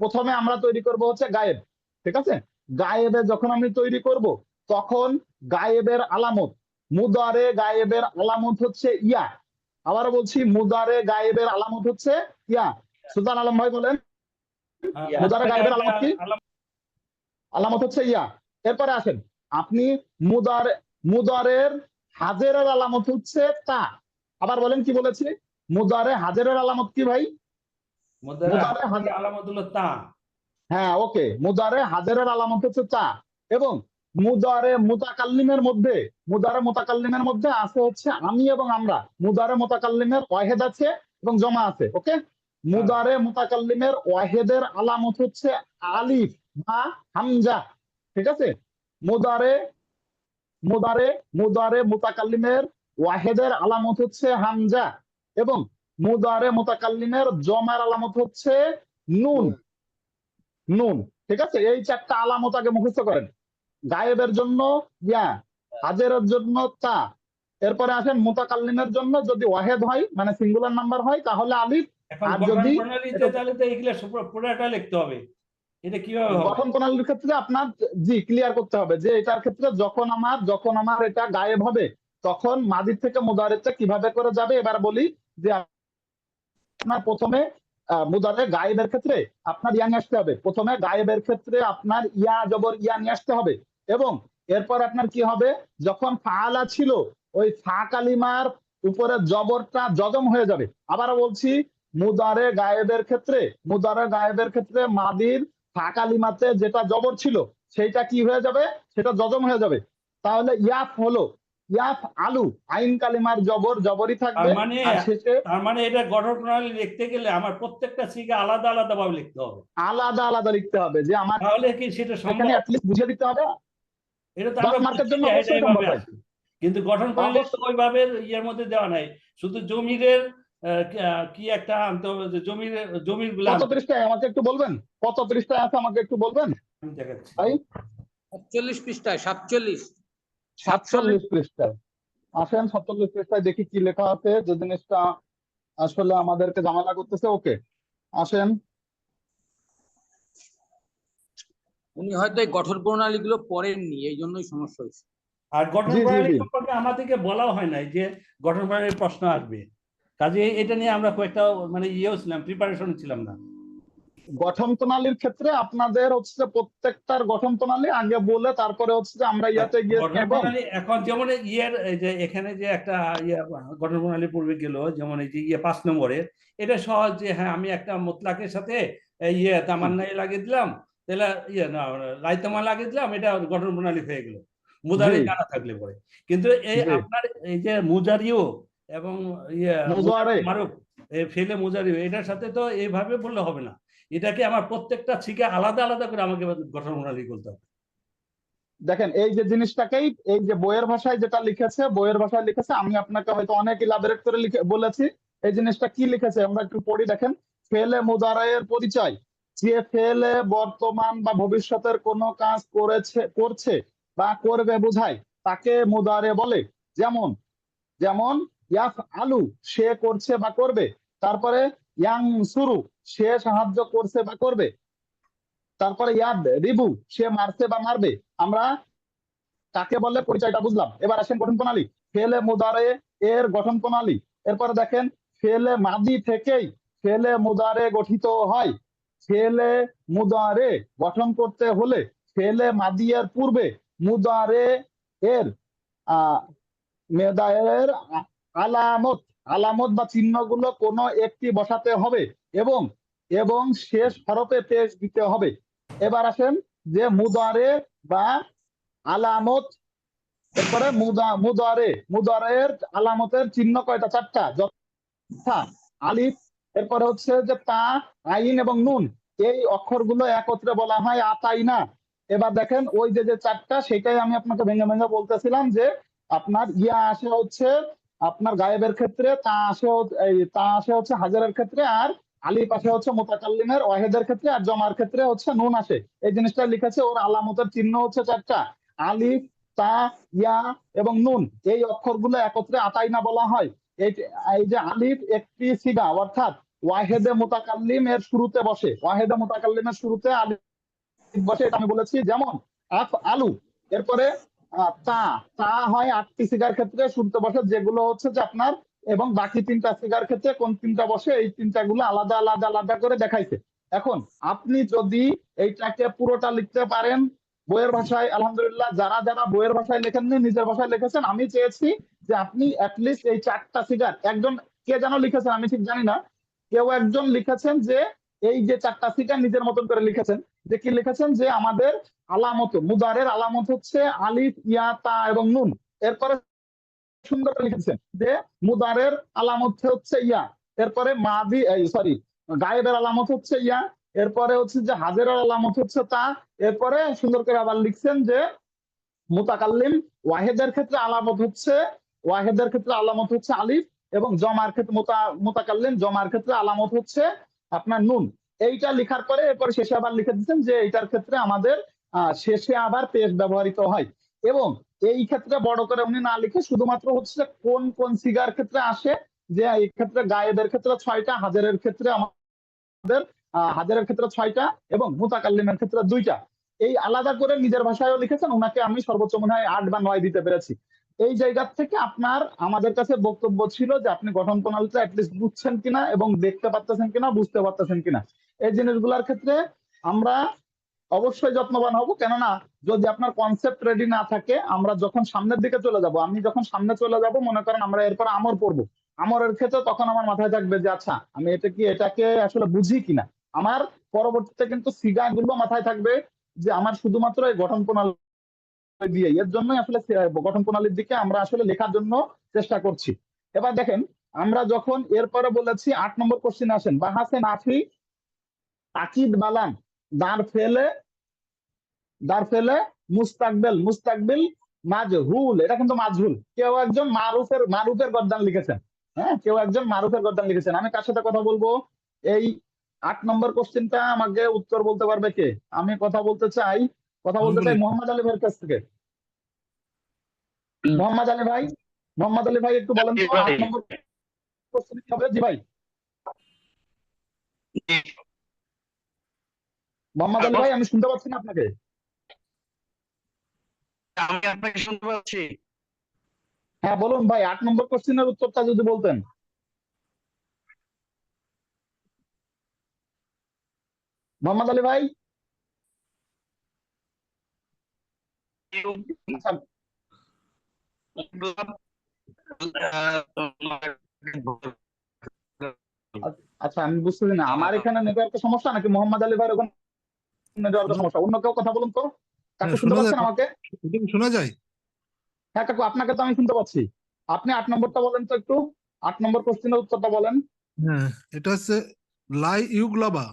প্রথমে আমরা তৈরি করব হচ্ছে গায়েব, ঠিক আছে। গায়েবে যখন আমি তৈরি করব, তখন গায়েবের আলামত, মুদারে গায়েবের আলামত হচ্ছে ইয়া। আবারও বলছি, মুদারে গায়েবের আলামত হচ্ছে ইয়া। সুলতান আলম ভাই বলেন, মুদারে গায়েবের আলামত কি? আলামত হচ্ছে ইয়া। এরপরে আসেন, আপনি মুদারের হাজেরের আলামত হচ্ছে তা। আবার বলেন, কি বলেছি? মুদারে হাজেরের আলামত কি ভাই? মুদারে হাজের, আলামত হলো তা। হ্যাঁ, ওকে, মুদারে হাজেরের আলামত হচ্ছে তা। এবং মুদারে মুতাকাল্লিমের মধ্যে আছে হচ্ছে আমি এবং আমরা। মুদারে মুতাকাল্লিমের ওয়াহেদ আছে এবং জমা আছে, ওকে। মুদারে মুতাকাল্লিমের ওয়াহেদের আলামত হচ্ছে আলিফ বা হামজা, ঠিক আছে। মুদারে মুদারে মুদারে মুতাকাল্লিমের ওয়াহেদের আলামত হচ্ছে হামজা, এবং মুদারে মুতাকাল্লিমের জমার আলামত হচ্ছে নুন। নুন, ঠিক আছে। এই চারটা আলামত আগে মুখস্থ করেন। গায়েবের জন্য ইয়া, হাজেরের জন্য তা। এরপরে আসেন মুতাকাল্লিমের জন্য, যদি ওয়াহেদ হয় মানে সিঙ্গুলার নাম্বার হয় তাহলে আলিফ, এখন আর গঠন যদি প্রণালীতে তাহলে তো এগুলো পুরোটা লিখতে হবে, এটা কিভাবে হবে? গঠন প্রণালীর ক্ষেত্রে আপনার জি ক্লিয়ার করতে হবে যে এটার ক্ষেত্রে যখন আমার এটা গায়েব হবে, তখন মাদির থেকে মুদারেরটা কিভাবে করে যাবে। এবার বলি যে আপনার প্রথমে মুদারে গায়েবের ক্ষেত্রে আপনার ইয়া নিয়ে আসতে হবে। প্রথমে গায়েবের ক্ষেত্রে আপনার ইয়া জবর ইয়া নিয়ে আসতে হবে, এবং এরপর আপনার কি হবে, যখন ফাআলা ছিল ওই ফা কালিমার উপরে জবরটা জজম হয়ে যাবে। আবারও বলছি, মুদারে গায়েবের ক্ষেত্রে মাদির ফা কালিমাতে যেটা জবর ছিল সেইটা কি হয়ে যাবে, সেটা জজম হয়ে যাবে। তাহলে ইয়াফ হলো ইয়াফ আলু, আইন কালিমার জবরই থাকবে, আর শেষে তার মানে এটা গঠন প্রণালী লিখতে গেলে আমার প্রত্যেকটা সিগা আলাদা আলাদা ভাবে লিখতে হবে, আলাদা আলাদা লিখতে হবে, যে আমার তাহলে কি সেটা এখানে সম্ভব? অ্যাটলিস্ট বুঝে দিতে হবে। এটা তো 10 আমরা মার্কের বুঝছি জন্য যে এটা অবশ্যই সম্ভব এইভাবে ভাই। আছে, কিন্তু গঠন প্রণালী তো অবশ্যই। ওইভাবে ইয়ের মধ্যে দেওয়া নাই, শুধু জমিরের কি একটা আনতে হবে, যে জমির গুলা কত পৃষ্ঠায় আমাকে একটু বলবেন? কত পৃষ্ঠায় আছে আমাকে একটু বলবেন আমি দেখাচ্ছি। ভাই? 47 পৃষ্ঠায়, 47। 47 পৃষ্ঠায়। আসেন 47 পৃষ্ঠায় দেখি কি লেখা আছে, যে জিনিসটা আসলে আমাদেরকে ঝামেলা করতেছে। ওকে, আসেন। উনি হয়তো এই গঠন প্রণালীগুলো পড়েননি, এই জন্যই সমস্যা হয়েছে। আর গঠন জি জি প্রণালী জি, সম্পর্কে আমাদেরকে বলাও হয় নাই যে গঠন প্রণালীর প্রশ্ন আসবে, কাজে এটা নিয়ে আমরা খুব একটা মানে ইয়েও ছিলাম, প্রিপারেশন ছিলাম না। গঠন প্রণালীর ক্ষেত্রে আপনাদের হচ্ছে প্রত্যেকটার গঠন প্রণালী আগে বলে তারপরে হচ্ছে যে আমরা ইয়াতে গিয়েছি। গঠন এবং প্রণালী এখন যেমন ইয়ের এই যে এখানে যে একটা ইয়ে গঠন প্রণালী পূর্বে গেল, যেমন এই যে 5 নম্বরের, এটা সহজ যে হ্যাঁ আমি একটা মুতলাকের সাথে তামান্নাই লাগিয়ে দিলাম, তাহলে লাইতামা লাগিয়ে দিলাম, এটা গঠন প্রণালী হয়ে গেল। মুদারের জি। কানা থাকলে পরে। কিন্তু এই জি। আপনার এই যে মুজারিও এবং ইয়ে মুজারে। মারুফ ফেলে মুজারিও এটার সাথে তো এইভাবে বললে হবে না। এটাকে আমার প্রত্যেকটা শিখে আলাদা আলাদা করে আমাকে গঠন প্রণালী করতে হবে। দেখেন এই যে জিনিসটাকেই এই যে বইয়ের ভাষায় যেটা লিখেছে, বইয়ের ভাষায় লিখেছে, আমি আপনাকে হয়তো অনেক ইলাবোরেট করে লিখে বলেছি। এই জিনিসটা কি লিখেছে আমরা একটু পড়ি। দেখেন, ফেলে মুদারায়ের পরিচয়, যে ফেলে বর্তমান বা ভবিষ্যতের কোনো কাজ করছে বা করবে বোঝায় তাকে মুদারে বলে। যেমন যেমন ইয়াফ আলু, সে করছে বা করবে। তারপরে ইয়াং সুরু, সে সাহায্য করছে বা করবে। তারপরে ইয়াদ রিবু, সে মারছে বা মারবে। আমরা কাকে বললে পরিচয়টা বুঝলাম। এবার আসেন গঠন প্রণালী। ফেলে মুদারে এর গঠন প্রণালী। এরপরে দেখেন, ফেলে মাদি থেকেই ফেলে মুদারে গঠিত হয়। ফেলে মুদারে গঠন করতে হলে ফেলে মাদিয়ের পূর্বে মুদারে এর মেদায়ের আলামত আলামত বা চিহ্নগুলো কোনো একটি বসাতে হবে এবং এবং শেষ হরফে পেশ দিতে হবে। এবার আসেন যে মুদারে বা আলামত, এরপরে মুদারের আলামতের চিহ্ন কয়টা? 4টা, যথা আলিফ, এরপরে হচ্ছে যে তা, আইন এবং নুন। এই অক্ষরগুলো একত্রে বলা হয় আতাইনা। এবার দেখেন ওই যে 4টা, সেটাই আমি আপনাকে ভেঙে ভেঙে বলতেছিলাম যে আপনার ইয়া আসে হচ্ছে আপনার গায়েবের ক্ষেত্রে, তা আসে হচ্ছে হাজারের ক্ষেত্রে, আর আলিফ আসে হচ্ছে মুতাকাল্লিমের ওয়াহেদের ক্ষেত্রে, আর জমার ক্ষেত্রে হচ্ছে নুন আসে। এই জিনিসটা লিখেছে, ওর আলামতের চিহ্ন হচ্ছে 4টা, আলিফ, তা, ইয়া এবং নুন। এই অক্ষরগুলো একত্রে আতাইনা বলা হয়। এই যে আলিফ একটি সিগা, অর্থাৎ ওয়াহেদে মুতাকাল্লিম এর শুরুতে বসে, ওয়াহেদে মুতাকাল্লিমের শুরুতে আলিফ বসে, এটা আমি বলেছি। যেমন আফ আলু, এরপরে তা তা হয় 8টি সিগার ক্ষেত্রে শুরুতে বসে, যেগুলো হচ্ছে যে আপনার, এবং বাকি 3টা সিগার ক্ষেত্রে কোন 3টা বসে, এই 3টা গুলো আলাদা আলাদা আলাদা করে দেখাইছে। এখন আপনি যদি এইটাকে পুরোটা লিখতে পারেন বইয়ের ভাষায়, আলহামদুলিল্লাহ। যারা যারা বইয়ের ভাষায় লেখেননি, নিজের ভাষায় লিখেছেন, আমি চেয়েছি যে আপনি অ্যাটলিস্ট এই 4টা সিগার, একজন কে যেন লিখেছেন আমি ঠিক জানি না, কেউ একজন লিখেছেন যে এই যে 4টা সিগার নিজের মতন করে লিখেছেন। যে কি লিখেছেন, যে আমাদের আলামত, মুদারের আলামত হচ্ছে আলিফ, ইয়া, তা এবং নুন। এরপরে সুন্দর করে লিখেছেন যে মুদারের আলামত হচ্ছে ইয়া, এরপরে মাদি সরি গায়েবের আলামত হচ্ছে ইয়া, এরপরে হচ্ছে যে হাজেরের আলামত হচ্ছে তা। এরপরে সুন্দর করে আবার লিখছেন যে মুতাকাল্লিম ওয়াহেদের ক্ষেত্রে আলামত হচ্ছে আলিফ, এবং জমার ক্ষেত্রে মুতাকাল্লিম জমার ক্ষেত্রে আলামত হচ্ছে আপনার নুন। এইটা লিখার পরে এরপরে শেষে আবার লিখে দিচ্ছেন যে এইটার ক্ষেত্রে আমাদের শেষে আবার পেশ ব্যবহৃত হয়। এবং এই ক্ষেত্রে বড় করে উনি না লিখে শুধুমাত্র হচ্ছে কোন কোন সিগার ক্ষেত্রে আসে, যে এই ক্ষেত্রে গায়েবের ক্ষেত্রে 6টা, হাজারের ক্ষেত্রে হাজারের ক্ষেত্রে 6টা, এবং মুতাকাল্লিমের ক্ষেত্রে 2টা। এই আলাদা করে নিজের ভাষায়ও লিখেছেন। ওনাকে আমি সর্বোচ্চ মনে হয় 8 বা 9 দিতে পেরেছি। এই জায়গা থেকে আপনার আমাদের কাছে বক্তব্য ছিল যে আপনি গঠন প্রণালীটা অ্যাটলিস্ট বুঝছেন কিনা, এবং দেখতে পারতেছেন কিনা, বুঝতে পারতেছেন কিনা। এই জিনিসগুলোর ক্ষেত্রে আমরা অবশ্যই যত্নবান হব। কেননা যদি আপনার কনসেপ্ট রেডি না থাকে, আমরা যখন সামনের দিকে চলে যাব, আমি যখন সামনে চলে যাব, মনে করেন আমরা এরপর আমর পড়বো, আমরের ক্ষেত্রে তখন আমার মাথায় থাকবে যে আচ্ছা আমি এটাকে আসলে বুঝি কিনা। আমার পরবর্তীতে কিন্তু সিগা গুলো মাথায় থাকবে যে আমার শুধুমাত্র এই গঠন প্রণালী দিয়ে। এর জন্যই আসলে গঠন প্রণালীর দিকে আমরা আসলে লেখার জন্য চেষ্টা করছি। এবার দেখেন, আমরা যখন এরপরে বলেছি 8 নম্বর কোশ্চেনে আসেন, বাহাসে নাফি তাকিদ বালান দার ফেলে মুস্তাকবিল মাজহুল। এটা কিন্তু মাজহুল। কেউ একজন মারুফের গদ্দান লিখেছেন। হ্যাঁ, কেউ একজন মারুফের গদ্দান লিখেছেন। আমি কার সাথে কথা বলবো? এই 8 নম্বর কোশ্চেনটা আমাকে উত্তর বলতে পারবে কে? আমি কথা বলতে চাই মোহাম্মদ আলী ভাইয়ের কাছ থেকে। মোহাম্মদ আলী ভাই একটু বলেন তো 8 নম্বর কোশ্চেন কি হবে? জি ভাই, মোহাম্মদ আলী ভাই, আমি শুনতে পাচ্ছি না আপনাকে। আমি আপনাকে শুনতে পাচ্ছি। হ্যাঁ বলুন ভাই, 8 নম্বর কোশ্চেনের উত্তরটা যদি বলতেন। মোহাম্মদ আলী ভাই। আচ্ছা, আচ্ছা আমি বুঝতেছি না, আমার এখানে নেটওয়ার্কের সমস্যা নাকি মোহাম্মদ আলী ভাইয়ের ওখানে নেটওয়ার্কের সমস্যা? অন্য কেউ কথা বলুন তো, কাকে শুনতে শোনা যায়, পাচ্ছেন আমাকে? শোনা যায়। হ্যাঁ কাকু, আপনাকে তো আমি শুনতে পাচ্ছি। আপনি 8 নম্বরটা বলেন তো একটু, 8 নম্বর কোশ্চেনের উত্তরটা বলেন। হ্যাঁ, এটা হচ্ছে লাই ইউগ্লাবা,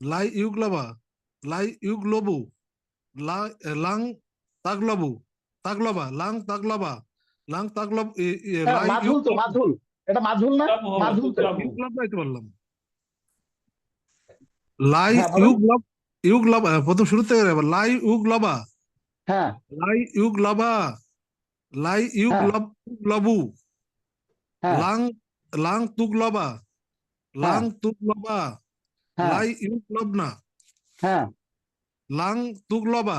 লাই ইউগ্লাবা, লাই ইউগ্লোবু, লাং তাগলাবু, তাগলাবা, লাং তাগলাবা, লাং তাগলাব, হ্যাঁ লাই মাঝুল তো, মাঝুল। এটা মাঝুল না? তুগলাবু হবে, মাঝুল তো। তুগলাবু। ইউগ্লাবা এটা বললাম। লাই হ্যাঁ বলেন। ইউগ্লাব, ইউগ্লাবা প্রথম শুরু থেকে এবার লাই ইউগ্লাবা, হ্যাঁ লাই ইউগ্লাবা, লাই হ্যাঁ ইউগ্লাবু, হ্যাঁ লাং লাং তুগলাবা, লাং হ্যাঁ তুগলাবা, হ্যাঁ লাই ইউগ্লাবনা, হ্যাঁ লাং তুগলাবা,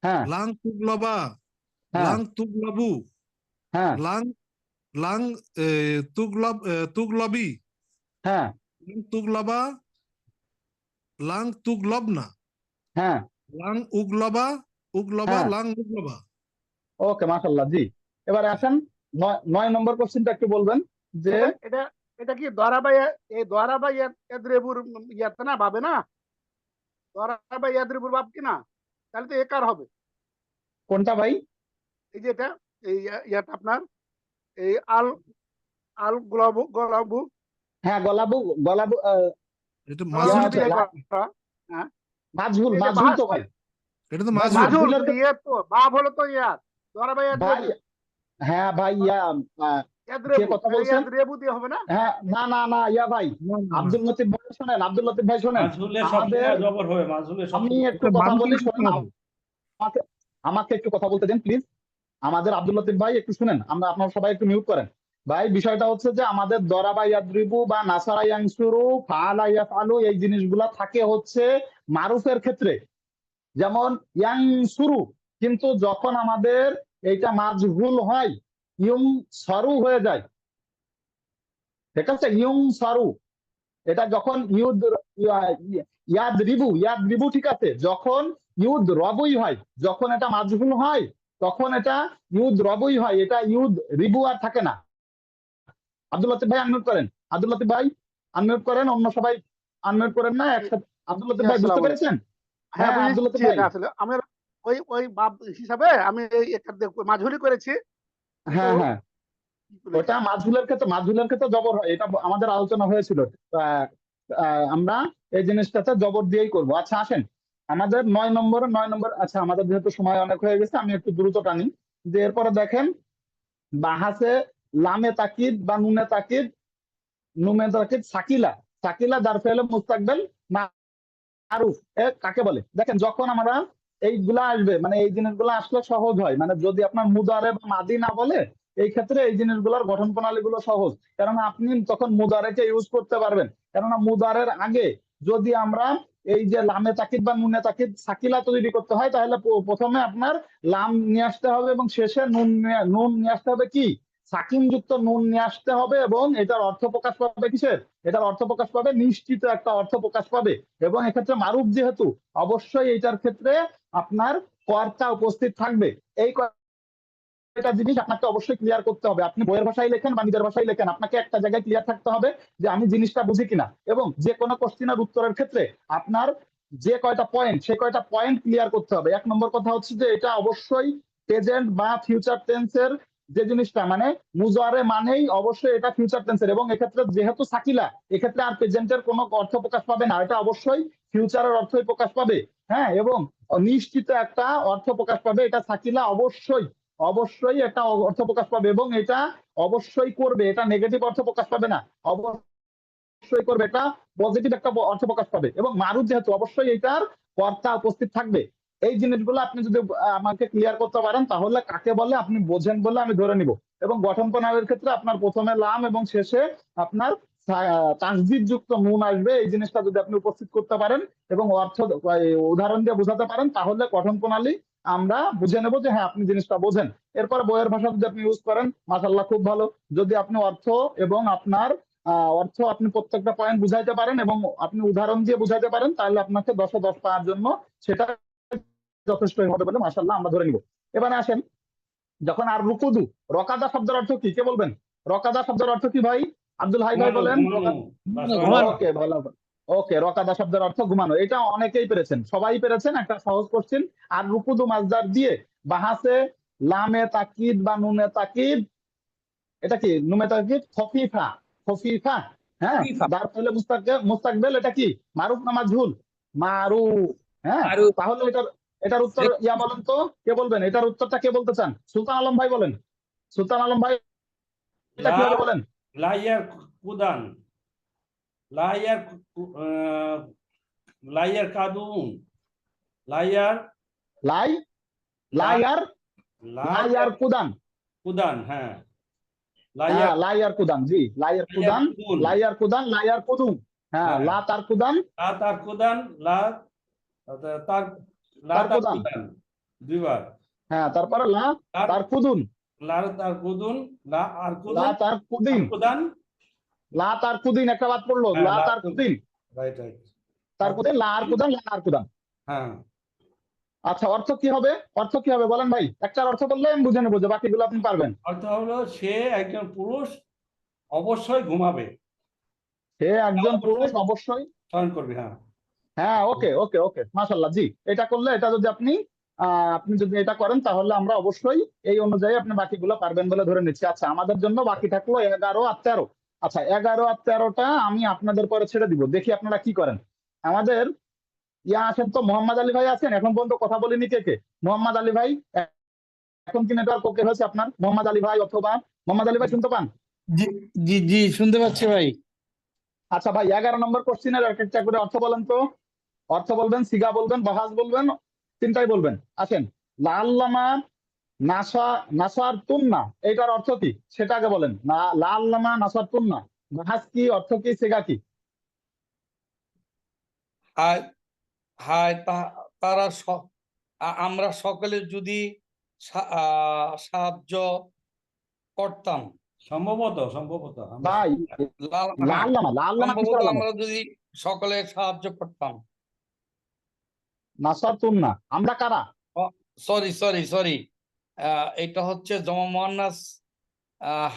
হ্যাঁ লাং তুগলাবা, হ্যাঁ লাং তুগলাবু, হ্যাঁ লাং লাং তুগলাবি, হ্যাঁ লাং তুগলাবা, লাং তুগলবনা, হ্যাঁ লাং উগলাবা, উগলাবা, হ্যাঁ। লাং উগলাবা। ওকে মাশাআল্লাহ, জি। এবারে আসেন 9 নম্বর কোশ্চেনটা একটু বলবেন যে এটা এটা এটা কি এই দ্বারা বা ইয়াদ্রিবুর ইয়াতে না ভাবে না, দ্বারা বা ইয়াদ্রিবুর ভাব কি না, তাহলে তো একার হবে। কোনটা ভাই? এই যে এটা এই ইয়াটা আপনার এই আল আল গলাবু গলাবু হ্যাঁ গলাবু, গলাবু এটা গলাবু মাঝুল আছে, তো, দিয়ে লা- করা। হ্যাঁ, মাঝুল, এই যে মাঝুল তো ভাই। এটা তো ভাই, মাঝুল। মাঝুলের মাঝুল ইয়ে তো ভাব হলো তো ইয়ার দ্বারা বা ভাই, ইয়াদ্রিবু, হ্যাঁ ভাই, কে ইয়াদ্রিবু কথা তাহলে বলছেন? ইয়াদ্রিবু দিয়ে হবে না। হ্যাঁ, না না না, ইয়া ভাই, না, না, না। আব্দুল লতিফ ভাই শোনেন, আব্দুল লতিফ ভাই শোনেন। মাঝুলে আমাদের, সবসময় জবর হবে, মাঝুলে আমি সবসময় একটু এটা কথা বাম বলি, দিকে শোনেন। হবে। আমাকে আমাকে একটু কথা বলতে দিন প্লিজ। আমাদের আব্দুল লতিফ ভাই একটু শুনেন, আমরা আপনারা সবাই একটু মিউট করেন। ভাই বিষয়টা হচ্ছে যে আমাদের দরাবা ইয়াদ্রিবু বা নাসারা ইয়ানসুরু, ফাআলা ইয়াফআলু, এই জিনিসগুলা থাকে হচ্ছে মারুফের ক্ষেত্রে, যেমন ইয়ানসুরু। কিন্তু যখন আমাদের এইটা মাজহুল হয়, ইউম সরু হয়ে যায়, ঠিক আছে? ইউম সরু, এটা যখন ইয়াদ রিবু, ঠিক আছে, যখন ইউদ রবই হয়, যখন এটা মাজহুল হয় তখন এটা ইউদ রবই হয়, এটা ইউদ রিবু আর থাকে না। আব্দুল লতিফ ভাই আনমিউট করেন, আব্দুল লতিফ ভাই আনমিউট করেন, অন্য সবাই আনমিউট করেন না একসাথে। আব্দুল লতিফ ভাই বুঝতে আসসালামু আলাইকুম। পেরেছেন? হ্যাঁ হ্যাঁ আব্দুল লতিফ বুঝেছি, ভাই। এটা আসলে আমার ওই বাব হিসাবে আমি এই একটা মাঝুরি করেছি, কিন্তু হ্যাঁ হ্যাঁ, কি বলেছি? ওটা মাঝহুলের ক্ষেত্রে জবর হয়, এটা আমাদের আলোচনা হয়েছিল। আহ, আমরা এই জিনিসটাতে জবর দিয়েই করব। আচ্ছা আসেন আমাদের 9 নম্বর। আচ্ছা আমাদের যেহেতু সময় অনেক হয়ে গেছে, আমি একটু দ্রুত টানি। যে এরপরে দেখেন বাহাসে লামে তাকিদ বা নুনে তাকিদ, নুনে তাকিদ সাকিলা, সাকিলা দার ফেলে মুস্তাকবেল মারুফ, কাকে বলে? দেখেন যখন আমরা এইগুলা আসবে, মানে এই জিনিসগুলো আসলে সহজ হয়, মানে যদি আপনার মুদারে বা মাদি না বলে, এই ক্ষেত্রে এই জিনিসগুলোর গঠন প্রণালী গুলো সহজ, কেননা আপনি তখন মুদারেকে ইউজ করতে পারবেন। কেননা মুদারের আগে যদি আমরা এই যে লামে তাকিদ বা নুনে তাকিদ সাকিলা তৈরি করতে হয়, তাহলে প্রথমে আপনার লাম নিয়ে আসতে হবে এবং শেষে নুন নিয়ে আসতে হবে, কি সাকিন যুক্ত নুন নিয়ে আসতে হবে, এবং এটার অর্থ প্রকাশ পাবে কিসের? এটার অর্থ প্রকাশ পাবে নিশ্চিত একটা অর্থ প্রকাশ পাবে। এবং এক্ষেত্রে মারুফ যেহেতু, অবশ্যই এইটার ক্ষেত্রে আপনার কর্তা উপস্থিত থাকবে। এই কয়টা জিনিস আপনাকে অবশ্যই ক্লিয়ার করতে হবে। আপনি বইয়ের ভাষায় লেখেন বা নিজের ভাষায় লেখেন, আপনাকে একটা জায়গায় ক্লিয়ার থাকতে হবে যে আমি জিনিসটা বুঝি কিনা। এবং যে কোনো কোশ্চেনের উত্তরের ক্ষেত্রে আপনার যে কয়টা পয়েন্ট, সে কয়টা পয়েন্ট ক্লিয়ার করতে হবে। 1 নম্বর কথা হচ্ছে যে এটা অবশ্যই প্রেজেন্ট বা ফিউচার টেন্সের যে জিনিসটা, মানে মুজারে মানেই অবশ্যই এটা ফিউচার টেন্সের, এবং এক্ষেত্রে যেহেতু সাকিলা, এক্ষেত্রে আর প্রেজেন্টের কোনো অর্থ প্রকাশ পাবে না, এটা অবশ্যই ফিউচারের অর্থই প্রকাশ পাবে। হ্যাঁ, এবং নিশ্চিত একটা অর্থ প্রকাশ পাবে, এটা সাকিলা অবশ্যই অবশ্যই একটা অর্থ প্রকাশ পাবে, এবং এটা অবশ্যই করবে, এটা নেগেটিভ অর্থ প্রকাশ পাবে না, অবশ্যই করবে, এটা পজিটিভ একটা অর্থ প্রকাশ পাবে। এবং মারুফ যেহেতু, অবশ্যই এটার কর্তা উপস্থিত থাকবে। এই জিনিসগুলো আপনি যদি আমাকে ক্লিয়ার করতে পারেন, তাহলে কাকে বলে আপনি বোঝেন বলে আমি ধরে নিব। এবং গঠন প্রণালীর ক্ষেত্রে আপনার প্রথমে লাম এবং শেষে আপনার তাসদিদ যুক্ত নুন আসবে, এই জিনিসটা যদি আপনি উপস্থিত করতে পারেন এবং অর্থ উদাহরণ দিয়ে বোঝাতে পারেন, তাহলে গঠন প্রণালী আমরা বুঝে নেব যে হ্যাঁ আপনি জিনিসটা বোঝেন। এরপর বইয়ের ভাষা যদি আপনি ইউজ করেন, মাশাআল্লাহ খুব ভালো। যদি আপনি অর্থ এবং আপনার আপনি প্রত্যেকটা পয়েন্ট বুঝাইতে পারেন এবং আপনি উদাহরণ দিয়ে বুঝাইতে পারেন, তাহলে আপনাকে 10-এ 10 পাওয়ার জন্য সেটা যথেষ্ট হবে বলে মাশাআল্লাহ আমরা ধরে নিব। এবারে আসেন, যখন আর রুকুদু, রকাদা শব্দের অর্থ কি? কে বলবেন? রকাদা শব্দের অর্থ কি ভাই? আব্দুল হাই ভাই বলেন। ওকে ভালো, ওকে, রকাদা শব্দের অর্থ ঘুমানো, এটা অনেকেই পেরেছেন, সবাই পেরেছেন, একটা সহজ কোশ্চেন। আর রুকুদু মাজদার দিয়ে বাহাসে লামে তাকিদ বা নুনে তাকিদ, এটা কি নুনে তাকিদ খফিফা, খফিফা। হ্যাঁ, খফিফা। দার ফেলে মুস্তাকবেল, এটা কি মারুফ না মাজহুল? মারুফ। হ্যাঁ, মারুফ। তাহলে এটার উত্তর ইয়া বলেন তো, কে বলবেন এটার উত্তরটা, কে বলতে চান? সুলতান আলম ভাই বলেন, সুলতান আলম ভাই এটা লা কিভাবে বলেন? লাইয়ার কুদান, লাইয়ার লাইয়ার কাদুন, লাইয়ার লাই লাইয়ার লাইয়ার লাইয়ার কুদান। কুদান, হ্যাঁ হ্যাঁ, লাইয়ার লাইয়ার কুদান, জি লাইয়ার কুদান, কুদুন, লাইয়ার কুদান, লাইয়ার কুদুম। হ্যাঁ, হ্যাঁ লা তার কুদান, লা তার কুদান, লা তার লা তার তার কুদান। কুদান দুইবার, হ্যাঁ, তারপরে লা তার তার কুদুন, লা তার কুদুন, লা আর লা কুদুন, তার কুদিন, কুদান, লা তার কুদিন একটা বাদ পড়লো, হ্যাঁ লা লা তার কুদিন, রাইট রাইট, তার কুদিন, লা আর কুদান, লা আর কুদান। হ্যাঁ আচ্ছা, অর্থ কি হবে? অর্থ কি হবে বলেন ভাই, একটার অর্থ বললে আমি বুঝে নেবো যে বাকিগুলো আপনি পারবেন। অর্থ হলো সে একজন পুরুষ অবশ্যই ঘুমাবে, সে একজন পুরুষ অবশ্যই। স্মরণ করবে, হ্যাঁ হ্যাঁ, ওকে ওকে ওকে, মাশাআল্লাহ, জি এটা করলে, এটা যদি আপনি যদি এটা করেন তাহলে আমরা অবশ্যই এই অনুযায়ী আপনি বাকিগুলো পারবেন বলে ধরে নিচ্ছি। আচ্ছা, আমাদের জন্য বাকি থাকলো 11 আর 13। আচ্ছা, 11 আর 13টা আমি আপনাদের পরে ছেড়ে দিব, দেখি আপনারা কি করেন। আমাদের আছেন তো, মোহাম্মদ আলী ভাই আছেন? এখন পর্যন্ত কথা বলিনি কে কে? মোহাম্মদ আলী ভাই, এখন কি নেটওয়ার্ক ওকে হয়েছে আপনার? মোহাম্মদ আলী ভাই, অথবা মোহাম্মদ আলী ভাই শুনতে পান? জি জি জি, শুনতে পাচ্ছি ভাই। আচ্ছা ভাই, 11 নম্বর কোশ্চিনের এক একটা করে অর্থ বলেন তো। অর্থ বলবেন, সিগা বলবেন, বাহাস বলবেন, তিনটাই বলবেন। আসেন, লাল্লামা নাসার তুন্না, এটার অর্থ কি সেটা আগে বলেন। না, লাল্লামা নাসার তুন্না, বাহাস কি, অর্থ কি, সিগা কি? হায় হায় তারা আমরা সকলে যদি সাহায্য করতাম, সম্ভবত ভাই, হ্যাঁ, লাল্লামা সম্ভবত কিসের আলামত? আমরা যদি সকলে সাহায্য করতাম। নাসার তুন্না, আমরা কারা? সরি সরি সরি, এটা হচ্ছে জমা মুয়ান্নাস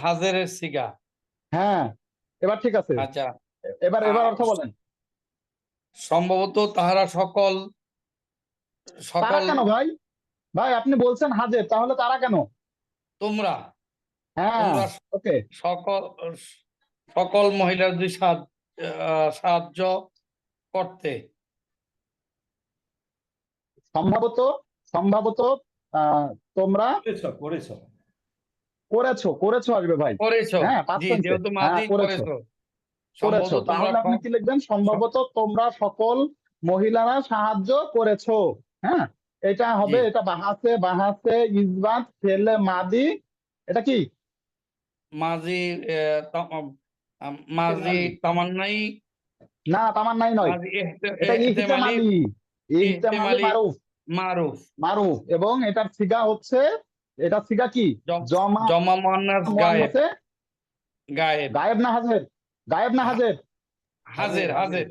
হাজেরের সিগা। হ্যাঁ, এবার ঠিক আছে, আচ্ছা, এবার অর্থ বলেন। সম্ভবত তাহারা তারা সকল কেন ভাই? ভাই আপনি বলছেন হাজের, তাহলে তারা কেন? তোমরা হ্যাঁ, তোমরা ওকে, সকল সকল মহিলাদের সাহায্য করতে। সম্ভবত সম্ভবত তোমরা করেছো করেছো আসবে ভাই। করেছো, হ্যাঁ, জি, past tense এ। যেহেতু হ্যাঁ, মাঝি করেছো করেছো, করেছো, সম্ভবত তাহলে তোমরা আপনি কি লিখবেন? সম্ভবত তোমরা সকল মহিলারা সাহায্য করেছো। হ্যাঁ, এটা হবে, জি। এটা বাহাসে ইসবাত ফেলে মাদি, এটা কি? মাঝি মাঝি তামান্নাই, না, তামান্নাই নয়, মাঝি এটা ইহতেমালি, ইহতেমালি মারুফ, মারুফ, মারুফ। এবং এটার সিগা হচ্ছে, এটা সিগা কি? জমা জমা মুয়ান্নাস গায়েব, মুয়ান্নাসে গায়েব, গায়েব না হাজের? গায়েব না হাজের? হাজের হাজের,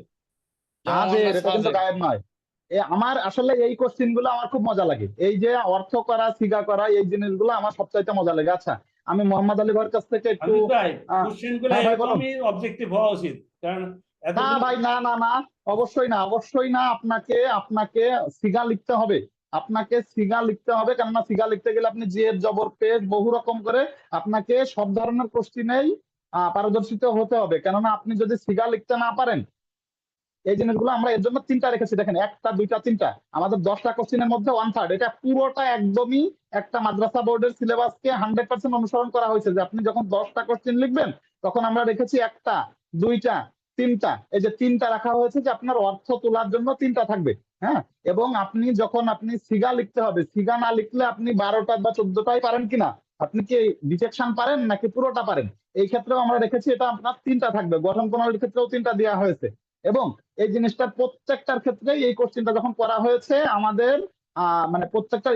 জমা হাজের, মুয়ান্নাস এটা কিন্তু হাজের। গায়েব নয়। আমার আসলে এই কোশ্চিন গুলো আমার খুব মজা লাগে, এই যে অর্থ করা, সিগা করা, এই জিনিসগুলো আমার সবচাইতে মজা লাগে। আচ্ছা, আমি মোহাম্মদ আলী ভাইয়ের কাছ থেকে একটু কোশ্চেন গুলো হ্যাঁ ভাই বলুন। এরকমই অবজেক্টিভ হওয়া উচিত, কারণ না এতগুলো ভাই, না না না, অবশ্যই না, অবশ্যই না, আপনাকে সিগা লিখতে হবে, আপনাকে সিগা লিখতে হবে। কেননা সিগা লিখতে গেলে আপনি জের জবর পেশ বহু রকম করে আপনাকে সব ধরনের কোশ্চিনেই পারদর্শিত হতে হবে। কেননা আপনি যদি সিগা লিখতে না পারেন, এই জিনিসগুলো আমরা এর জন্য 3টা রেখেছি, দেখেন 1টা 2টা 3টা, আমাদের 10টা কোশ্চিনের মধ্যে 1/3, এটা পুরোটা একদমই একটা মাদ্রাসা বোর্ডের সিলেবাসকে 100% অনুসরণ করা হয়েছে। যে আপনি যখন 10টা কোশ্চিন লিখবেন তখন আমরা রেখেছি 1টা 2টা 3টা, এই যে 3টা রাখা হয়েছে যে আপনার অর্থ তোলার জন্য 3টা থাকবে। হ্যাঁ, এবং যখন আপনি সিগা লিখতে হবে, সিগা না লিখলে আপনি 12টা বা 14টাই পারেন কিনা, আপনি কি ডিটেকশন পারেন নাকি পুরোটা পারেন, এই ক্ষেত্রেও আমরা রেখেছি এটা আপনার 3টা থাকবে। গঠন প্রণালীর ক্ষেত্রেও 3টা দেওয়া হয়েছে। এবং এই জিনিসটা প্রত্যেকটার ক্ষেত্রে, এই কোশ্চেনটা যখন করা হয়েছে আমাদের মানে প্রত্যেকটা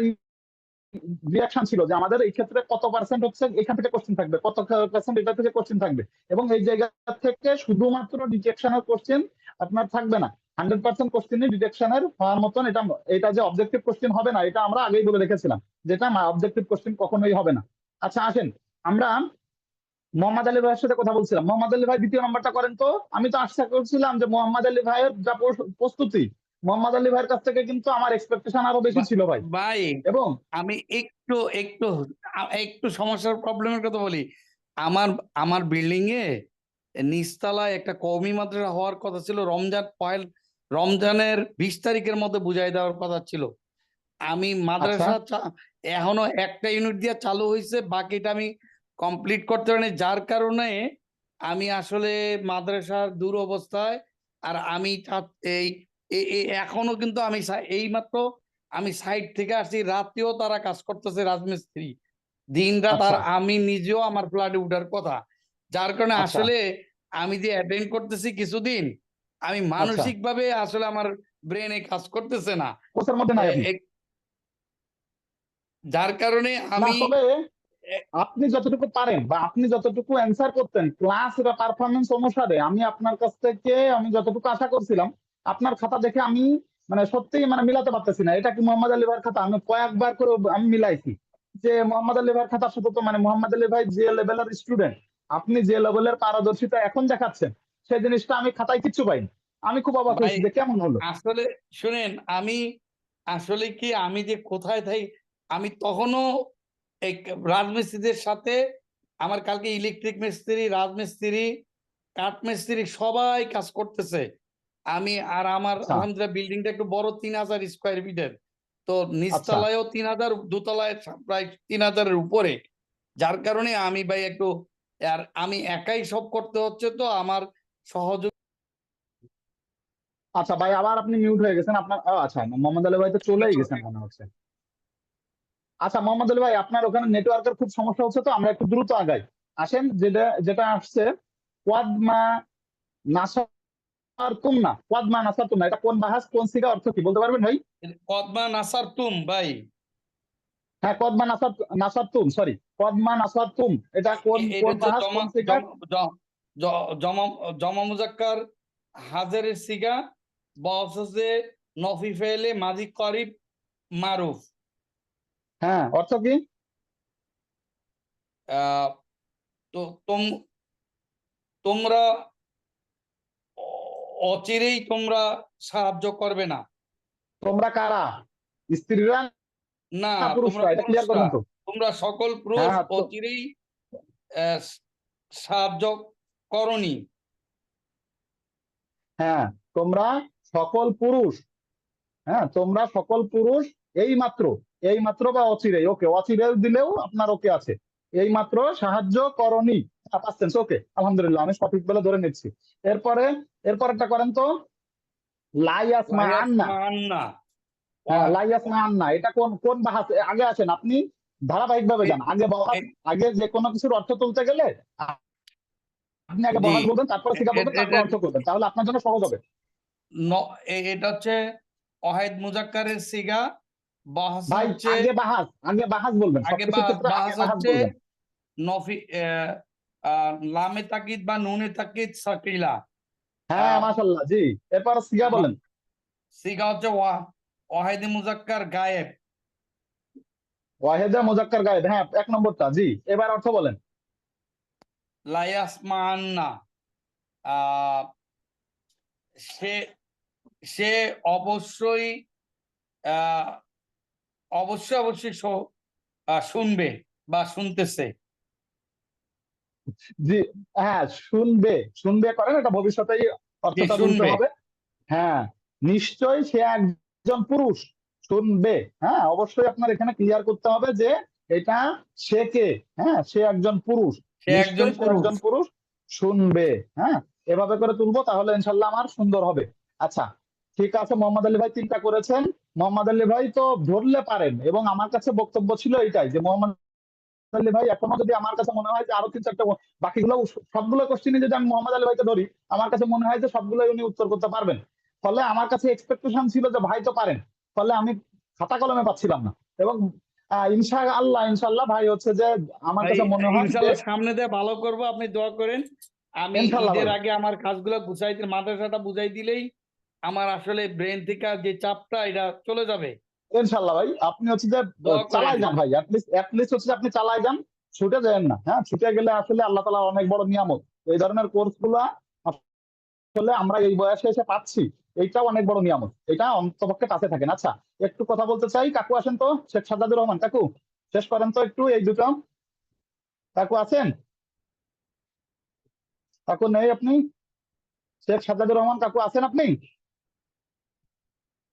রিয়াকশন ছিল যে আমাদের এই ক্ষেত্রে কত পার্সেন্ট হচ্ছে এখান থেকে কোশ্চেন থাকবে, কত পার্সেন্ট এটা থেকে কোশ্চেন থাকবে। এবং এই জায়গা থেকে শুধুমাত্র ডিটেকশনের কোশ্চেন আপনার থাকবে না, 100% কোশ্চেনই ডিটেকশনের হওয়ার মতন। এটা যে অবজেক্টিভ কোশ্চেন হবে না, এটা আমরা আগেই বলে রেখেছিলাম, যেটা অবজেক্টিভ কোশ্চেন কখনোই হবে না। আচ্ছা আসেন, আমরা মোহাম্মদ আলী ভাইয়ের সাথে কথা বলছিলাম। মোহাম্মদ আলী ভাই দ্বিতীয় নম্বরটা করেন তো। আমি তো আশা করছিলাম যে মোহাম্মদ আলী ভাইয়ের যা প্রস্তুতি, মোহাম্মদ আলী ভাইয়ের কাছ থেকে কিন্তু আমার এক্সপেকটেশন আরো বেশি ছিল ভাই। ভাই এবং আমি একটু একটু একটু সমস্যার প্রবলেমের কথা বলি। আমার আমার বিল্ডিং এ নিচতলায় একটা কওমি মাদ্রাসা হওয়ার কথা ছিল, রমজানের 20 তারিখের মধ্যে বুঝাই দেওয়ার কথা ছিল। আমি মাদ্রাসা এখনো একটা ইউনিট দিয়ে চালু হয়েছে, বাকিটা আমি কমপ্লিট করতে পারিনি, যার কারণে আমি আসলে মাদ্রাসার দুরবস্থায়। আর আমি এখনো কিন্তু আমি এইমাত্র আমি সাইড থেকে আসছি, রাতেও তারা কাজ করতেছে রাজমিস্ত্রি, দিন রাত। আর আমি নিজেও আমার ফ্ল্যাটে উঠার কথা, যার কারণে আসলে আমি যে অ্যাটেন্ড করতেছি কিছুদিন, আমি মানসিক ভাবে আসলে আমার ব্রেনে কাজ করতেছে না, কোর্সের মধ্যে নাই আপনি। যার কারণে না, আমি তবে আপনি যতটুকু পারেন বা আপনি যতটুকু অ্যান্সার করতেন ক্লাস বা পারফরমেন্স অনুসারে, আমি আপনার কাছ থেকে আমি যতটুকু আশা করছিলাম, আপনার খাতা দেখে আমি মানে সত্যিই মানে মিলাতে পারতেছি না এটা কি মোহাম্মদ আলী ভাইয়ের খাতা। আমি কয়েকবার করে আমি মিলাইছি যে মোহাম্মদ আলী ভাইয়ের খাতার সাথে তো মানে মোহাম্মদ আলী ভাই যে লেভেলের স্টুডেন্ট, আপনি যে লেভেলের পারদর্শিতা এখন দেখাচ্ছেন, সেই জিনিসটা আমি খাতায় কিচ্ছু পাইনি। আমি খুব অবাক হয়েছি যে কেমন হলো। আসলে শুনেন, আমি আসলে কি আমি যে কোথায় থাকি, আমি তখনও এই রাজমিস্ত্রিদের সাথে, আমার কালকে ইলেকট্রিক মিস্ত্রি, রাজমিস্ত্রি, কাঠ মিস্ত্রি সবাই কাজ করতেছে। আমি আর আমার আলহামদুলিল্লাহ বিল্ডিংটা একটু বড়, 3000 স্কোয়ার ফিটের, তো নিচতলায়ও 3000, দোতলায় প্রায় 3000-এর উপরে, যার কারণে আমি ভাই একটু, আর আমি একাই সব করতে হচ্ছে, তো আমার সহযোগ। আচ্ছা ভাই, আবার আপনি মিউট হয়ে গেছেন আপনার। আচ্ছা, মোহাম্মদ আলী ভাই তো চলেই গেছেন মনে হচ্ছে। আচ্ছা মোহাম্মদ আলী ভাই, আপনার ওখানে নেটওয়ার্কের খুব সমস্যা হচ্ছে, তো আমরা একটু দ্রুত আগাই। আসেন, যেটা যেটা আসছে ওয়াদমা নাসারতুম না, ওয়াদমা নাসারতুম না, এটা কোন বাহাস, কোন সিগা, অর্থ কি বলতে পারবেন ভাই? কদমা নাসার তুম ভাই, হ্যাঁ, কদমা নাসারতুম, সরি, কদমা নাসারতুম, এটা কোন কোন বাহাস, কোন সিগা? জমা মুজাক্কার হাজারের সিগা, বসে নফি ফেলে মাজি করিব মারুফ। হ্যাঁ, অর্থ কি? তো তোমরা অচিরেই তোমরা সাহায্য করবে না। তোমরা কারা? স্ত্রীরা না, না পুরুষরা? এটা ক্লিয়ার করবেন তো? তোমরা সকল পুরুষ হ্যাঁ, অচিরেই সাহায্য করনি। হ্যাঁ, তোমরা সকল পুরুষ, হ্যাঁ তোমরা সকল পুরুষ এই মাত্র বা অচিরেই, ওকে, অচিরে দিলেও আপনার ওকে আছে, এই মাত্র সাহায্য করনি, পাচ্ছেন, ওকে আলহামদুলিল্লাহ, আমি সঠিক বলে ধরে নিচ্ছি। এরপরেরটা করেন তো, লাইয়াসমা আন্না। হ্যাঁ, লাইয়াসমা আন্না, এটা কোন কোন বাহাস? আগে আসেন, আপনি ধারাবাহিক ভাবে যান, আগে যে কোনো কিছুর অর্থ তুলতে গেলে আপনি আগে বাহাস বলবেন, তারপরে সিগা বলবেন, তারপর অর্থ করবেন, তাহলে আপনার জন্য সহজ হবে। এটা হচ্ছে ওয়াহিদ মুজাক্কারের সিগা, বাহাস ভাই হচ্ছে, আগে বাহাস বলবেন, আগে সবকিছুর ক্ষেত্রে আগে বাহাস বাহাস হচ্ছে বলবেন। নফি লামে তাকিদ বা নুনে তাকিদ সাকিলা। হ্যাঁ মাশাআল্লাহ, জি। এরপর সিগা বলেন। সিগা হচ্ছে ওয়াহিদ মুজাক্কার গায়েব, ওয়াহিদে মুজাক্কার গায়েব, হ্যাঁ 1 নম্বরটা, জি। এবার অর্থ বলেন। লাইয়াসমান্না, সে সে অবশ্যই অবশ্যই শুনবে বা শুনতেছে। জি, হ্যাঁ, শুনবে করেন, এটা ভবিষ্যতেই অর্থটা বলতে হবে। হ্যাঁ, নিশ্চয় সে একজন পুরুষ শুনবে। হ্যাঁ, অবশ্যই আপনার এখানে ক্লিয়ার করতে হবে যে এটা সে কে। হ্যাঁ, সে একজন পুরুষ, নিশ্চয়ই সে একজন পুরুষ শুনবে। হ্যাঁ, এভাবে করে তুলবো, তাহলে ইনশাল্লাহ আমার সুন্দর হবে। আচ্ছা ঠিক আছে, মোহাম্মদ আলী ভাই 3টা করেছেন। মোহাম্মদ আলী ভাই তো ধরলে পারেন, এবং আমার কাছে বক্তব্য ছিল এটাই যে মোহাম্মদ আলী ভাই এখনো যদি আমার কাছে মনে হয় যে আরো 3-4টা, বাকিগুলো সবগুলো কোশ্চেনে যদি আমি মোহাম্মদ আলী ভাইকে ধরি, আমার কাছে মনে হয় যে সবগুলোই উনি উত্তর করতে পারবেন। ফলে আমার কাছে এক্সপেকটেশন ছিল যে ভাই তো পারেন, ফলে আমি খাতা কলমে পাচ্ছিলাম না। এবং ইনশাআল্লাহ ভাই হচ্ছে যে আমার কাছে মনে হয় ইনশাআল্লাহ সামনে দিয়ে ভালো করব, আপনি দোয়া করেন। আমি ঈদের আগে আমার কাজগুলো গুছাই দিলে, মাদ্রাসাটা বুঝাই দিলেই আমার আসলে ব্রেন থেকে যে চাপটা এটা চলে যাবে ইনশাআল্লাহ। ভাই আপনি হচ্ছে যে চালাই যান ভাই, অ্যাটলিস্ট হচ্ছে আপনি চালাই যান, ছুটে যান না। হ্যাঁ, ছুটে গেলে আসলে আল্লাহ তাআলার অনেক বড় নিয়ামত। এই ধরনের কোর্স গুলা আসলে আমরা এই বয়সে এসে পাচ্ছি, এইটাও অনেক বড় নিয়ামত, এটা অন্তপক্ষে কাছে থাকেন। আচ্ছা, একটু কথা বলতে চাই, কাকু আসেন তো, শেখ সাজ্জাদুর রহমান কাকু শেষ করেন তো একটু এই দুটো। কাকু আছেন? কাকু নেই আপনি? শেখ সাজ্জাদুর রহমান কাকু আছেন আপনি?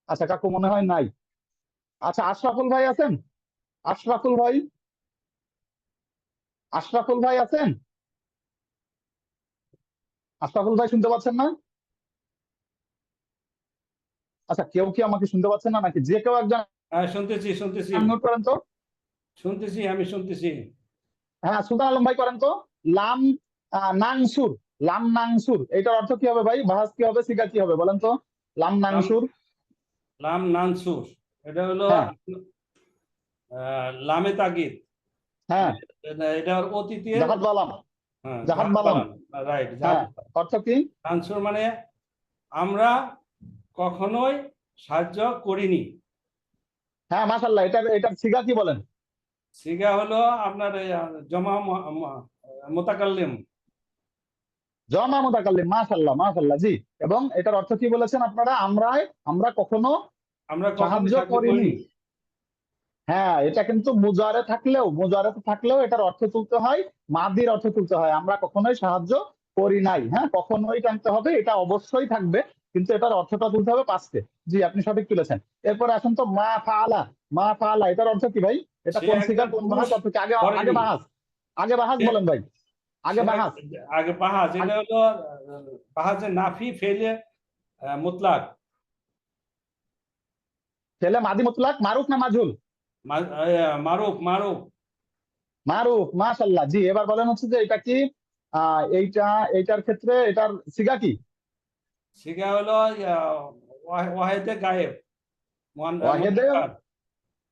আচ্ছা, কাকু মনে হয় নাই। আচ্ছা, আশরাফুল ভাই আছেন? আশরাফুল ভাই, আশরাফুল ভাই আছেন? আশরাফুল ভাই শুনতে পাচ্ছেন না? আচ্ছা, কেউ কি আমাকে শুনতে পাচ্ছেন না নাকি? যে কেউ একজন হ্যাঁ, শুনতেছি শুনতেছি আনমিউট করেন তো। শুনতেছি, আমি শুনতেছি। হ্যাঁ, সুলতান আলম ভাই করেন তো। লাম নাংসুর, লাম নাংসুর এটার অর্থ কি হবে ভাই? বাহাস কি হবে, সিগা কি হবে বলেন তো? লাম নাংসুর। লাম নানসুর, এটা হলো হ্যাঁ লামে তাগিদ। হ্যাঁ, এটার অতীতের জাহাদ বালাম, হ্যাঁ, জাহাদ বালাম। রাইট। হ্যাঁ, অর্থ কি? নানসুর মানে আমরা কখনোই সাহায্য করিনি। হ্যাঁ, মাশাআল্লাহ, এটার সিগা কি বলেন? সিগা হলো আপনার জমা মোতাকাল্লিম। জমা মুতাকাল্লিম, মাশাআল্লাহ মাশাআল্লাহ, জি। এবং এটার অর্থ কি বলেছেন আপনারা? আমরা কখনো আমরা কখনো সাহায্য সাহায্য করিনি। করিনি। হ্যাঁ, এটা কিন্তু মুজারে থাকলেও এটার অর্থ তুলতে হয়, মাদির অর্থ তুলতে হয়। আমরা কখনোই সাহায্য করি নাই। হ্যাঁ, কখনোই টানতে হবে, এটা অবশ্যই থাকবে, কিন্তু এটার অর্থটা তুলতে হবে পাঁচকে। জি, আপনি সঠিক তুলেছেন। এরপরে আসুন তো, মা ফাআলা, মা ফাআলা এটার অর্থ কি ভাই? এটা সে কোন একজন সিগা, কোন বাহাস, পুরুষ অর্থ কি? আগে আগে করেনি। বাহাস, আগে বাহাস সে- বলেন ভাই, আগে সে বাহাস। আগে বাহাজ, এটা হলো বাহাজে নাফি ফেলে মুতলাক। ছেলে মাদি মুতলাক, মারুফ না মাজহুল? মারুফ মারুফ। মারুফ, মাশাআল্লাহ, জি। এবার বলেন হচ্ছে যে এটা কি, এইটার ক্ষেত্রে এটার সিগা কি? সিগা হলো ওয়াহেদে গায়েব। ওয়াহেদে, মুজাক্কার।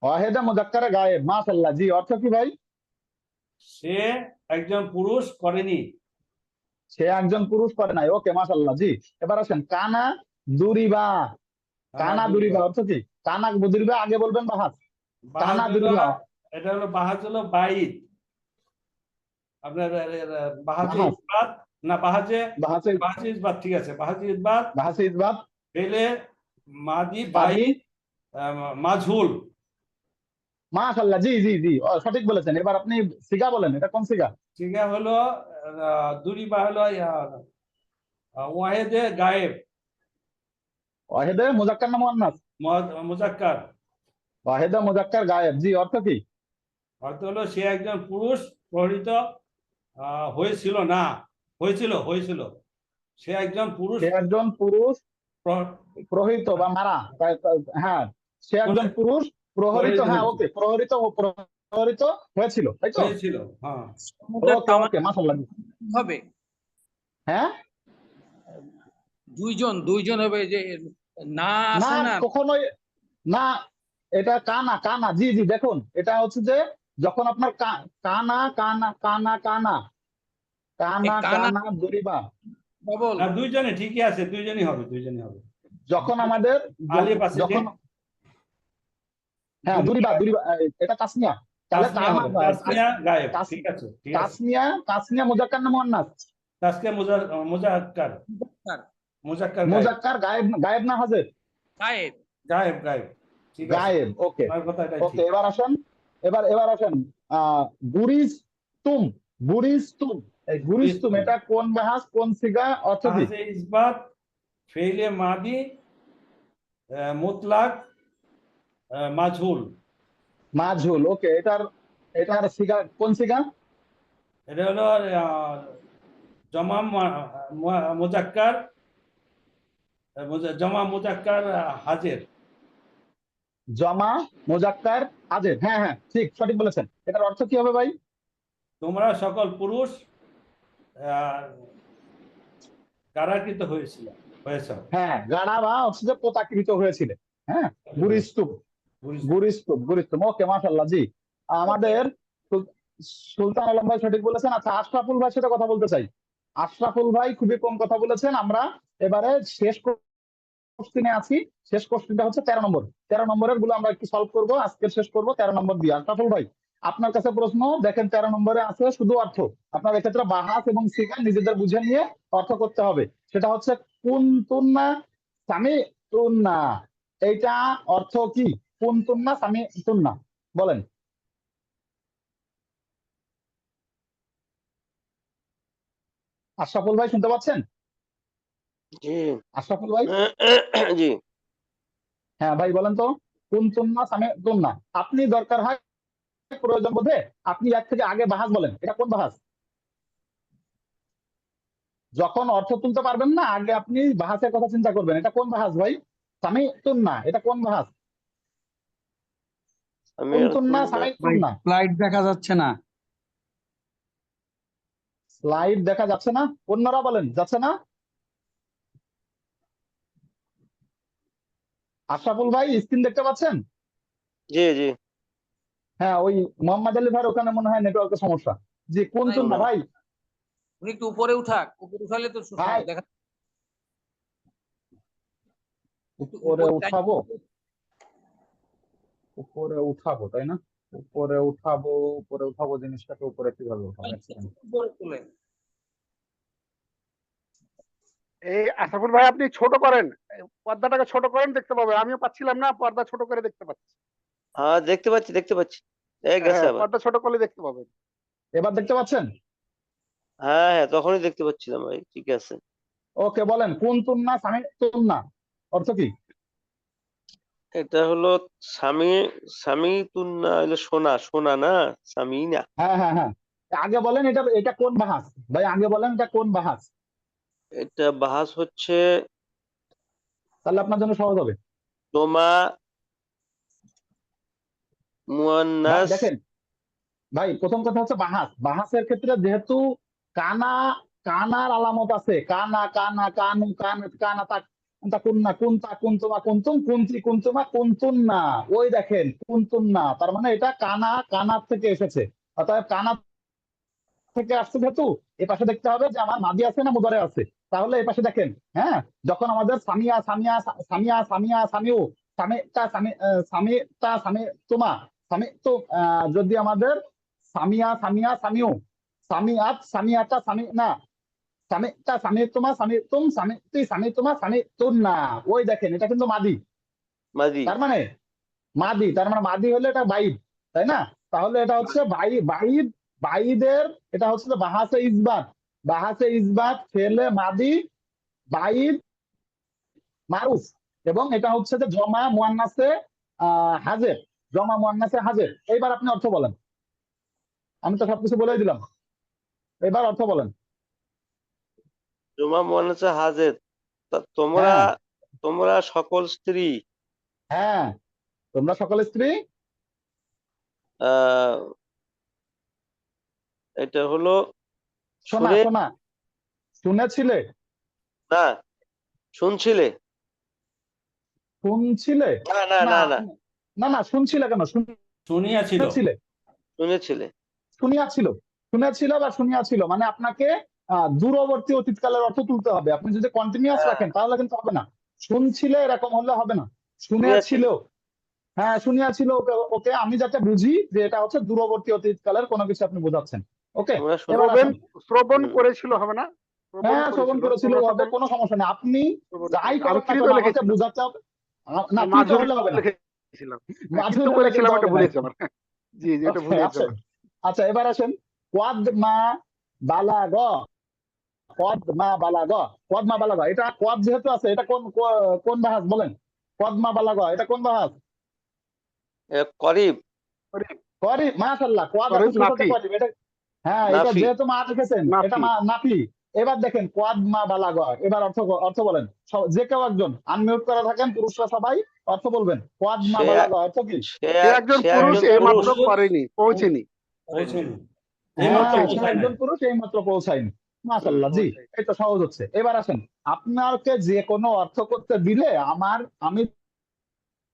ওয়াহেদে মুজাক্কারে গায়েব, মাশাআল্লাহ, জি। অর্থ কি ভাই? সে একজন পুরুষ করেনি। সে একজন পুরুষ করে নাই, ওকে মাশাআল্লাহ, জি। এবার আসেন, কানা দুরিবা, কানা দুরিবা অর্থ কি? কানা দুরিবা আগে বলবেন বাহাস, বাহাজ কানা হলো, দুরিবা। এটা হলো বাহাজ হলো বাইদ। আপনার বাহাজে বাহাস, ইসবাত না, বাহাজে বাহাসে, বাহাজে ইসবাত, ঠিক আছে, বাহাজে ইসবাত বাহাসে ইসবাত, ফেলে মাদি বাদি, বাইদ মাজহুল। মাশাআল্লাহ, জি জি জি, সঠিক বলেছেন। এবার আপনি সিগা বলেন, এটা কোন সিগা? সিগা হলো দুরিবা হলো ওয়াহেদে গায়েব, ওয়াহেদে মুজাক্কার না মুআন্নাস? মুজাক্কার। ওয়াহেদে মুজাক্কার গায়েব, জি। অর্থ কি? অর্থ হলো সে একজন পুরুষ প্রহরিত হয়েছিল না, হয়েছিল হয়েছিল সে একজন পুরুষ সে একজন পুরুষ প্র- প্রহরিত বা মারা, হ্যাঁ, সে একজন পুরুষ প্রহরিত, হ্যাঁ ওকে, প্রহরিত হয়েছিল, তাই তো? হয়েছিল, হ্যাঁ। ওকে ওকে, মাশাআল্লাহ, হবে হ্যাঁ। দুইজন হবে, যে না না, আছে না। কখনোই না, এটা কানা, কানা, জি জি। দেখুন, এটা হচ্ছে যে যখন আপনার কানা কানা কানা কানা কানা কানা কানা দুরিবা, ডবল। না, দুইজনে ঠিকই আছে, দুইজনই হবে, দুইজনই হবে। যখন আমাদের আলিফ আছে যে, যখন, হ্যাঁ দুরিবা দুরিবা, এটা তাসনিয়া, তাহলে তাসনিয়া হবে, তাসনিয়া গায়েব, ঠিক আছে, ঠিক আছে। তাসনিয়া, তাসনিয়া মুজাক্কার না মুআন্নাস? তাসনিয়া মুজাক্কার, মুজাক্কার গায়েব, মুজাক্কার গায়েব, গায়েব না হাজির? গায়েব। গায়েব গায়েব, ঠিক আছে, গায়েব, ওকে আমার কথা এটাই ওকে। ঠিক। এবার আসেন, এবার আসেন, বুরিস্তুম, বুরিস্তুম, এই বুরিস্তুম এটা কোন বাহাস, কোন সিগা, অর্থ কি? বাহাজে ইসবাত ফেইলে মাদি মুতলাক মাজহুল। মাজহুল, ওকে। এটার সিগা কোন সিগা? এটা হলো জমা মুজাক্কার, জমা মুজাক্কার হাজির। জমা মুজাক্কার হাজির, হ্যাঁ হ্যাঁ, ঠিক, সঠিক বলেছেন। এটার অর্থ কি হবে ভাই? তোমরা সকল পুরুষ কারাকৃত হয়েছে। হ্যাঁ, গাড়া বা হচ্ছে যে পোতাকৃত হয়েছিল। হ্যাঁ, বুরিস্তুম, বুরিস্তুম, ওকে মাশাআল্লাহ, জি। আমাদের সুলতান আলম ভাই সঠিক বলেছেন। আচ্ছা, আশরাফুল ভাইয়ের সাথে কথা বলতে চাই। আশরাফুল ভাই খুবই কম কথা বলেছেন। আমরা এবারে শেষ কোশ্চেনে আছি। শেষ কোশ্চেনটা হচ্ছে 13 নম্বর। 13 নম্বরের গুলো আমরা একটু সলভ করবো, আজকে শেষ করবো 13 নম্বর দিয়ে। আশরাফুল ভাই, আপনার কাছে প্রশ্ন, দেখেন 13 নম্বরে আছে শুধু অর্থ। আপনার এক্ষেত্রে বাহাস এবং সিগা নিজেদের বুঝে নিয়ে অর্থ করতে হবে। সেটা হচ্ছে কুনতুন্না সামি তুন্না, এইটা অর্থ কি? কুনতুন্না সামি তুন্না, বলেন। আশরাফুল ভাই শুনতে পাচ্ছেন? জি আশরাফুল ভাই, জি হ্যাঁ ভাই বলেন তো, কুনতুন্না সামি তুন্না। আপনি দরকার হয় প্রয়োজন বোধে আপনি এক থেকে আগে বাহাস বলেন, এটা কোন বাহাস? যখন অর্থ তুলতে পারবেন না আগে আপনি বাহাসের কথা চিন্তা করবেন, এটা কোন বাহাস ভাই? সামি তুন্না, এটা কোন বাহাস? আমি কুনতুন্না সামি ভাই তুন্না। স্লাইড দেখা যাচ্ছে না। স্লাইড দেখা যাচ্ছে না? অন্যরা বলেন যাচ্ছে না? আশরাফুল ভাই স্ক্রিন দেখতে পাচ্ছেন? জি জি হ্যাঁ, ওই মোহাম্মদ আলী ভাইয়ের ওখানে মনে হয় নেটওয়ার্কের সমস্যা। জি কুনতুন্না ভাই, উনি একটু উপরে উঠাক, উপরে উঠালে তো ভাই দেখা উপরে উঠাবো, উপরে উঠাবো তাই না? উপরে উঠাবো, উপরে উঠাবো, জিনিসটাকে উপরে কিভাবে উঠাবো? এক সেকেন্ড। উপরে তোলেন। এই আশরাফুল ভাই আপনি ছোট করেন, পর্দাটাকে ছোট করেন, দেখতে পাবেন। আমিও পাচ্ছিলাম না, পর্দা ছোট করে দেখতে পাচ্ছি। হ্যাঁ দেখতে পাচ্ছি এই গেছে হ্যাঁ, আবার। পর্দা ছোট করলে দেখতে পাবেন। এবার দেখতে পাচ্ছেন? হ্যাঁ হ্যাঁ তখনই দেখতে পাচ্ছিলাম ভাই, ঠিক আছে। ওকে বলেন, কুনতুন্না সামি তুন্না অর্থ কি? এটা হলো স্বামী, স্বামী তুন্না হলো সোনা, সোনা না স্বামী না। হ্যাঁ হ্যাঁ হ্যাঁ, আগে বলেন এটা এটা কোন বাহাস ভাই, আগে বলেন এটা কোন বাহাস, এটা বাহাস হচ্ছে তাহলে আপনার জন্য সহজ হবে। তোমা ভাই মুয়ান্নাস। দেখেন ভাই, প্রথম কথা হচ্ছে বাহাস। বাহাসের ক্ষেত্রে যেহেতু কানা, কানার আলামত আছে, কানা কানা কানু কান কানা তা কুন্না কুন্তা কুন্তুমা কুন্তুম কুন্তি কুন্তুমা কুন্তুন্না, ওই দেখেন কুন্তুন্না, তার মানে এটা কানা, কানার থেকে এসেছে। অর্থাৎ কানা থেকে আসছে যেহেতু এ পাশে দেখতে হবে যে আমার মাদি আছে না মুদারে আছে। তাহলে এই পাশে দেখেন, হ্যাঁ, যখন আমাদের সামিয়া সামিয়া সামিয়া সামিয়া সামিউ সামিতা সামি সামিতা সামি তোমা সামি তো, যদি আমাদের সামিয়া সামিয়া সামিউ সামিয়াত সামিয়াতা সামি না সামিতা সামি তোমা সামি তুম সামিতি সামি তোমা সামি তুম না, ওই দেখেন এটা কিন্তু মাদি। মাদি। তার মানে মাদি, তার মানে মাদি হলে এটা বাইদ, তাই না? তাহলে এটা হচ্ছে বাইদ, বাইদের এটা হচ্ছে বাহাসে ইসবাত, বাহাসে ইসবাত ফেলে মাদি বাইদ মারুফ, এবং এটা হচ্ছে যে জমা মুয়ান্নাসে হাজের, জমা মুয়ান্নাসে হাজের। এইবার আপনি অর্থ বলেন, আমি তো সবকিছু বলেই দিলাম, এবার অর্থ বলেন। তোমা মুয়ান্নাস হাজের, তোমরা, হ্যাঁ তোমরা সকল স্ত্রী, হ্যাঁ, তোমরা সকল স্ত্রী, আহ এটা হলো শোনা শুনে, শোনা শুনেছিলে, না শুনছিলে, শুনছিলে, না না না না না না না, শুনছিলে কেন, শুনিয়াছিল। শুনেছিলে, শুনেছিলে। শুনিয়াছিল, শুনেছিল বা শুনিয়াছিল, মানে আপনাকে দূরবর্তী অতীতকালের অর্থ তুলতে হবে। আপনি যদি কন্টিনিউয়াস হ্যাঁ রাখেন তাহলে কিন্তু হবে না। শুনছিলে এরকম হলে হবে না, শুনিয়াছিল। শুনেছিল, হ্যাঁ শুনিয়াছিল, ওকে ওকে, আমি যাতে বুঝি যে এটা হচ্ছে দূরবর্তী অতীতকালের কোনো কিছু আপনি বোঝাচ্ছেন। ওকে, তোমরা এবার শ্রবণ, আসেন। শ্রবণ করেছিল হবে না? শ্রবণ হ্যাঁ শ্রবণ করেছিল, করেছিল তোমরা হবে, শ্রবণ কোনো সমস্যা নেই, আপনি শ্রবণ যাই করেছিল। আমি করেন না কৃত কেন আমাকে লিখেছিলাম, বোঝাতে হবে। না আমি কৃত মাধুরী হলে হবে না, লিখেছিলাম। হ্যাঁ, মাঝে কৃত হলে কিন্তু করেছিলাম, এটা হবে না। ভুলেছি আমার। জি জি, এটা Okay, ভুলেছি আসেন। আমার। আচ্ছা এবার আসেন, কোয়াদ মা বালাগ, কোয়াদ মা বালাগ, কোয়াদ মা বালাগ, এটা কোয়াদ যেহেতু আছে, এটা কোন কোন বাহাস বলেন? কোয়াদ মা বালাগ এটা কোন বাহাস? করিব, করিব, মাশাআল্লাহ, কোয়াদ করিব আপনি ছোটতে নাফি, করিব, এটা হ্যাঁ, এটা নাফি। যেহেতু মা লিখেছেন এটা নাফি। মা নাফি। এবার দেখেন কোয়াদ মা বালাগ, এবার অর্থ অর্থ বলেন। যে কেউ একজন আনমিউট করা থাকেন, পুরুষরা সবাই অর্থ বলবেন। কোয়াদ মা সে বালাগ অর্থ কি? সে একজন সে পুরুষ, একজন এই পুরুষ। মাত্র করেনি, পৌঁছেনি। পৌঁছেনি, হ্যাঁ, এইমাত্র সে পৌঁছায় নাই। একজন পুরুষ এইমাত্র পৌঁছায়নি। মাশাআল্লাহ, জি, পৌঁছায়নি। এই তো সহজ হচ্ছে। এবার আসেন, আপনাকে যে কোনো অর্থ করতে দিলে আমি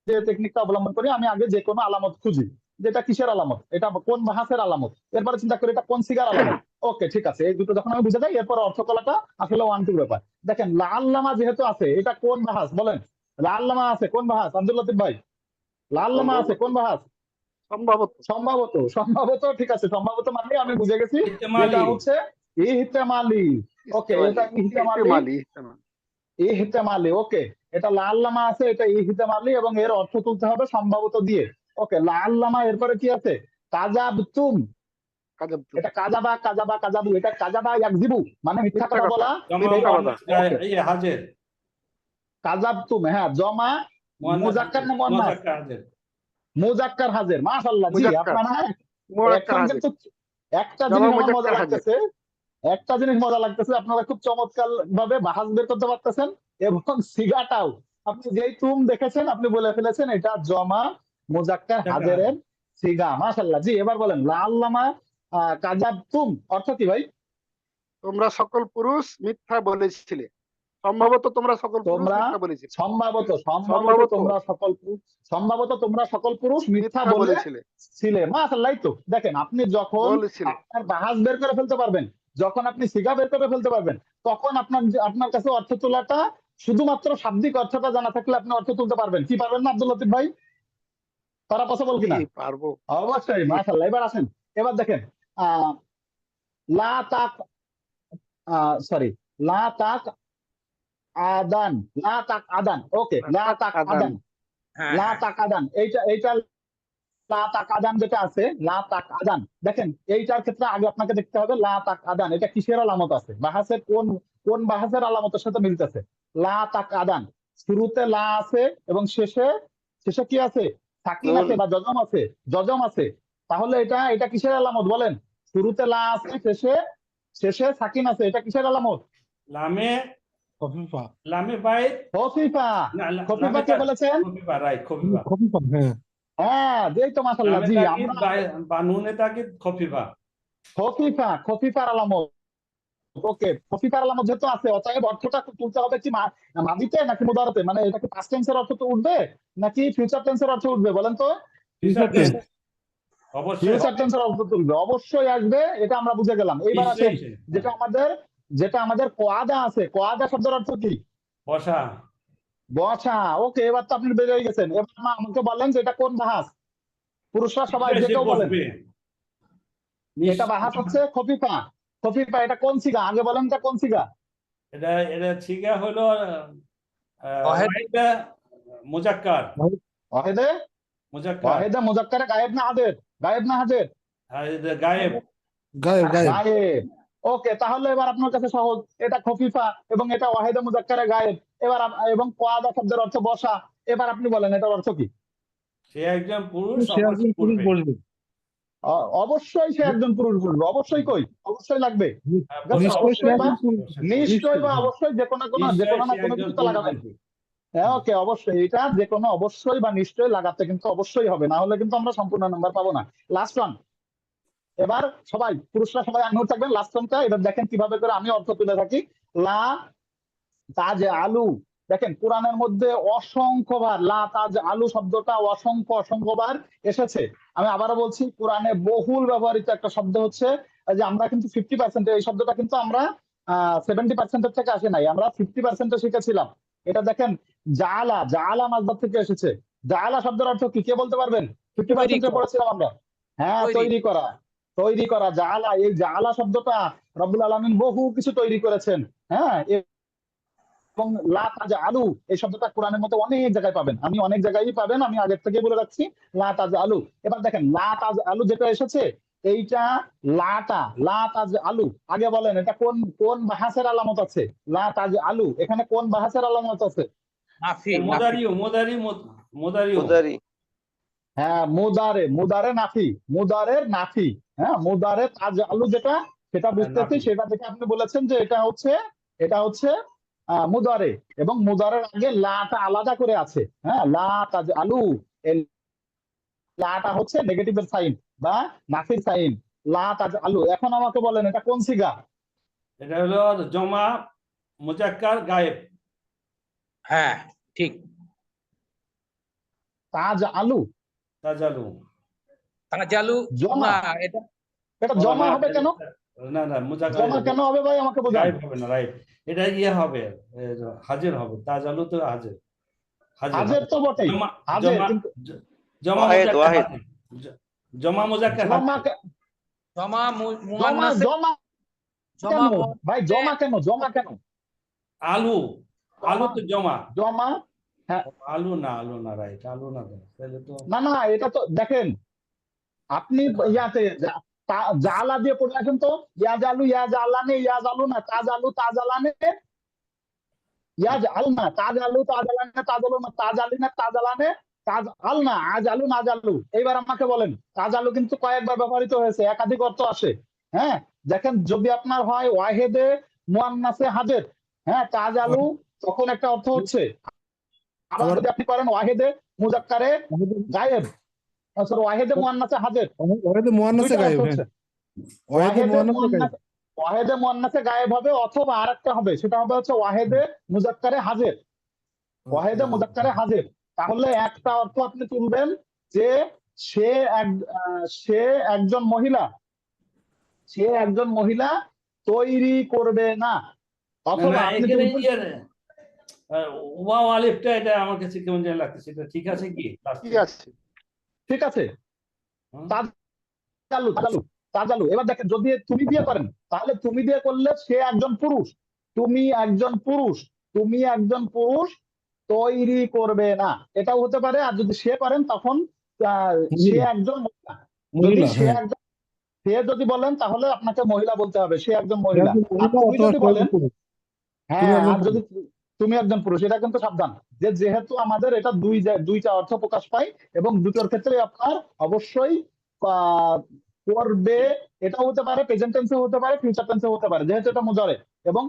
যে টেকনিকটা অবলম্বন করি, আমি আগে যে কোনো আলামত খুঁজি, যেটা কিসের আলামত, এটা কোন বাহাসের আলামত, এরপরে চিন্তা করি এটা কোন সিগার আলামত। ওকে ঠিক আছে, এই দুটো যখন আমি বুঝে যাই এরপর অর্থ কলাটা আসলে ওয়ান টু ব্যাপার। দেখেন লাল্লামা যেহেতু আছে, এটা কোন বাহাস বলেন? লাল্লামা আছে কোন বাহাস আব্দুল লতিফ ভাই? লাল্লামা আছে কোন বাহাস? সম্ভবত। সম্ভবত, সম্ভবত, ঠিক আছে, সম্ভবত মানে আমি বুঝে গেছি ইহতেমালি। এটা হচ্ছে ইহতেমালি। ওকে, এটা ইহতেমালি, ইহতেমালি। ইহতেমালি, ওকে, এটা লাল্লামা আছে, এটা ইহতেমালি, এবং এর অর্থ তুলতে হবে সম্ভবত দিয়ে। ওকে, লাল্লামা, এরপরে কি আছে? কাযাবতুম, কাযাবতুম, এটা কাযাবা কাযাবা কাযাবু, এটা কাযাবা ইয়াকযিবু মানে মিথ্যা মিথ্যা কথা কথা, বলা। জমা মিথ্যা কথা। মুয়ান্নাস গায়ে- ওকে, হাজের, কাযাবতুম, হ্যাঁ, জমা মুয়ান্নাস মুজাক্কার হাজের, না মুয়ান্নাস? মুজাক্কার হাজের। মুজাক্কার হাজির, মাশাআল্লাহ, জি, মুজাক্কার, আপনারা মুরাক্কার এখন হাজির, কিন্তু একটা জমা জিনিস আমার মজা মুজাক্কার হাজির। লাগতেছে, একটা জিনিস মজা লাগতেছে, আপনারা খুব চমৎকার ভাবে বাহাস বের করতে পারতেছেন, এবং সিগাটাও আপনি যেই তুম দেখেছেন আপনি বলে ফেলেছেন এটা জমা মুজাক্কার হাজিরের সিগা, মাশাআল্লাহ, জি। এবার বলেন লাল্লামা কাযাবতুম অর্থ কি ভাই? তোমরা সকল পুরুষ মিথ্যা বলেছিলে, সম্ভবত তোমরা সকল পুরুষ তোমরা মিথ্যা বলেছিলে, সম্ভবত সম্ভবত সম্ভবত তোমরা সকল পুরুষ, সম্ভবত তোমরা সকল পুরুষ মিথ্যা মিথ্যা বলে বলেছিলে, ছিলে, মাশাআল্লাহ। তো দেখেন, আপনি যখন বলেছিলে। আপনার বাহাস বের করে ফেলতে পারবেন, যখন আপনি সিগা বের করে ফেলতে পারবেন, তখন আপনার কাছে অর্থ তোলাটা শুধুমাত্র শাব্দিক অর্থটা জানা থাকলে আপনি অর্থ তুলতে পারবেন। কি পারবেন না আব্দুল লতিফ ভাই? তারা পসিবল কিনা? জি, পারবো। অবশ্যই, মাশাআল্লাহ। এবার আসেন, এবার দেখেন, আহ লা তাক, সরি, লা তাক আদান, লা তাক আদান, ওকে, লা তাক আদান, হ্যাঁ, লা হ্যাঁ। তাক আদান, এইটা লা তাক আদান যেটা আছে, লা তাক আদান, দেখেন এইটার ক্ষেত্রে আগে আপনাকে দেখতে হবে লা তাক আদান এটা কিসের আলামত আছে, বাহাসের কোন কোন বাহাসের আলামতের সাথে মিলতেছে। লা তাক আদান, শুরুতে লা আছে এবং শেষে শেষে কি আছে? সাকিন আছে বা জজম আছে, জজম আছে। তাহলে এটা এটা কিসের আলামত বলেন? শুরুতে লা আছে, শেষে শেষে সাকিন আছে, এটা কিসের আলামত? লামে, খফিফা, লামে বাইত, খফিফা, না, খফিফা কে বলেছেন? খফিফা, রাইট, খফিফা। খফিফা, হ্যাঁ। হ্যাঁ, যেই তো, মাশাআল্লাহ, লামে জি। তাকিদ আমরা বা নুনে তাকিদ, খফিফা। খফিফা, খফিফার আলামত, ওকে, খফিফার আলামত যেহেতু আছে, অতএব অর্থটা তুলতে হবে কি মাদিতে নাকি মুদারাতে, মানে এটা কি পাস্ট টেন্সের অর্থ তো উঠবে নাকি ফিউচার টেন্সের অর্থ উঠবে বলেন তো? ফিউচার টেন্স, অবশ্যই ফিউচার হবে। টেন্সের অর্থ তুলবে, অবশ্যই আসবে, এটা আমরা বুঝে গেলাম। এইবার আসেন, নিশ্চয়ই, যেটা আমাদের কোয়াদা আছে, কোয়াদা শব্দের অর্থ কি? বসা, বসা, ওকে, এবার তো আপনি বেরিয়ে গেছেন। এবার আমাকে বলেন যে এটা কোন বাহাস? পুরুষরা সবাই যে নিশ্চয়ই সে কেউ বলেন, বসবে। এটা বাহাস হচ্ছে খফিফা। খফিফা এটা কোন সিগা আগে বলেন, এটা কোন সিগা? এটা ঠিকা হলো ওয়াহেদ। ওয়াহিদা মুজাক্কার, ওয়াহেদে, মুজাক্কার, ওয়াহেদে মুজাক্কারে গায়েব না হাজির? গায়েব না হাজির? আর এটা গায়েব, গায়েব, গায়েব। গায়েব, ওকে। তাহলে এবার আপনার কাছে সহজ, এটা খফিফা এবং এটা ওয়াহিদে মুজাক্কারে গায়েব। এবার এবং কোয়াদা শব্দের অর্থ বসা। এবার আপনি বলেন এটার অর্থ কি? সে একজন পুরুষ, সে একজন অবশ্যই পুরুষ বসবে। বসবে। অবশ্যই সে একজন পুরুষ বলবে, অবশ্যই, কই অবশ্যই লাগবে? বসা নিশ্চয়ই সে বা একজন পুরুষ। নিশ্চয় বা অবশ্যই, যে কোনো না নিশ্চয়ই কোনো সে কিছু একজন তো লাগাবেন। পুরুষ। হ্যাঁ, ওকে, অবশ্যই, এটা যে কোনো অবশ্যই বা নিশ্চয়ই লাগাতে কিন্তু অবশ্যই হবে, না হলে কিন্তু আমরা সম্পূর্ণ নাম্বার পাবো না। লাস্ট ওয়ান, এবার সবাই পুরুষরা সবাই আননোট থাকবেন, লাস্ট ওয়ানটা এবার দেখেন কিভাবে করে আমি অর্থ তুলে থাকি। লা তাজ আলু, দেখেন কোরআনের মধ্যে অসংখ্যবার লা তাজ আলু শব্দটা অসংখ্যবার এসেছে। আমি আবারও বলছি, কোরআনে বহুল ব্যবহৃত একটা শব্দ হচ্ছে, যে আমরা কিন্তু 50%, এই শব্দটা কিন্তু আমরা 70% থেকে আসে নাই, আমরা 50% শিখেছিলাম। এটা দেখেন, জালা, জালা মাসদার থেকে এসেছে। জালা শব্দের অর্থ কি, কে বলতে পারবেন? 50% পড়েছিলাম আমরা। হ্যাঁ, তৈরি করা, তৈরি করা, জালা। এই জালা শব্দটা রব্বুল আলামিন বহু কিছু তৈরি করেছেন। হ্যাঁ, এবং লা তাজা আলু এই শব্দটা কোরআনের মধ্যে অনেক জায়গায় পাবেন, আমি অনেক জায়গায় পাবেন, আমি আগের থেকে বলে রাখছি, লা তাজা আলু। এবার দেখেন লা তাজ আলু যেটা এসেছে, এইটা লা তাজ আলু, আগে বলেন এটা কোন কোন বাহাসের আলামত আছে? লা তাজ আলু এখানে কোন বাহাসের আলামত আছে? নাফি, নাফি। মোদারিও, উদারি, হ্যাঁ, মুদারে নাফি, মুদারের নাফি। হ্যাঁ, মুদারে তাজ আলু যেটা, সেটা বুঝতেছি, নাফি। সেটা থেকে আপনি বলেছেন যে এটা হচ্ছে মুদারে, এবং মুদারের আগে লাটা আলাদা করে আছে। হ্যাঁ, লা তাজ আলু, এই লাটা হচ্ছে নেগেটিভের সাইন বা নাফির সাইন। লা তাজ আলু, এখন আমাকে বলেন এটা কোন সিগা? এটা হলো জমা মুজাক্কার গায়েব। হ্যাঁ, ঠিক। তাজ আলু, তাজালু, তাজালু, জমা, না, এটা এটা জমা হবে কেন? না মুজাক্কার জমা কেন হবে ভাই, আমাকে বোঝান। গায়েব হবে না, রাইট। এটা হবে, হাজির হবে, তাজালু তো হাজির, হাজের তো বটেই, জমা, হাজের, জমা, কিন্তু জমা ওয়াহেদ, মুজাক্কার ওয়াহেদ। হাজির। জমা মুজাক্কার জমা হাজির। জমা জমা মুয়ান্নাসে, জমা জমা কেন ভাই, জমা কেন, জমা কেন? আলু, আলু তো জমা, জমা। হ্যাঁ, আলু না রাইট, আলু না তো, তাহলে তো না না, এটা তো দেখেন আপনি ইয়াতে জালা দিয়ে পড়ে রাখেন তো, ইয়া জালু ইয়া জালানে ইয়া জালু না তাজ আলু তাজ আলানে ইয়াজ আল না তাজ আলু তাজ আলানে তাজ আলু না তাজ আলি না তাজ আলানে তাজ আল না আজ আলু না আলু। এইবার আমাকে বলেন তাজ আলু কিন্তু কয়েকবার ব্যবহৃত হয়েছে, একাধিক অর্থ আসে। হ্যাঁ, দেখেন যদি আপনার হয় ওয়াহেদে মুয়ান্নাসে হাজের, হ্যাঁ তাজ আলু তখন একটা অর্থ হচ্ছে। আবার আবার যদি আপনি করেন ওয়াহেদে মুজাক্কারে গায়েব, সরি ওয়াহেদে মুয়ান্নাসে হাজের, ওয়াহেদে মুয়ান্নাসে দুইটা অর্থ গায়েব, হ্যাঁ হচ্ছে। ওয়াহেদে ওয়াহেদে মুয়ান্নাসে গায়েব। মুয়ান্নাস ওয়াহেদে মুয়ান্নাসে গায়েব হবে, অথবা আরেকটা হবে, সেটা হবে হচ্ছে ওয়াহেদে মুজাক্কারে হাজের, ওয়াহেদে মুজাক্কারে হাজির। তাহলে একটা অর্থ আপনি তুলবেন যে সে সে একজন মহিলা, সে একজন মহিলা তৈরি করবে না, অথবা আপনি এখানে তুলবেন ওয়াও আলিফটা, এটা আমার কাছে কেমন যেন লাগতেছে, এটা ঠিক আছে কি? ঠিক আছে। ঠিক আছে হুম। চালু চালু চালু। এবার দেখেন যদি তুমি দিয়ে করেন তাহলে তুমি দিয়ে করলে সে একজন পুরুষ, তুমি একজন পুরুষ, তুমি একজন পুরুষ তৈরি করবে না, এটাও হতে পারে। আর যদি সে করেন তখন সে মহিলা, একজন মহিলা। যদি মহিলা, সে হ্যাঁ একজন, সে যদি বলেন তাহলে আপনাকে মহিলা বলতে হবে, সে একজন সে মহিলা। একজন আর মহিলা তুমি অথবা যদি সে একজন বলেন, পুরুষ। তুমি হ্যাঁ, একজন আর যদি তুমি একজন পুরুষ, এটা কিন্তু সাবধান যে যেহেতু আমাদের এটা দুইটা অর্থ প্রকাশ পায় এবং দুটোর ক্ষেত্রে আপনার অবশ্যই আহ, করবে, এটা হতে পারে প্রেজেন্ট টেন্সে হতে পারে ফিউচার টেন্সে হতে পারে, যেহেতু এটা মুজারে এবং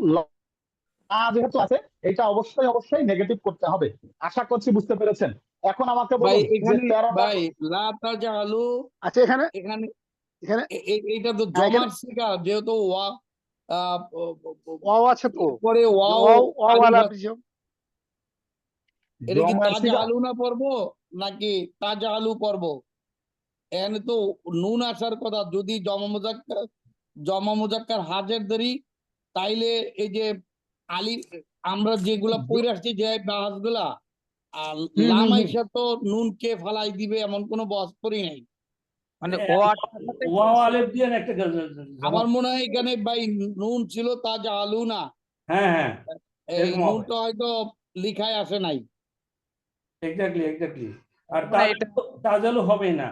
যেহেতু আছে, এটা অবশ্যই অবশ্যই নেগেটিভ করতে হবে। আশা করছি বুঝতে পেরেছেন। এখন আমাকে ভাই বলুন যে এখানে 13টা ভাই লা তাজালু, আচ্ছা এখানে এখানে এখানে এইটা তো হ্যাঁ, এখানে জমার শিকার, যেহেতু ওয়া ওয়াও আছে তো, পরে ওয়াও ওয়াও ওয়াও আলিফ আলা আছে। পিছু। এটা কি জমার তাজা শিকার, আলু না পড়বো নাকি তাজা আলু পড়বো? এখানে তো নুন আসার কথা, যদি জমা মুজাক্কার হাজের ধরি, তাইলে এই যে আলিফ আমরা যেগুলা পড়ে আসছি যে বাস গুলা, আর লাম আইসা তো নুন কে ফালাই দিবে এমন কোনো বস করি নাই। মানে ওয়াও আলিফ দিয়ে একটা আমার মনে হয় এখানে ভাই নুন ছিল তাজা আলু না, হ্যাঁ এই এরকম হবে। নুনটা হয়তো লিখায় আসে নাই। এক্স্যাক্টলি। আর মানে এটা তাজালু হবে না।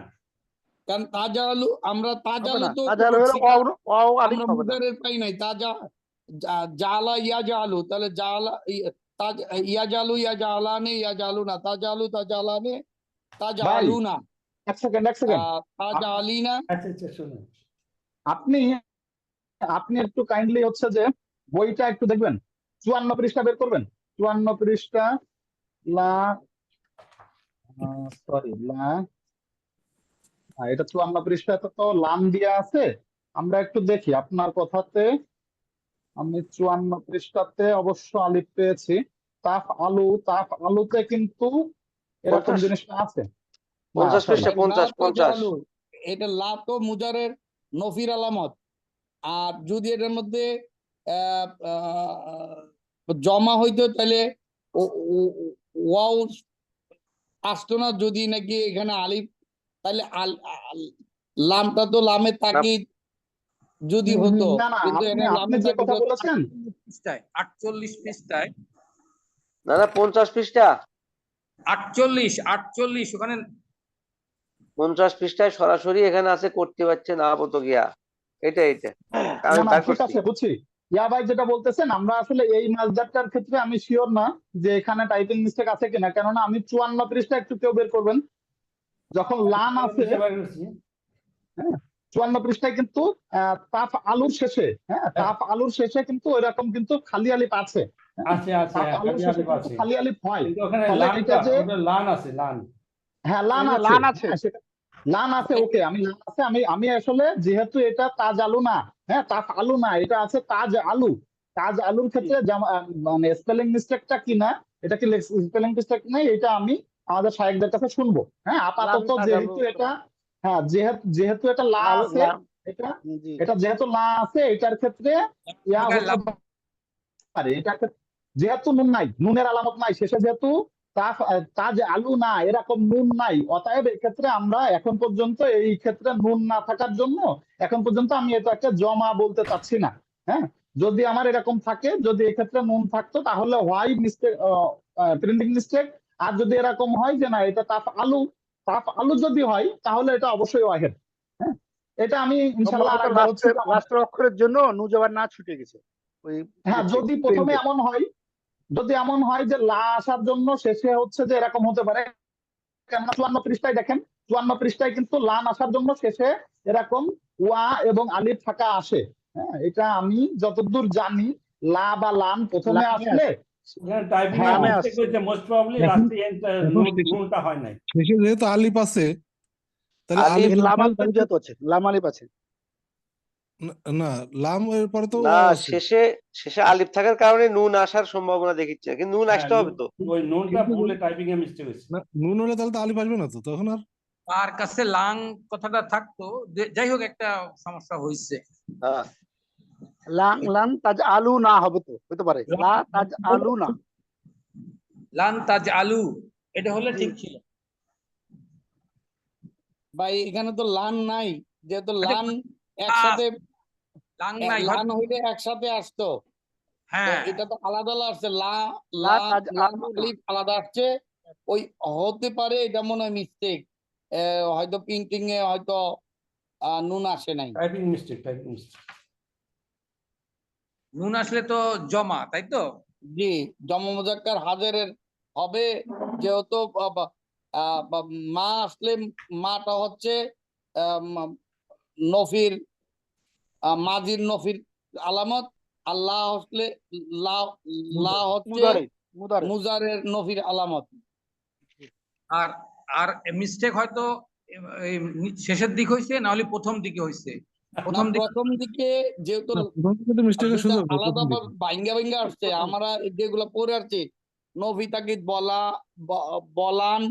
কারণ তাজা আলু, আমরা তাজা হবে আলু না, তো তাজা হলে ওয়াও ওয়াও আলিফ আমরা হবে না। মুদারের পাই নাই। তাজা জালা ইয়া জালু, তাহলে জালা ইয়া জালু ইয়া জালানে ইয়া জালু না, তাজা আলু তাজা আলানে তাজা ভাই আলু না, এক সেকেন্ড তাজা আলি না। আচ্ছা শুনুন, আপনি আপনি একটু কাইন্ডলি হচ্ছে যে বইটা একটু দেখবেন, 54 পৃষ্ঠা বের করবেন, 54 পৃষ্ঠা লা সরি লা এটা 54 পৃষ্ঠাতে তো লাম দিয়া আছে। আমরা একটু দেখি আপনার কথাতে, আমি 54 পৃষ্ঠাতে অবশ্য আলিফ পেয়েছি। তাফ আলুতে কিন্তু এরকম 50 জিনিসটা আছে না, 50 সরি পৃষ্ঠা, লা 50 তাজা 50। আলু, এটা লা তো মুজারের নফির আলামত। আর যদি এটার মধ্যে আহ, আহ, জমা হইতো তাহলে ওয়াও আসতো না, যদি নাকি এখানে আলিফ, তাহলে লামটা তো লামে তাকিদ যদি হতো, না না, কিন্তু আপনি এখানে আপনি লামে যে তাকিদ কথা বলেছেন 48 পৃষ্ঠায় না 50 পৃষ্ঠা, 48 ওখানে 50 পৃষ্ঠায় সরাসরি এখানে আছে, করতে পারছে না আপাতত গিয়া। এটা না আমি না বার ঠিক করছি। আছে বুঝছি। ইয়া ভাই যেটা বলতেছেন, আমরা আসলে এই মাসদারটার ক্ষেত্রে আমি শিওর না যে এখানে টাইপিং মিস্টেক আছে কিনা, কেননা আমি 54 পৃষ্ঠা একটু কেউ বের করবেন যখন লাম আছে, বার করছি। হ্যাঁ 54 পৃষ্ঠায় কিন্তু তাফ আলুর শেষে, হ্যাঁ তাফ আলুর শেষে কিন্তু ওইরকম কিন্তু খালি আলিফ আছে, হ্যাঁ, আছে তাফ আলুর খালি শেষে আলিফ কিন্তু আছে, খালি আলিফ হয়। কিন্তু ওখানে ফলে এটা যে ওটা লান আছে, লান। হ্যাঁ লান এই যে আছে, লান আছে। হ্যাঁ সেটা লান আছে, ওকে আমি লান আছে, আমি আসলে যেহেতু এটা তাজ আলু না, হ্যাঁ তাফ আলু না, এটা আছে তাজ আলু। তাজ আলুর ক্ষেত্রে মানে স্পেলিং মিস্টেকটা কি না, এটা কি স্পেলিং মিস্টেক নেই, এটা আমি আমাদের শায়েখদের কাছে শুনবো। হ্যাঁ লাম আপাতত তাজ আলু যেহেতু এটা, হ্যাঁ যেহেতু এটা লা লাল আছে, লাম এটা জি। এটা যেহেতু লা আছে, এটার ক্ষেত্রে ইয়া হতে পারে, এটার ক্ষেত্রে যেহেতু নুন নাই, নুনের আলামত নাই শেষে, যেহেতু তাজ আলু না এরকম নুন নাই, অতএব এক্ষেত্রে আমরা এখন পর্যন্ত এই ক্ষেত্রে নুন না থাকার জন্য এখন পর্যন্ত আমি এটা একটা জমা বলতে চাচ্ছি না। হ্যাঁ যদি আমার এরকম থাকে, যদি এক্ষেত্রে নুন থাকতো তাহলে হোয়াই মিস্টেক, প্রিন্টিং মিস্টেক। আর যদি এরকম হয় যে না এটা তাপ আলু যদি হয় তাহলে এটা অবশ্যই ওয়াহেদ। হ্যাঁ, এটা আমি ইনশাল্লাহ সম্ভবত আরেকবার হচ্ছে যে লাস্টের অক্ষরের জন্য নু জবর না ছুটে গেছে ওই হ্যাঁ, যদি প্রথমে এমন হয়, যদি এমন হয় যে লা আসার জন্য শেষে হচ্ছে যে এরকম হতে পারে, কেননা 54 পৃষ্ঠায় দেখেন, 54 পৃষ্ঠায় কিন্তু লান আসার জন্য শেষে এরকম ওয়া এবং আলিফ থাকা আসে। হ্যাঁ, এটা আমি যতদূর জানি লা বা লান প্রথমে লামে আসলে টাইপিং এ হ্যাঁ, মিস্টেক হয়েছে, মোস্ট প্রবাবলি লাস্টে নুনটা হয় নাই। শেষে যেহেতু আলিফ আছে তাহলে আলিফ আলিফ লাম আলিফ যেহেতু আছে, লাম আলিফ আছে। না, লাম এর পরে তো না, ওয়াও আছে। শেষে আলিফ থাকার কারণে নুন আসার সম্ভাবনা দেখিচ্ছে, কিন্তু নুন হ্যাঁ, আসতে হবে তো। ওই নুনটা কিন্তু ভুলে টাইপিং এ মিস্টেক হয়েছে। না, নুন হলে তাহলে তো আলিফ আসবে না তো তখন আর। তার কাছে লাং কথাটা থাকতো, যাই হোক একটা সমস্যা হয়েছে। হ্যাঁ, লান তাজ আলু না হবে তো হতে পারে, লা তাজ আলু না। লান তাজ আলু এটা হলে জি। ঠিক ছিল। ভাই এখানে তো লান নাই, যেহেতু আচ্ছা, লান একসাথে লাং নাই লান হইলে একসাথে আসতো, তো হ্যাঁ, এটা তো আলাদা আলাদা আসছে, লা লা লা তাজ লাম আলু না। আলিফ আলাদা আসছে। ওই হতে পারে এটা মনে হয় মিস্টেক, হয়তো প্রিন্টিং এ হয়তো নুন আসে নাই। Typing mistake, typing mistake. নুন আসলে তো জমা, তাই তো? জি, জমা মুজাক্কার হাজারের হবে, যেহেতু মা আসলে মাটা হচ্ছে নফির, মাজির নফির আলামত। আল্লাহ আসলে লা লা হচ্ছে মুদারে মুদারে মুজারের নফির আলামত। আর আর মিস্টেক হয়তো এই শেষের দিক হয়েছে, না হলে প্রথম দিকে হয়েছে। না, প্রথম দিকে প্রথম দিকে যেহেতু না, প্রথম দিকে তো মিস্টেকের দুইটা সুযোগ নেই আলাদা প্রথম দিকে। ভাঙ্গা ভাঙ্গা আসছে, আমরা যেগুলো পড়ে আসছি নফি তাকিদ বলান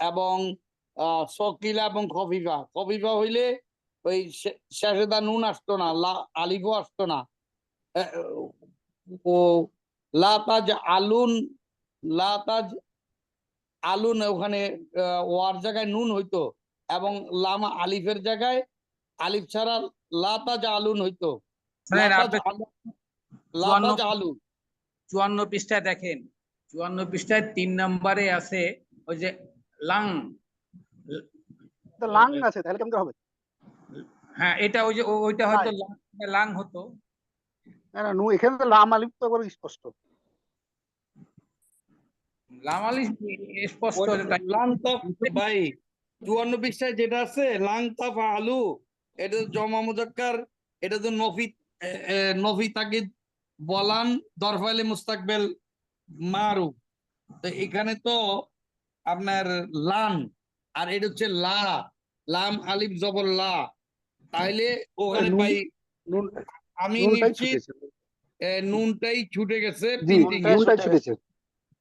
এবং সকিলা এবং খফিফা। খফিফা হইলে ওই শেষে দা নুন আসতো না, আলিফও আসতো না। ও লাতাজ আলুন, লাতাজ আলুন ওখানে ওয়ার জায়গায় নুন হইতো, এবং লামা আলিফের জায়গায় আলিফ ছাড়া লাতাজ আলুন হইতো। শোনেন, লাতাজ আপনি আলু, 54 লাতাজ আলু। 54 পৃষ্ঠায় দেখেন, 54 পৃষ্ঠায় 3 নম্বরে আছে ওই যে লাং। তো লাং আছে, তাহলে কেমন হবে? হ্যাঁ, এটা ওই যে ওইটা হয়তো লাং হতো। না না, নু এখানে তো লাম আলিফ তো একবার স্পষ্ট। লাম আলিফ স্পষ্ট লাং তাফ ভাই 54 পৃষ্ঠায় যেটা আছে লাং তাফ আলু, এটা তো জমা মুজাক্কার, এটা তো নফি নফি তাকিদ বলান দরফাইলে মুস্তাকবেল মারু। তো এখানে তো আপনার লান, আর এটা হচ্ছে লা, লাম আলিফ জবর লা, তাইলে ওখানে নুন ভাই নুন আমি নুনটাই নিশ্চিত ছুটেছে। নুনটাই ছুটে গেছে জি, প্রিন্টিং এ। নুনটাই ছুটেছে।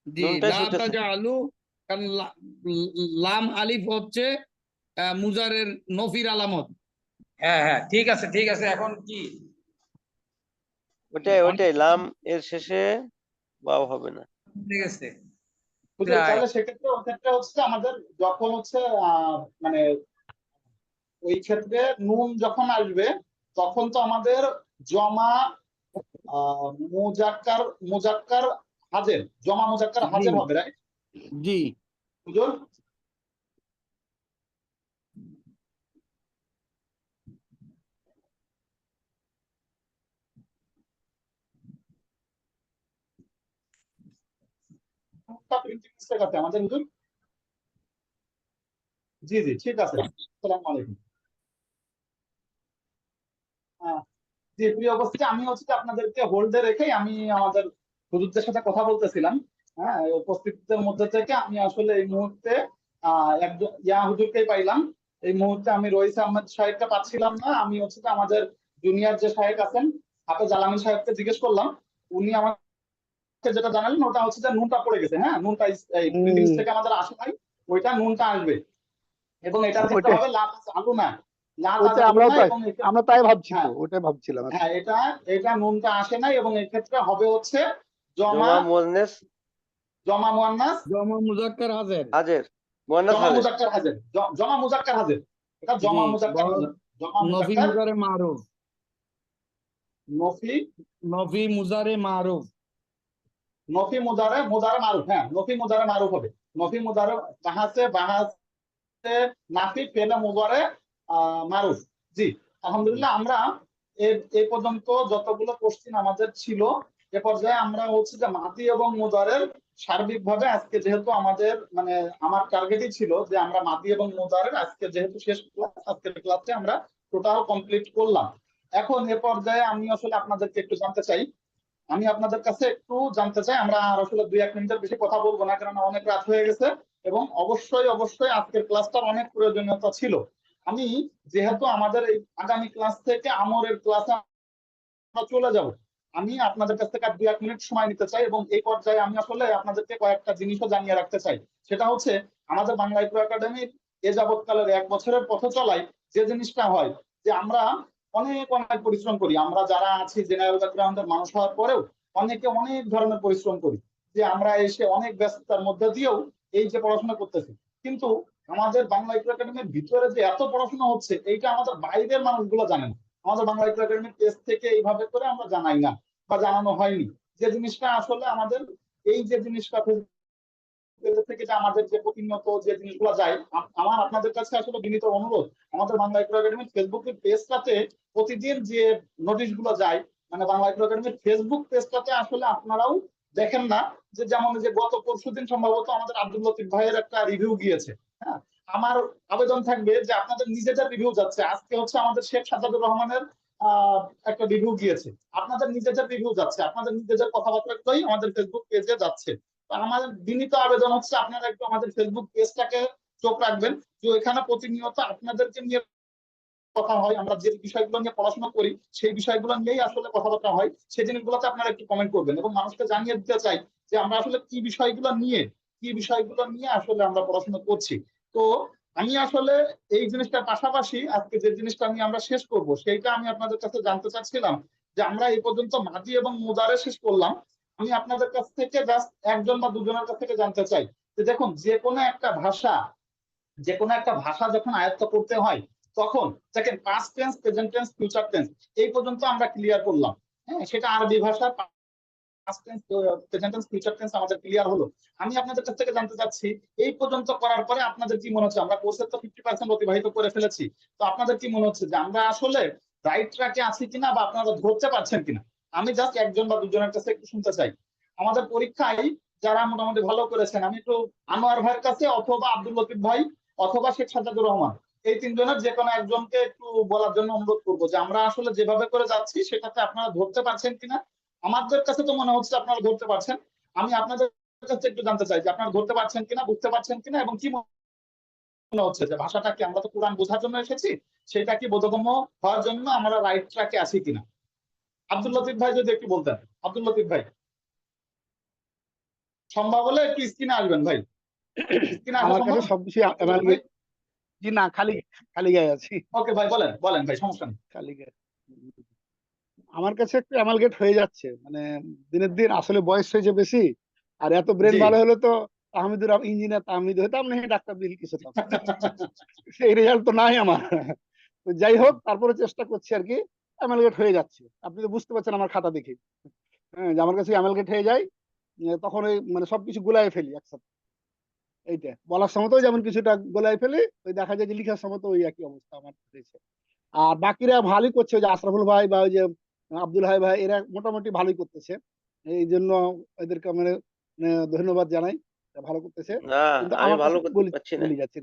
জি, নুনটাই লা ছুটেছে। তাজা আলু, কারণ লাম আলিফ হচ্ছে মুজারের নফির আলামত। হ্যাঁ হ্যাঁ, ঠিক আছে ঠিক আছে। এখন কি ওইটাই লাম এর শেষে ওয়াও হবে না। ঠিক আছে? বুঝলেন? তাহলে সেক্ষেত্রে ওই ক্ষেত্রে হচ্ছে আমাদের যখন হচ্ছে মানে ওই ক্ষেত্রে নুন যখন আসবে তখন তো আমাদের জমা মুজাক্কার মুজাক্কার হাজের, জমা মুজাক্কার হাজের হবে, রাইট? জি, হুজুর, প্রিন্টিং মিস্টেক আছে আমাদের হুজুর। জি জি, ঠিক আছে। আসসালামু আলাইকুম। জি, প্রিয় উপস্থিতি, আমি হচ্ছে যে আপনাদেরকে হোল্ডে রেখেই আমি আমাদের হুজুরদের সাথে কথা বলতেছিলাম। হ্যাঁ, এই উপস্থিতদের মধ্যে থেকে আমি আসলে এই মুহূর্তে একজন হুজুরকেই পাইলাম। এই মুহূর্তে আমি রইস আহমেদ সাহেবকে পাচ্ছিলাম না। আমি হচ্ছে যে আমাদের জুনিয়র যে সাহেব আছেন হাফেজ আলামিন সাহেবকে জিজ্ঞেস করলাম, উনি আমাকে যেটা জানালেন ওটা হচ্ছে যে নুনটা পড়ে গেছে। হ্যাঁ, নুনটা এই প্রিন্টিং থেকে আমাদের আসে নাই, ওইটা নুনটা আসবে এবং এটার ক্ষেত্রে ওইটাই হবে লা আলু না, লা ওইটাই আলু না, এবং আমরা তাই ভাবছি তো, হ্যাঁ ওটাই ভাবছিলাম। হ্যাঁ, এটা নুনটা আসে নাই এবং এক্ষেত্রে হবে হচ্ছে জমা জমা মুয়ান্নাস জমা মুয়ান্নাস জমা মুজাক্কার হাজের। হাজের, মুয়ান্নাস জমা হাজের। মুজাক্কার হাজের, জমা মুজাক্কার হাজের, এটা জমা জি, মুজাক্কার হাজের, জমা নফি মুজাক্কার। মুজারে মারুফ। নফি নফি মুজারে মারুফ। নফি মুদারে মুদারে মারুফ, হ্যাঁ নফি মুদারে মারুফ হবে। নফি মুদারে বাহাসে নাফি ফেলে মুদারে মারুফ। জি আলহামদুলিল্লাহ, আমরা এই পর্যন্ত যতগুলো কোশ্চিন আমাদের ছিল এ পর্যায়ে আমরা হচ্ছে যে মাদি এবং মুদারের সার্বিকভাবে আজকে যেহেতু আমাদের মানে আমার টার্গেটই ছিল যে আমরা মাদি এবং মুদারের আজকে যেহেতু শেষ ক্লাস, আজকের ক্লাসে আমরা টোটাল কমপ্লিট করলাম। এখন এ পর্যায়ে আমি আসলে আপনাদেরকে একটু জানতে চাই, আমরা আর আসলে 2-1 মিনিটের বেশি কথা বলবো না, কারণ অনেক রাত হয়ে গেছে এবং অবশ্যই অবশ্যই আজকের ক্লাসটার অনেক প্রয়োজনীয়তা ছিল। আমি যেহেতু আমাদের এই আগামী ক্লাস থেকে আমরের ক্লাসে আমরা চলে যাব, আমি আপনাদের কাছ থেকে আর 2-1 মিনিট সময় নিতে চাই এবং এই পর্যায়ে আমি আসলে আপনাদেরকে কয়েকটা জিনিসও জানিয়ে রাখতে চাই। সেটা হচ্ছে আমাদের বাংলা ইকো একাডেমির এ যাবৎকালের 1 বছরের পথ চলায় যে জিনিসটা হয় যে আমরা অনেক অনেক পরিশ্রম করি। আমরা যারা আছি জেনারেল ব্যাকগ্রাউন্ডের মানুষ হওয়ার পরেও অনেকে অনেক ধরনের পরিশ্রম করি, যে আমরা এসে অনেক ব্যস্ততার মধ্যে দিয়েও এই যে পড়াশোনা করতেছি, কিন্তু আমাদের বাংলা ইকো একাডেমির ভিতরে যে এত পড়াশোনা হচ্ছে এইটা আমাদের বাইরের মানুষগুলো জানে না। আমাদের বাংলা ইকো একাডেমির পেজ থেকে এইভাবে করে আমরা জানাই না বা জানানো হয়নি। যে জিনিসটা আসলে আমাদের এই যে জিনিসটা থেকে যে আমাদের যে প্রতিনিয়ত যে জিনিসগুলো যায়, আমার আপনাদের কাছে আসলে বিনীত অনুরোধ, আমাদের বাংলা ইকো একাডেমির ফেসবুকের পেজটাতে প্রতিদিন যে নোটিশ গুলো যায়, মানে বাংলা ইকো একাডেমির ফেসবুক পেজটাতে আসলে আপনারাও দেখেন না। যে যেমন যে গত পরশুদিন সম্ভবত আমাদের আব্দুল লতিফ ভাইয়ের একটা রিভিউ গিয়েছে, হ্যাঁ আমার আবেদন থাকবে যে আপনাদের নিজেদের রিভিউ যাচ্ছে, আজকে হচ্ছে আমাদের শেখ সাজ্জাদুর রহমানের একটা রিভিউ গিয়েছে, আপনাদের নিজেদের রিভিউ যাচ্ছে, আপনাদের নিজেদের কথাবার্তাগুলোই আমাদের ফেসবুক পেজে যাচ্ছে। আমাদের বিনীত আবেদন হচ্ছে আপনারা একটু আমাদের ফেসবুক পেজটাকে চোখ রাখবেন, যে এখানে প্রতিনিয়ত আপনাদেরকে নিয়ে কথা হয়, আমরা যে বিষয়গুলো নিয়ে পড়াশোনা করি সেই বিষয়গুলো নিয়েই আসলে কথাবার্তা হয়, সেই জিনিসগুলোতে আপনারা একটু কমেন্ট করবেন এবং মানুষকে জানিয়ে দিতে চাই যে আমরা আসলে কি বিষয়গুলো নিয়ে আসলে আমরা পড়াশোনা করছি। তো আমি আসলে এই জিনিসটার পাশাপাশি আজকে যে জিনিসটা নিয়ে আমরা শেষ করব সেইটা আমি আপনাদের কাছে জানতে চাচ্ছিলাম যে আমরা এই পর্যন্ত মাদি এবং মুদারে শেষ করলাম। আমি আপনাদের কাছ থেকে জাস্ট 1 জন বা 2 জনের কাছ থেকে জানতে চাই যে দেখুন যে কোনো একটা ভাষা যখন আয়ত্ত করতে হয় তখন দেখেন past tense, present tense, future tense এই পর্যন্ত আমরা ক্লিয়ার করলাম, হ্যাঁ সেটা আরবি ভাষা past tense, present tense, future tense আমাদের ক্লিয়ার হলো। আমি আপনাদের কাছ থেকে জানতে চাচ্ছি এই পর্যন্ত করার পরে আপনাদের কি মনে হচ্ছে, আমরা কোর্সের তো 50% অতিবাহিত করে ফেলেছি, তো আপনাদের কি মনে হচ্ছে যে আমরা আসলে রাইট ট্র্যাকে আছি কিনা বা আপনারা ধরতে পারছেন কিনা? আমি জাস্ট 1 জন বা 2 জনের কাছে একটু শুনতে চাই। আমাদের পরীক্ষায় যারা মোটামুটি ভালো করেছেন, আমি একটু আনোয়ার ভাইয়ের কাছে অথবা আব্দুল লতিফ ভাই অথবা শেখ সাজ্জাদুর রহমান এই 3 জনের যে কোনো একজনকে একটু বলার জন্য অনুরোধ করবো যে আমরা আসলে যেভাবে করে যাচ্ছি সেটাতে আপনারা ধরতে পারছেন কিনা। আমাদের কাছে তো মনে হচ্ছে আপনারা ধরতে পারছেন, আমি আপনাদের কাছে একটু জানতে চাই যে আপনারা ধরতে পারছেন কিনা, বুঝতে পারছেন কিনা এবং কি মনে হচ্ছে যে ভাষাটা কি, আমরা তো কোরআন বোঝার জন্য এসেছি, সেটা কি বোধগম্য হওয়ার জন্য আমরা রাইট ট্র্যাকে আছি কিনা। আব্দুল লতিফ ভাই যদি একটু বলতেন। আব্দুল লতিফ ভাই সম্ভব হলে একটু স্ক্রিনে আসবেন ভাই, স্ক্রিনে আসা আমার সম্ভব? কাছে সবকিছু এমালগেট, জি না খালি গায়ে আছি, ওকে ভাই বলেন ভাই, সমস্যা নেই। খালি গায়ে। আমার কাছে একটু অ্যামালগেট হয়ে যাচ্ছে, মানে দিনের দিন আসলে বয়স হয়েছে বেশি, আর এত ব্রেন জি। ভালো হলে তো ইঞ্জিনিয়ার তাহমিদ হতাম না, ডাক্তার বিলকিস হতাম। সেই রেজাল্ট তো নাই আমার। তো যাই হোক, তারপরে চেষ্টা করছি আর কি, অ্যামালগেট হয়ে যাচ্ছে। আপনি তো বুঝতে পারছেন আমার খাতা দেখে, হ্যাঁ যে আমার কাছে অ্যামালগেট হয়ে যায়, তখন ওই মানে সবকিছু গোলায় ফেলি একসাথে। এইটা বলার সময়তেও যেমন কিছুটা গোলায় ফেলি, ওই দেখা যায় যে লিখার সময়তেও ওই একই অবস্থা আমার হয়েছে। আর বাকিরা ভালোই করছে, ওই যে আশরাফুল ভাই বা ওই যে আব্দুল হাই ভাই, এরা মোটামুটি ভালোই করতেছে, এই জন্য এদেরকে মানে ধন্যবাদ জানাই, ভালো করতেছে। না কিন্তু আমি আমার ভালো কাছে করতে পারছি না বলি যাচ্ছে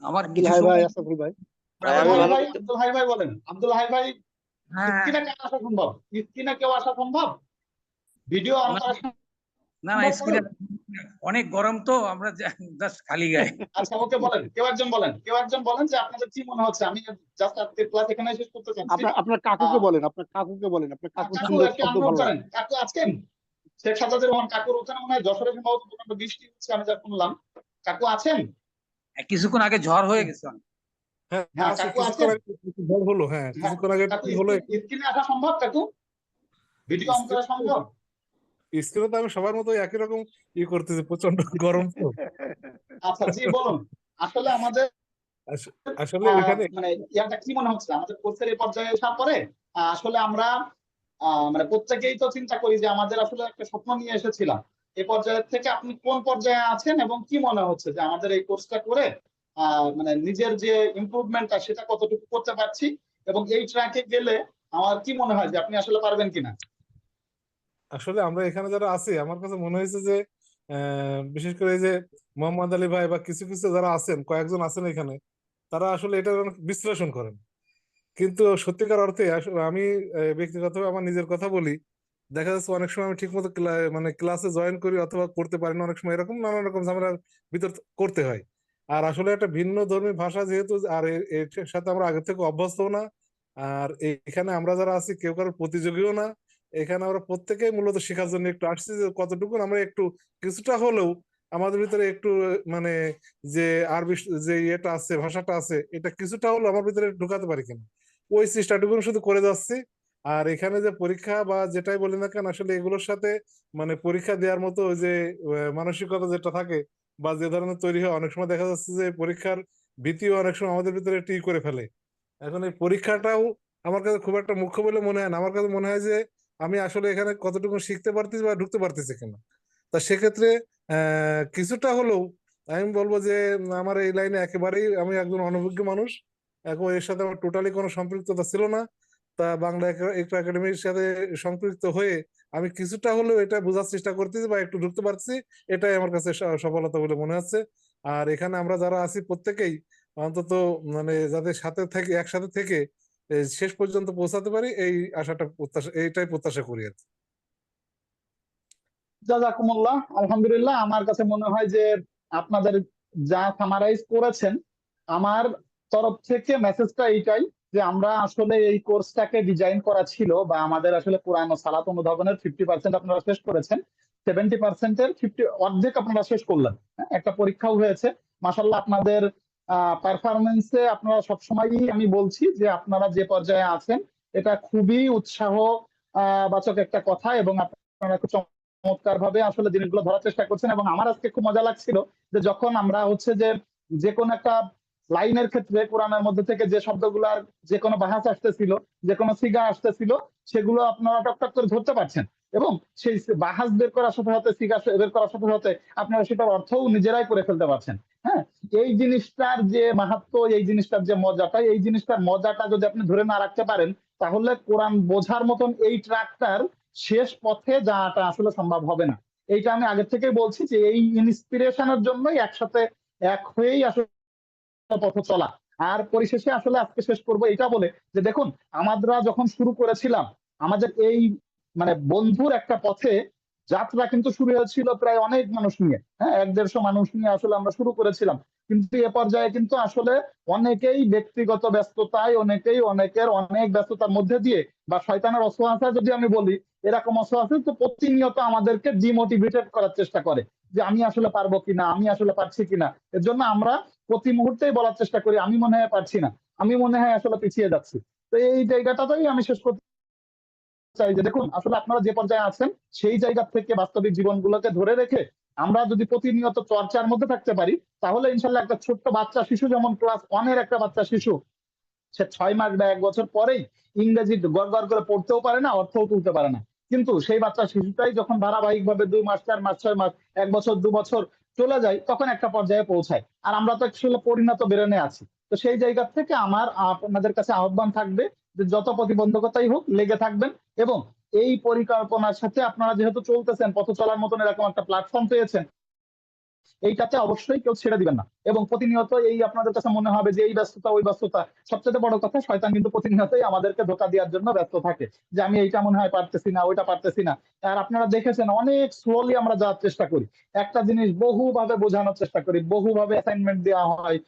আমার আব্দুল কিছু হাই ভাই, সময় আশরাফুল ভাই। ভাই আমি ভালো করতে আব্দুল হাই ভাই বলেন। আব্দুল হাই ভাই হ্যাঁ স্ক্রিনে কেউ আসা সম্ভব? স্ক্রিনে কেউ আসা সম্ভব? ভিডিও অন করা না না সম্ভব স্ক্রিনে করুন? অনেক গরম তো আমরা জাস্ট খালি গায়ে। আচ্ছা ওকে বলেন, কেউ একজন বলেন যে আপনাদের কি মনে হচ্ছে। আমি জাস্ট আজকের ক্লাস এখানে শেষ করতে চাচ্ছি। আপনার কাকুকে বলেন, আপনার কাকুর কাকু সুন্দর একটু শব্দ আনমিউট ভালো করেন। লাগে। কাকু আছেন? শেখ সাজ্জাদুর রহমান কাকুর ওখানে মনে হয় যশোরে সম্ভবত প্রচন্ড বৃষ্টি হচ্ছে, আমি যা শুনলাম। কাকু আছেন? কিছুক্ষণ আগে ঝড় হয়ে গেছে অনেক। হ্যাঁ হ্যাঁ আছে, কাকু কিছুক্ষণ আছেন? আগে ঝড় হলো, হ্যাঁ হ্যাঁ কিছুক্ষণ আগে কাকু হলো। স্ক্রিনে আসা সম্ভব? কাকু ভিডিও অন করা সম্ভব? স্ক্রিনে তো আমি সবার মতো একই রকম করতেছি, প্রচন্ড গরম তো। আচ্ছা জি বলুন। আসলে আমাদের আসলে এখানে মানে ইয়াটা কি মনে হচ্ছে আমাদের কোর্সের এই পর্যায়ে আসার পরে আসলে আমরা মানে প্রত্যেকেই তো চিন্তা করি যে আমাদের আসলে একটা স্বপ্ন নিয়ে এসেছিলাম। এই পর্যায়ের থেকে আপনি কোন পর্যায়ে আছেন এবং কি মনে হচ্ছে যে আমাদের এই কোর্সটা করে মানে নিজের যে ইমপ্রুভমেন্টটা সেটা কতটুকু করতে পারছি, এবং এই ট্র্যাকে গেলে আমার কি মনে হয় যে আপনি আসলে পারবেন কিনা? আসলে আমরা এখানে যারা আছি আমার কাছে মনে হয়েছে যে বিশেষ করে এই যে মোহাম্মদ আলী ভাই বা কিছু কিছু যারা আছেন, কয়েকজন আছেন এখানে, তারা আসলে এটা অনেক বিশ্লেষণ করেন। কিন্তু সত্যিকার অর্থে আসলে আমি ব্যক্তিগতভাবে আমার নিজের কথা বলি, দেখা যাচ্ছে অনেক সময় আমি ঠিক মতো মানে ক্লাসে জয়েন করি অথবা করতে পারি না, অনেক সময় এরকম নানা রকম ঝামেলার ভিতর করতে হয়। আর আসলে একটা ভিন্ন ধর্মী ভাষা যেহেতু, আর এর সাথে আমরা আগে থেকে অভ্যস্ত না। আর এখানে আমরা যারা আছি কেউ কারোর প্রতিযোগীও না। এখানে আমরা প্রত্যেকেই মূলত শেখার জন্য একটু আসছি, যে কতটুকু আমরা একটু কিছুটা হলেও আমাদের ভিতরে একটু মানে যে আরবি যে ইয়েটা আছে, ভাষাটা আছে, এটা কিছুটা হলেও আমার ভিতরে ঢুকাতে পারি কিনা, ওই চেষ্টাটুকু শুধু করে যাচ্ছি। আর এখানে যে পরীক্ষা বা যেটাই বলি না কেন, আসলে এগুলোর সাথে মানে পরীক্ষা দেওয়ার মতো ওই যে মানসিকতা যেটা থাকে বা যে ধরনের তৈরি হয়, অনেক সময় দেখা যাচ্ছে যে পরীক্ষার ভীতিও অনেক সময় আমাদের ভিতরে একটু করে ফেলে। এখন এই পরীক্ষাটাও আমার কাছে খুব একটা মুখ্য বলে মনে হয় না। আমার কাছে মনে হয় যে আমি আসলে এখানে কতটুকু শিখতে পারতেছি বা ঢুকতে পারতেছি কিনা। তা সেক্ষেত্রে কিছুটা হলেও আমি বলবো যে আমার এই লাইনে একেবারেই আমি একজন অনভিজ্ঞ মানুষ, এখন এর সাথে আমার টোটালি কোনো সম্পৃক্ততা ছিল না। তা বাংলা একটু একাডেমির সাথে সম্পৃক্ত হয়ে আমি কিছুটা হলেও এটা বোঝার চেষ্টা করতেছি বা একটু ঢুকতে পারছি, এটাই আমার কাছে সফলতা বলে মনে হচ্ছে। আর এখানে আমরা যারা আছি প্রত্যেকেই অন্তত মানে যাদের সাথে থেকে একসাথে থেকে শেষ পর্যন্ত পৌঁছাতে পারি, এই আশাটা প্রত্যাশা, এইটাই প্রত্যাশা করি আর কি। জাযাকুমুল্লাহ, আলহামদুলিল্লাহ। আমার কাছে মনে হয় যে আপনাদের যা সামারাইজ করেছেন, আমার তরফ থেকে মেসেজটা এইটাই যে আমরা আসলে এই কোর্সটাকে ডিজাইন করা ছিল, বা আমাদের আসলে কোরআন ও সালাত অনুধাবনের 50% আপনারা শেষ করেছেন, 70%-এর অর্ধেক আপনারা শেষ করলেন। হ্যাঁ, একটা পরীক্ষাও হয়েছে। মাশাআল্লাহ, আপনাদের পারফরমেন্সে আপনারা সবসময়ই আমি বলছি যে আপনারা যে পর্যায়ে আছেন এটা খুবই উৎসাহ বাচক একটা কথা, এবং আপনারা খুব চমৎকার ভাবে আসলে জিনিসগুলো ধরার চেষ্টা করছেন। এবং আমার আজকে খুব মজা লাগছিল যে যখন আমরা হচ্ছে যে কোনো একটা লাইনের ক্ষেত্রে কোরআনের মধ্যে থেকে যে শব্দগুলার যে কোনো বাহাস আসতেছিল, যে কোনো সিগা আসতেছিল, সেগুলো আপনারা টকটক করে ধরতে পারছেন, এবং সেই বাহাস বের করার সাথে সাথে সিগা বের করার সাথে সাথে আপনারা সেটার অর্থও নিজেরাই করে ফেলতে পারছেন। হ্যাঁ, এই জিনিসটার যে মাহাত্ম্য, এই জিনিসটার যে মজাটা, এই জিনিসটার মজাটা যদি আপনি ধরে না রাখতে পারেন, তাহলে কোরআন বোঝার মতন এই ট্র্যাকটার শেষ পথে যাওয়াটা আসলে সম্ভব হবে না। এইটা আমি আগে থেকেই বলছি যে এই ইন্সপিরেশনের জন্যই একসাথে এক হয়েই আসলে পথ চলা। আর পরিশেষে আসলে আজকে শেষ করবো এটা বলে যে দেখুন, আমরা যখন শুরু করেছিলাম আমাদের এই মানে বন্ধুর একটা পথে যাত্রা কিন্তু শুরু হয়েছিল প্রায় অনেক মানুষ নিয়ে, হ্যাঁ, 100-150 মানুষ নিয়ে আসলে আমরা শুরু করেছিলাম। কিন্তু এ পর্যায়ে কিন্তু আসলে অনেকেই ব্যক্তিগত ব্যস্ততায়, অনেকেই অনেকের অনেক ব্যস্ততার মধ্যে দিয়ে, বা শয়তানের অসহায়তা যদি আমি বলি, এরকম অসহায় তো প্রতিনিয়ত আমাদেরকে ডিমোটিভেটেড করার চেষ্টা করে যে আমি আসলে পারবো কিনা, আমি আসলে পারছি কিনা। এর জন্য আমরা প্রতি মুহূর্তেই বলার চেষ্টা করি আমি মনে হয় পারছি না, আমি মনে হয় আসলে পিছিয়ে যাচ্ছি। তো এই জায়গাটাতেই আমি শেষ করতে চাই যে দেখুন, আসলে আপনারা যে পর্যায়ে আছেন সেই জায়গা থেকে বাস্তবিক জীবনগুলোকে ধরে রেখে আমরা যদি প্রতিনিয়ত চর্চার মধ্যে থাকতে পারি, তাহলে ইনশাল্লাহ একটা ছোট্ট বাচ্চা শিশু, যেমন ক্লাস 1-এর একটা বাচ্চা শিশু, সে 6 মাস বা 1 বছর পরেই ইংরেজি গড় গড় করে পড়তেও পারে না, অর্থও তুলতে পারে না। কিন্তু সেই বাচ্চা শিশুটাই যখন ধারাবাহিকভাবে 2 মাস, 4 মাস, 6 মাস, 1 বছর, 2 বছর চলে যায়, তখন একটা পর্যায়ে পৌঁছায়। আর আমরা তো আসলে পরিণত বেরেনে আছি। তো সেই জায়গা থেকে আমার আপনাদের কাছে আহ্বান থাকবে যে যত প্রতিবন্ধকতাই হোক লেগে থাকবেন, এবং এই পরিকল্পনার সাথে আপনারা যেহেতু চলতেছেন, পথ চলার মতন এরকম একটা প্ল্যাটফর্ম পেয়েছেন, এইটাতে অবশ্যই কেউ ছেড়ে দিবেন না। এবং প্রতিনিয়ত এই আপনাদের কাছে মনে হবে যে এই ব্যস্ততা ওই ব্যস্ততা, সবচেয়ে বড় কথা, শয়তান কিন্তু প্রতিনিয়তই আমাদেরকে ধোঁকা দেওয়ার জন্য ব্যস্ত থাকে যে আমি এইটা মনে হয় পারতেছি না, ওইটা পারতেছি না। আর আপনারা দেখেছেন অনেক স্লোলি আমরা যাওয়ার চেষ্টা করি, একটা জিনিস বহুভাবে বোঝানোর চেষ্টা করি, বহুভাবে অ্যাসাইনমেন্ট দেওয়া হয়,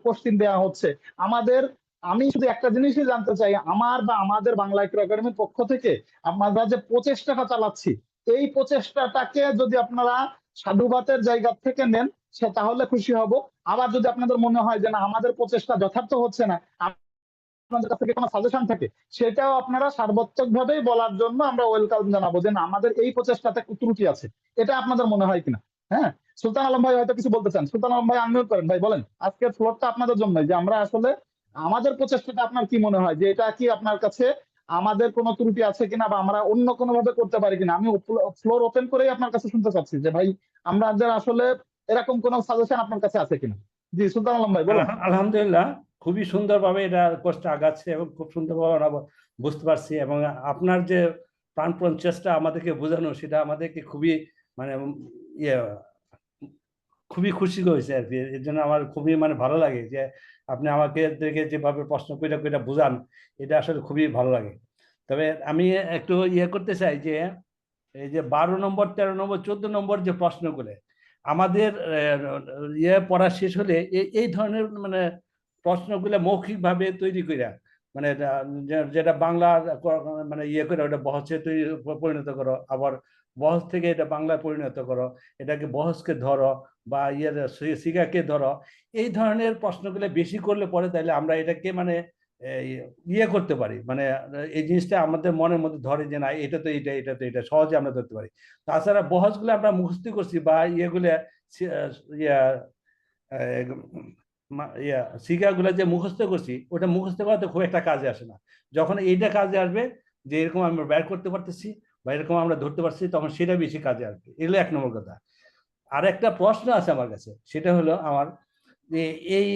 কোশ্চিন দেওয়া হচ্ছে আমাদের। আমি শুধু একটা জিনিসই জানতে চাই, আমার বা আমাদের বাংলা একাডেমির পক্ষ থেকে আমরা যে প্রচেষ্টাটা চালাচ্ছি, এই প্রচেষ্টাটাকে যদি আপনারা সাধুবাদের জায়গা থেকে নেন, সে তাহলে খুশি হব। আবার যদি আপনাদের মনে হয় যে না, আমাদের প্রচেষ্টা যথার্থ হচ্ছে না, আপনাদের কাছ থেকে কোনো সাজেশন থাকে, সেটাও আপনারা সার্বত্রিক ভাবেই বলার জন্য আমরা ওয়েলকাম জানাবো যে না, আমাদের এই প্রচেষ্টাতে ত্রুটি আছে, এটা আপনাদের মনে হয় কিনা। হ্যাঁ, সুলতান আলম ভাই হয়তো কিছু বলতে চান। সুলতান আলম ভাই আনমিউট করেন ভাই, বলেন। আজকের ফ্লোরটা আপনাদের জন্য, যে আমরা আসলে আমাদের প্রচেষ্টাটা আপনার কি মনে হয়, যে এটা কি আপনার কাছে আমাদের কোনো ত্রুটি আছে কিনা, বা আমরা অন্য কোনো ভাবে করতে পারি কিনা। আমি ফ্লোর ওপেন করেই আপনার কাছে শুনতে চাচ্ছি যে ভাই আমাদের আসলে এরকম কোনো সাজেশন আপনার কাছে আছে কিনা। জি সুলতান আলম ভাই বলুন। আলহামদুলিল্লাহ, খুবই সুন্দরভাবে এটা কোর্সটা আগাচ্ছে এবং খুব সুন্দরভাবে আমরা বুঝতে পারছি, এবং আপনার যে প্রাণপণ চেষ্টা আমাদেরকে বোঝানো, সেটা আমাদেরকে খুবই মানে ইয়ে খুবই খুশি হয়েছে আর কি। এর জন্য আমার খুবই মানে ভালো লাগে যে আপনি আমাকে দেখে যেভাবে প্রশ্ন করে করে বোঝান, এটা আসলে খুবই ভালো লাগে। তবে আমি একটু ইয়ে করতে চাই যে এই যে 12 নম্বর, 13 নম্বর, 14 নম্বর যে প্রশ্নগুলো আমাদের ইয়ে পড়া শেষ হলে এই ধরনের মানে প্রশ্নগুলো মৌখিকভাবে তৈরি করে, মানে যেটা বাংলা মানে ইয়ে করে ওটা বহসে পরিণত করো, আবার বহস থেকে এটা বাংলায় পরিণত করো, এটাকে বহসকে ধরো বা সিগাকে ধরো, এই ধরনের প্রশ্নগুলো বেশি করলে পরে তাহলে আমরা এটাকে মানে ইয়ে করতে পারি, মানে এই জিনিসটা আমাদের মনের মধ্যে ধরে যে না এটা তো এটা, এটা তো এটা, সহজে আমরা ধরতে পারি। তাছাড়া বহসগুলো আমরা মুখস্থ করছি বা ইয়েগুলো সিগাগুলো যে মুখস্থ করছি, ওটা মুখস্থ করা তো খুব একটা কাজে আসে না। যখন এইটা কাজে আসবে যে এরকম আমরা বের করতে পারতেছি বা এরকম আমরা ধরতে পারছি, তখন সেটা বেশি কাজে আসবে। এগুলো 1 নম্বর কথা। আর একটা প্রশ্ন আছে আমার কাছে, সেটা হলো আমার যে এই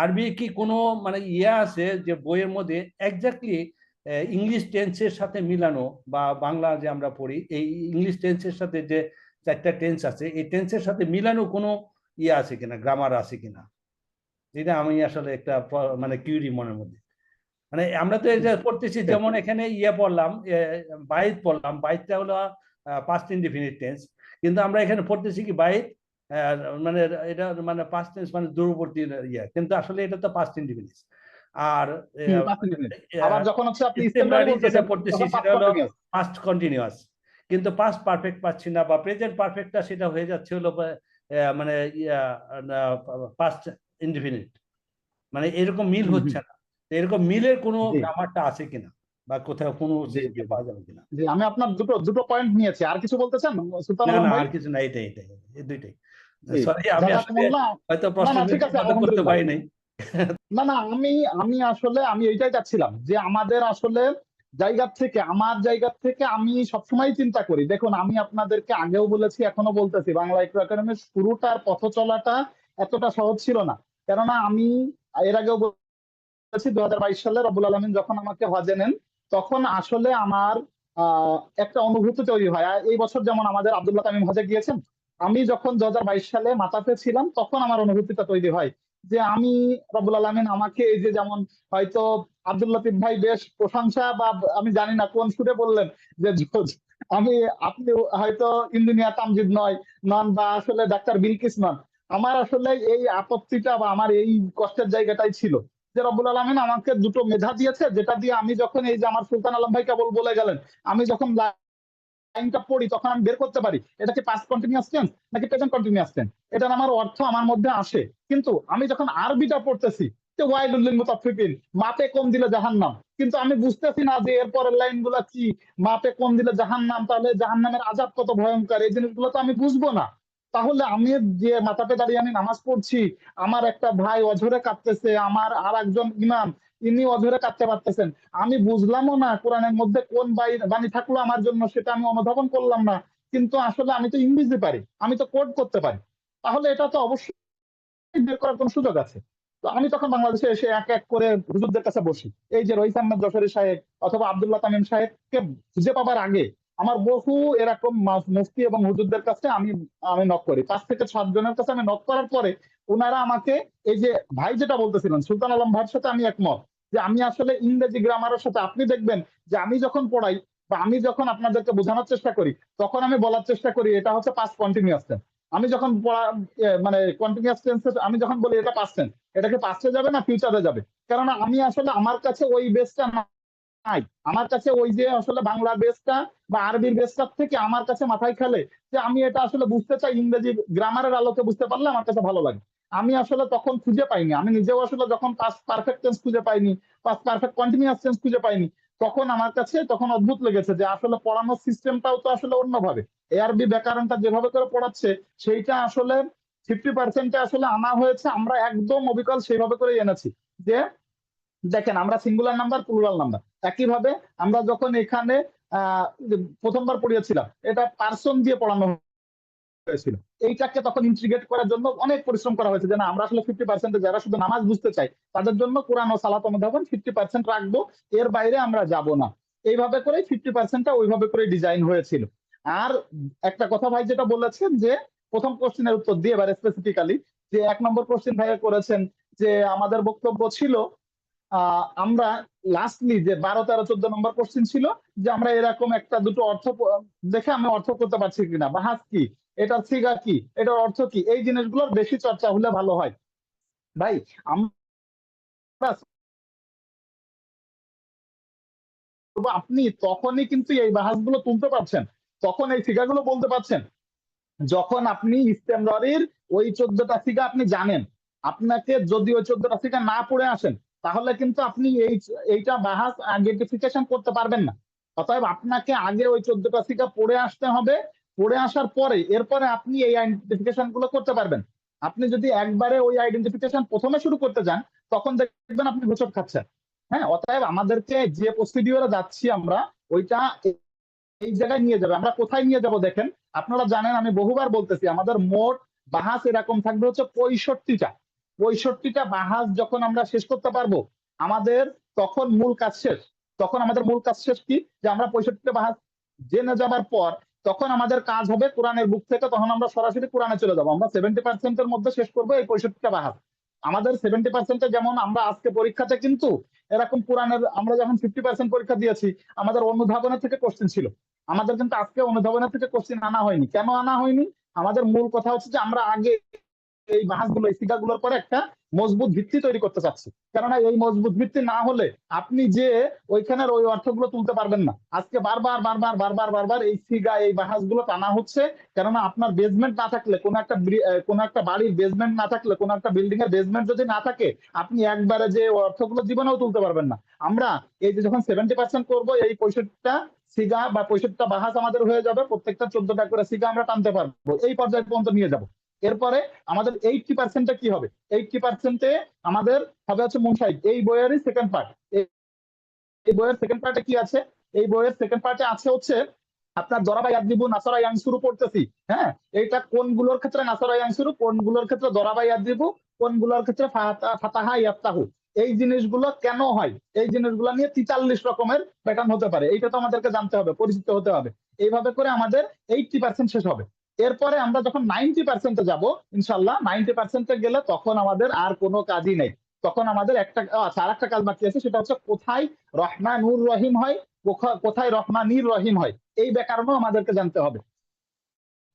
আরবি কি কোনো মানে ইয়ে আছে যে বইয়ের মধ্যে এক্স্যাক্টলি ইংলিশ টেন্সের সাথে মিলানো, বা বাংলা যে আমরা পড়ি এই ইংলিশ টেন্সের সাথে যে 4টা টেন্স আছে, এই টেন্সের সাথে মিলানো কোনো ইয়ে আছে কিনা, গ্রামার আছে কিনা, যেটা আমি আসলে একটা মানে কিউরি মনের মধ্যে। মানে আমরা তো এটা পড়তেছি, যেমন এখানে ইয়ে পড়লাম, বাইত পড়লাম, বাইতটা হলো পাস্ট ইনডিফিনিট টেন্স, কিন্তু আমরা এখানে পড়তেছি কি বাইত মানে এটা মানে পাস্ট টেন্স মানে দূরবর্তী ইয়ে, কিন্তু আসলে এটা তো পাস্ট ইনডিফিনিট। আর আবার যখন হচ্ছে আপনি ইস্তেমরারি যেটা বলতেছেন পড়তেছি তখন সেটা হলো past continuous। পাস্ট কন্টিনিউয়াস, কিন্তু পাস্ট পারফেক্ট পাচ্ছি না, বা প্রেজেন্ট পারফেক্টটা সেটা হয়ে যাচ্ছে হলো মানে পাস্ট ইনডিফিনিট, মানে এরকম মিল হচ্ছে না। তো এরকম মিলের কোনো জি গ্রামারটা আছে কিনা, বা কোথাও কোনো জি জি পাওয়া যাবে কিনা? জি, আমি আপনার দুটো পয়েন্ট নিয়েছি। আর কিছু বলতে চান সুলতান না আলম না, ভাই? আর কিছু না, এটাই এটাই এই দুইটাই। জি সরি, আমি আসলে জাযাকুমুল্লাহ। হয়তো না প্রশ্ন না ঠিক আছে, করতে আলহামদুলিল্লাহ। পারি নাই। না না, আমি আসলে আমি এইটাই চাচ্ছিলাম যে আমাদের আসলে আমার জায়গা থেকে আমি সবসময় চিন্তা করি। দেখুন আমি আপনাদেরকে আগেও বলেছি, এখনো বলতেছি, বাংলা ইকরা একাডেমির শুরুটার পথ চলাটা এতটা সহজ ছিল না। কেননা আমি এর আগেও বলেছি 2022 সালে রব্বুল আলামিন যখন আমাকে হজে নেন, তখন আসলে আমার একটা অনুভূতি তৈরি হয়। আর এই বছর যেমন আমাদের আব্দুল্লাহ তামিম হজে গিয়েছেন, আমি যখন 2022 সালে মাতাফে ছিলাম তখন আমার অনুভূতিটা তৈরি হয় যে আমি রব্বুল আলামিন আমাকে এই যে যেমন হয়তো আব্দুল লতিফ ভাই বেশ প্রশংসা, বা আমি জানি না কোন সুরে বললেন যে আমি আপনি হয়তো ইঞ্জিনিয়ার তামজিদ নন, বা আসলে ডাক্তার বিলকিস নন। আমার আসলে এই আপত্তিটা বা আমার এই কষ্টের জায়গাটাই ছিল যে রব্বুল আলামিন আমাকে দুটো মেধা দিয়েছে, যেটা দিয়ে আমি যখন এই যে আমার সুলতান আলম ভাই কেবল বলে গেলেন, আমি যখন লাইনটা পড়ি তখন আমি বের করতে পারি এটা কি পাস্ট কন্টিনিউয়াস টেন্স নাকি প্রেজেন্ট কন্টিনিউয়াস টেন্স, এটার আমার অর্থ আমার মধ্যে আসে। কিন্তু আমি যখন আরবিটা পড়তেছি যে ওয়াইলুল লিল মুতাফফিফিন, মাপে কম দিলে জাহান্নাম, কিন্তু আমি বুঝতেছি না যে এরপরের লাইনগুলো কি, মাপে কম দিলে জাহান্নাম, তাহলে জাহান্নামের আযাব কত ভয়ঙ্কর, এই জিনিসগুলো তো আমি বুঝবো না। তাহলে আমি যে মাথাপে দাঁড়িয়ে আমি নামাজ পড়ছি, আমার একটা ভাই অঝরে কাঁদতেছে, আমার আর একজন ইমাম ইনি অঝরে কাঁদতে পারতেছেন, আমি বুঝলামও না কোরআনের মধ্যে কোন বাণী থাকলো আমার জন্য, সেটা আমি অনুধাবন করলাম না, কিন্তু আসলে আমি তো ইংরেজি পারি, আমি তো কোড করতে পারি, তাহলে এটা তো অবশ্যই বের করার কোন সুযোগ আছে। তো আমি তখন বাংলাদেশে এসে এক এক করে হুজুরদের কাছে বসি, এই যে রহিস আহমেদ যশোরী সাহেব অথবা আব্দুল্লাহ তামিম সাহেবকে খুঁজে পাবার আগে আমার বহু এরকম মুফতি এবং হুজুরদের কাছে আমি আমি নক করি, 5 থেকে 7 জনের কাছে আমি নক করার পরে ওনারা আমাকে, এই যে ভাই যেটা বলতেছিলেন সুলতান আলম ভাইয়ের সাথে আমি একমত, যে আমি আসলে ইংরেজি গ্রামারের সাথে, আপনি দেখবেন যে আমি যখন পড়াই বা আমি যখন আপনাদেরকে বোঝানোর চেষ্টা করি, তখন আমি বলার চেষ্টা করি এটা হচ্ছে পাস্ট কন্টিনিউয়াস টেন্স। আমি যখন মানে কন্টিনিউয়াস টেন্স আমি যখন বলি এটা পাস্ট টেন্স, এটাকে পাস্টে যাবে না ফিউচারে যাবে, কেননা আমি আসলে আমার কাছে ওই বেসটা নাই, আমার কাছে ওই যে আসলে বাংলা বেসটা বা আরবির বেসটার থেকে আমার কাছে মাথায় খেলে যে আমি এটা আসলে বুঝতে চাই, ইংরেজি গ্রামারের আলোকে বুঝতে পারলে আমার কাছে ভালো লাগে। আমি আসলে তখন খুঁজে পাইনি, আমি নিজেও আসলে যখন পাস্ট পারফেক্ট টেন্স খুঁজে পাইনি, পাস্ট পারফেক্ট কন্টিনিউয়াস টেন্স খুঁজে পাইনি, তখন আমার কাছে তখন অদ্ভুত লেগেছে যে আসলে পড়ানোর সিস্টেমটাও তো আসলে অন্যভাবে। এআরবি ব্যাকরণটা যেভাবে করে পড়াচ্ছে সেইটা আসলে 50% আসলে আনা হয়েছে, আমরা একদম অবিকল সেইভাবে করে এনেছি যে দেখেন আমরা সিঙ্গুলার নাম্বার প্লুরাল নাম্বার একইভাবে আমরা যখন এখানে প্রথমবার পড়িয়েছিলাম এটা পার্সন দিয়ে পড়ানো হয়েছিল, এইটাকে তখন ইন্টিগ্রেট করার জন্য অনেক পরিশ্রম করা হয়েছে যে না আমরা আসলে 50% যারা শুধু নামাজ বুঝতে চাই তাদের জন্য কোরআন ও সালাত অনুধাবন 50% রাখবো, এর বাইরে আমরা যাব না। এইভাবে করে 50%টা ওইভাবে করে ডিজাইন হয়েছিল। আর একটা কথা ভাই যেটা বলেছেন যে প্রথম কোশ্চেনের উত্তর দিয়ে এবার স্পেসিফিক্যালি যে 1 নম্বর কোশ্চেন ভাইয়া করেছেন যে আমাদের বক্তব্য ছিল আমরা লাস্টলি যে 12, 13, 14 নম্বর কোশ্চেন ছিল যে আমরা এরকম একটা দুটো অর্থ দেখে আমরা অর্থ করতে পারছি কিনা, বাহাস কি, এটার সিগা কি, এটার অর্থ কি, এই জিনিসগুলোর বেশি চর্চা হলে ভালো হয়। ভাই আপনি তখনই কিন্তু এই বাহাসগুলো তুলতে পারছেন, তখন এই ফিগারগুলো বলতে পারছেন যখন আপনি ইস্তেমরারির ওই 14টা ফিগা আপনি জানেন। আপনাকে যদি ওই 14টা ফিগা না পড়ে আসেন তাহলে কিন্তু আপনি এইটা বাহাস আইডেন্টিফিকেশন করতে পারবেন না। অতএব আপনাকে আগে ওই 14টা ফিগা পড়ে আসতে হবে, পড়ে আসার পরে এরপরে আপনি এই আইডেন্টিফিকেশন গুলো করতে পারবেন। আপনি যদি একবারে ওই আইডেন্টিফিকেশন প্রথমে শুরু করতে যান তখন দেখবেন আপনি হোঁচট খাচ্ছেন। হ্যাঁ, অতএব আমাদেরকে যে প্রসিডিওরে যাচ্ছি আমরা ওইটা এই জায়গায় নিয়ে যাবে। আমরা কোথায় নিয়ে যাব দেখেন, আপনারা জানেন আমি বহুবার বলতেছি আমাদের মোট বাহাস এরকম থাকবে হচ্ছে 65টা। 65টা বাহাস যখন আমরা শেষ করতে পারবো আমাদের তখন মূল কাজ শেষ। তখন আমাদের মূল কাজ শেষ কি যে আমরা 65টা বাহাস জেনে যাবার পর তখন আমাদের কাজ হবে কোরআনের বুক থেকে, তখন আমরা সরাসরি কোরআনে চলে যাবো। আমরা 70%-এর মধ্যে শেষ করবো এই 65টা বাহাস। আমাদের 70%-এ যেমন আমরা আজকে পরীক্ষাতে কিন্তু এরকম কোরআনের আমরা যখন 50% পরীক্ষা দিয়েছি আমাদের অনুধাবনের থেকে কোশ্চেন ছিল, আমাদের কিন্তু আজকে অনুধাবনের থেকে কোশ্চেন আনা হয়নি। কেন আনা হয়নি? আমাদের মূল কথা হচ্ছে যে আমরা আগে এই বাহাসগুলো এই ফিগারগুলোর পরে একটা মজবুত ভিত্তি তৈরি করতে চাচ্ছি। কেননা এই মজবুত ভিত্তি না হলে আপনি যে ওইখানের ওই অর্থগুলো তুলতে পারবেন না। আজকে বারবার এই ফিগা এই বাহাসগুলো টানা হচ্ছে, কেননা আপনার বেসমেন্ট না থাকলে কোনো একটা বাড়ির বেসমেন্ট না থাকলে কোনো একটা বিল্ডিং এর বেসমেন্ট যদি না থাকে আপনি একবারে যে অর্থগুলো জীবনেও তুলতে পারবেন না। আমরা এই যে যখন 70% করবো এই 65টা সিগা বা 65টা বাহাস আমাদের হয়ে যাবে, প্রত্যেকটা 14টা করে সিগা আমরা টানতে পারবো, এই পর্যায় পর্যন্ত নিয়ে যাব। এরপরে আমাদের 80%-এ কি হবে? 80%-এ আমাদের হবে হচ্ছে মুনসাইদ, এই বইয়েরই সেকেন্ড পার্ট। এই বইয়ের সেকেন্ড পার্টে কি আছে? এই বইয়ের সেকেন্ড পার্টে আছে হচ্ছে আপনার দরাবা ইয়াদরিবু নাসারা ইয়ানসুরু পড়তেছি। হ্যাঁ, এইটা কোনগুলোর ক্ষেত্রে নাসারা ইয়ানসুরু, কোনগুলোর ক্ষেত্রে দরাবা ইয়াদরিবু, কোনগুলোর ক্ষেত্রে ফাতাহা ইয়াফতাহু। এই জিনিসগুলো কেন হয়, এই জিনিসগুলো নিয়ে 43 রকমের প্যাটার্ন হতে পারে, এইটা তো আমাদেরকে জানতে হবে, পরিচিত হতে হবে। এইভাবে করে আমাদের 80% শেষ হবে। এরপরে আমরা যখন 90%-এ যাব ইনশাল্লাহ, 90%-এ গেলে তখন আমাদের আর কোনো কাজই নেই। তখন আমাদের আর একটা কাজ বাকি আছে, সেটা হচ্ছে কোথায় রহমানুর রহিম হয়, কোথায় রহমানির রহিম হয়, এই ব্যাকরণও আমাদেরকে জানতে হবে।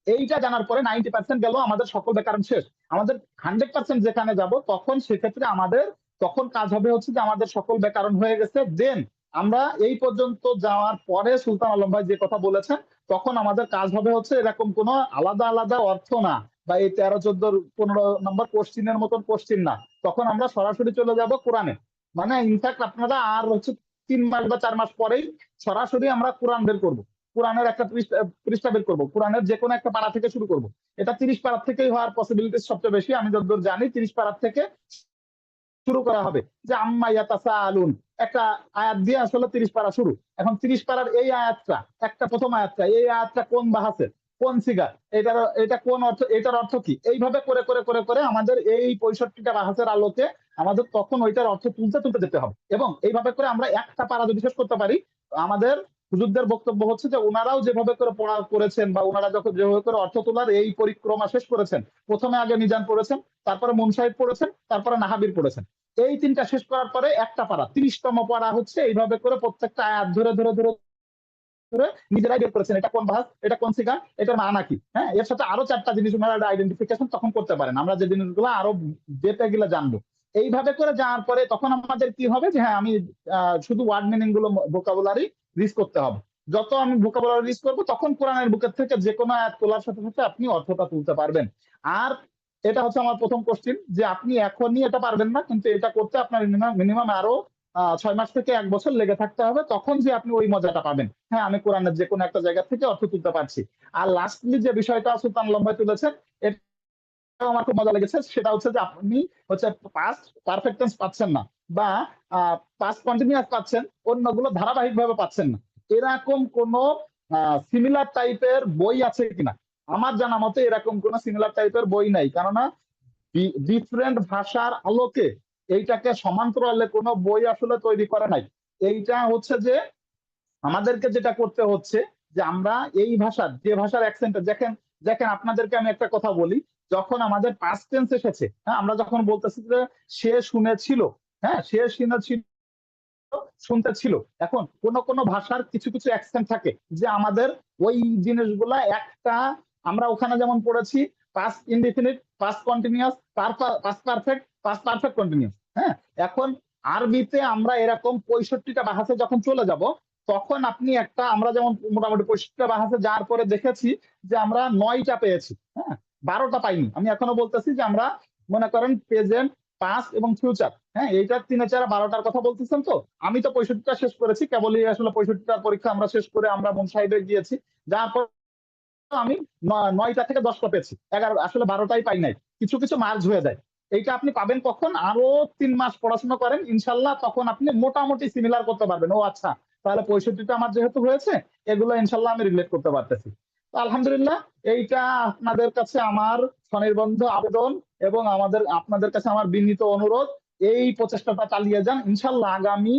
এইটা জানার পরে 90% গেল, আমাদের সকল ব্যাকরণ শেষ। আমাদের 100% যেখানে যাব তখন সেক্ষেত্রে আমাদের তখন কাজ হবে হচ্ছে যে আমাদের সকল ব্যাকরণ হয়ে গেছে। দেন আমরা এই পর্যন্ত যাওয়ার পরে সুলতান আলম ভাই যে কথা বলেছেন তখন আমাদের কাজ হবে হচ্ছে এরকম কোনো আলাদা আলাদা অর্থ না, বা এই 13, 14, 15 নম্বর কোশ্চিনের মতন কোশ্চিন না। তখন আমরা সরাসরি চলে যাব কোরআনে। মানে ইনফ্যাক্ট আপনারা আর হচ্ছে 3 মাস বা 4 মাস পরেই সরাসরি আমরা কোরআন বের করবো, কোরআনের একটা পৃষ্ঠা বের করবো, কোরআনের যে কোনো একটা পারা থেকে শুরু করবো। এটা 30 পারা থেকেই হওয়ার পসিবিলিটি সবচেয়ে বেশি, আমি যতদূর জানি 30 পারা থেকে শুরু করা হবে। যে আম্মা ইয়াতাসাআলুন একটা আয়াত দিয়ে আসলে 30 পারা শুরু। এখন 30 পারার এই আয়াতটা, একটা প্রথম আয়াতটা, এই আয়াতটা কোন বাহাসের, কোন সিগা, এটা কোন অর্থ, এটার অর্থ কি, এইভাবে করে করে করে করে আমাদের এই 65টা বাহাসের আলোকে আমাদের তখন ওইটার অর্থ তুলতে তুলতে যেতে হবে। এবং এইভাবে করে আমরা একটা পারা যদি শেষ করতে পারি, আমাদের হুজুরদের বক্তব্য হচ্ছে যে ওনারাও যেভাবে করে পড়া করেছেন বা ওনারা যখন যেভাবে করে অর্থ তোলার এই পরিক্রমা শেষ করেছেন, প্রথমে আগে মিজান পড়েছেন, তারপরে মুনসাহিদ পড়েছেন, তারপরে নাহাবির পড়েছেন, এই 3টা শেষ করার পরে একটা পারা 30তম পারা হচ্ছে এইভাবে করে প্রত্যেকটা আয়াত ধরে ধরে ধরে ধরে নিজেরাই বের করেছেন এটা কোন বাহাস, এটা কোন সিগা, এটার মানা কি। হ্যাঁ, এর সাথে আরো 4টা জিনিস ওনারা আইডেন্টিফিকেশন তখন করতে পারেন, আমরা যে জিনিসগুলো আরো যেতে গেলে জানবো। এইভাবে করে যাওয়ার পরে তখন আমাদের কি হবে যে হ্যাঁ আমি শুধু ওয়ার্ড মিনিং গুলো ভোকাবুলারি রিস করতে হবে। যত আমি ভোকাবুলারি রিস করবো তখন কোরআনের বুকের থেকে যে কোনো আয়াত তোলার সাথে সাথে আপনি অর্থটা তুলতে পারবেন। আর এটা হচ্ছে আমার প্রথম কোশ্চেন যে আপনি এখনই এটা পারবেন না, কিন্তু এটা করতে আপনার মিনিমাম আরো 6 মাস থেকে 1 বছর লেগে থাকতে হবে, তখন যে আপনি ওই মজাটা পাবেন। হ্যাঁ, আমি কোরআনের যে কোনো একটা জায়গা থেকে অর্থ তুলতে পারছি। আর লাস্টলি যে বিষয়টা সুলতান লম্বাই তুলেছেন, এটাও আমার খুব মজা লেগেছে। সেটা হচ্ছে যে আপনি হচ্ছে পাস্ট পারফেক্ট টেন্স পাচ্ছেন না, বা পাস্ট কন্টিনিউয়াস পাচ্ছেন, অন্যগুলো ধারাবাহিকভাবে পাচ্ছেন না। এরকম কোন সিমিলার টাইপের বই আছে কিনা? আমার জানা মতে এরকম কোন সিমিলার টাইপের বই নাই, কেননা ডিফারেন্ট ভাষার আলোকে এইটাকে সমান্তরালে কোনো বই আসলে তৈরি করে নাই। এইটা হচ্ছে যে আমাদেরকে যেটা করতে হচ্ছে যে আমরা এই ভাষার, যে ভাষার অ্যাকসেন্টে দেখেন, দেখেন আপনাদেরকে আমি একটা কথা বলি, যখন আমাদের পাস্ট টেন্স এসেছে, হ্যাঁ, আমরা যখন বলতেছি যে সে শুনেছিল, হ্যাঁ, সে শুনেছিল, শুনতে ছিল। এখন কোন কোন ভাষার কিছু কিছু অ্যাকসেন্ট থাকে যে আমাদের ওই জিনিসগুলা একটা, আমরা ওখানে যেমন পড়েছি past indefinite, past continuous, past perfect, past perfect continuous. হ্যাঁ, এখন আরবিতে আমরা এরকম 65টা ভাষাতে যখন চলে যাব, তখন আপনি একটা, আমরা যেমন মোটামুটি 65টা ভাষাতে যাওয়ার পরে দেখেছি যে আমরা 9টা পেয়েছি, হ্যাঁ, 12টা পাইনি। আমি এখনো বলতেছি যে আমরা মনে করেন প্রেজেন্ট, পাস্ট এবং ফিউচার, হ্যাঁ, এইটার 3-4-12টার কথা বলতেছেন। তো আমি তো 65টা শেষ করেছি, কেবলই আসলে 65টার পরীক্ষা আমরা শেষ করে আমরা মুন সাহেবে গিয়েছি, যার পর আমি 9টা থেকে 10টা পেয়েছি, 11, আসলে 12টাই পাই নাই, কিছু কিছু মার্জ হয়ে যায়। এইটা আপনি পাবেন কখন? আরো 3 মাস পড়াশোনা করেন ইনশাল্লাহ, তখন আপনি মোটামুটি সিমিলার করতে পারবেন। ও আচ্ছা, তাহলে 65টা আমার যেহেতু হয়েছে, এগুলো ইনশাল্লাহ আমি রিলেট করতে পারতেছি। তো আলহামদুলিল্লাহ, এইটা আপনাদের কাছে আমার স্বনির্বন্ধ আবেদন, এবং আপনাদের কাছে আমার বিনীত অনুরোধ, এই প্রচেষ্টাটা চালিয়ে যান। ইনশাল্লাহ আগামী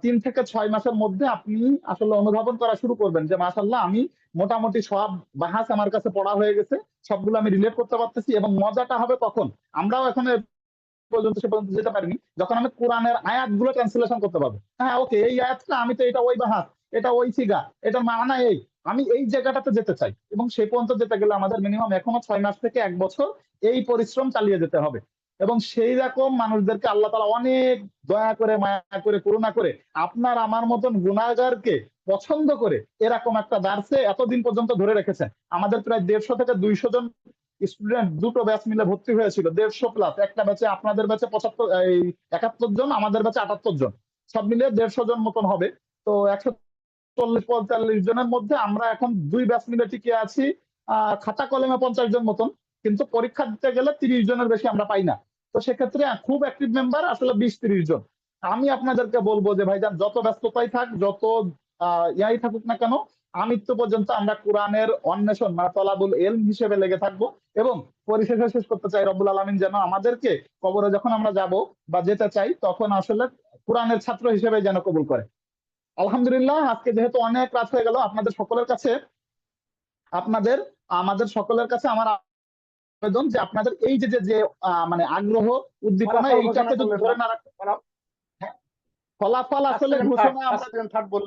3 থেকে 6 মাসের মধ্যে আপনি আসলে অনুধাবন করা শুরু করবেন যে মাশাআল্লাহ, আমি মোটামুটি সব বাহাস আমার কাছে পড়া হয়ে গেছে, সবগুলো আমি রিলেট করতে পারতেছি। এবং মজাটা হবে কখন? আমরাও এখন সে পর্যন্ত যেতে পারিনি, যখন আমি কোরআনের আয়াতগুলো ট্রান্সলেশন করতে পারবো। হ্যাঁ, ওকে, এই আয়াতটা আমি তো, এটা ওই বাহাস, এটা ওই সিগা, এটার মানা এই, আমি এই জায়গাটাতে যেতে চাই। এবং সে পর্যন্ত যেতে গেলে আমাদের মিনিমাম এখনো 6 মাস থেকে 1 বছর এই পরিশ্রম চালিয়ে যেতে হবে। এবং সেই রকম মানুষদেরকে আল্লাহ তাআলা অনেক দয়া করে, মায়া করে, করুণা করে আপনার আমার মতন গুনাহগারকে পছন্দ করে এরকম একটা দার্সে এতদিন পর্যন্ত ধরে রেখেছেন। আমাদের প্রায় 150 থেকে 200 জন স্টুডেন্ট দুটো ব্যাচ মিলে ভর্তি হয়েছিল, 150 প্লাস। একটা ব্যাচে, আপনাদের ব্যাচে 71 জন, আমাদের ব্যাচে 78 জন, সব মিলিয়ে 150 জন মতন হবে। তো 140-45 জনের মধ্যে আমরা এখন 2 ব্যাচ মিলে টিকে আছি খাতা কলমে 50 জন মতন, কিন্তু পরীক্ষা দিতে গেলে 30 জনের বেশি আমরা পাই না। তো সেক্ষেত্রে খুব অ্যাক্টিভ মেম্বার আসলে 20-30 জন। আমি আপনাদেরকে বলবো যে ভাইজান, যত ব্যস্ততাই থাক, যত ইয়াই থাকুক না কেন, আমৃত্যু পর্যন্ত আমরা কোরআনের অন্বেষণ, মানে তলাবুল এলম হিসেবে লেগে থাকবো। এবং পরিশেষে শেষ করতে চাই, রব্বুল আলামিন যেন আমাদেরকে কবরে যখন আমরা যাব বা যেতে চাই, তখন আসলে কোরআনের ছাত্র হিসেবে যেন কবুল করে। আলহামদুলিল্লাহ, আজকে যেহেতু অনেক রাত হয়ে গেল, আপনাদের সকলের কাছে, আমাদের সকলের কাছে আমার আবেদন যে আপনাদের এই যে যে যে, মানে আগ্রহ, উদ্দীপনা, এইটাকে যদি ধরে না রাখতে, ফলাফল আসলে ঘোষণা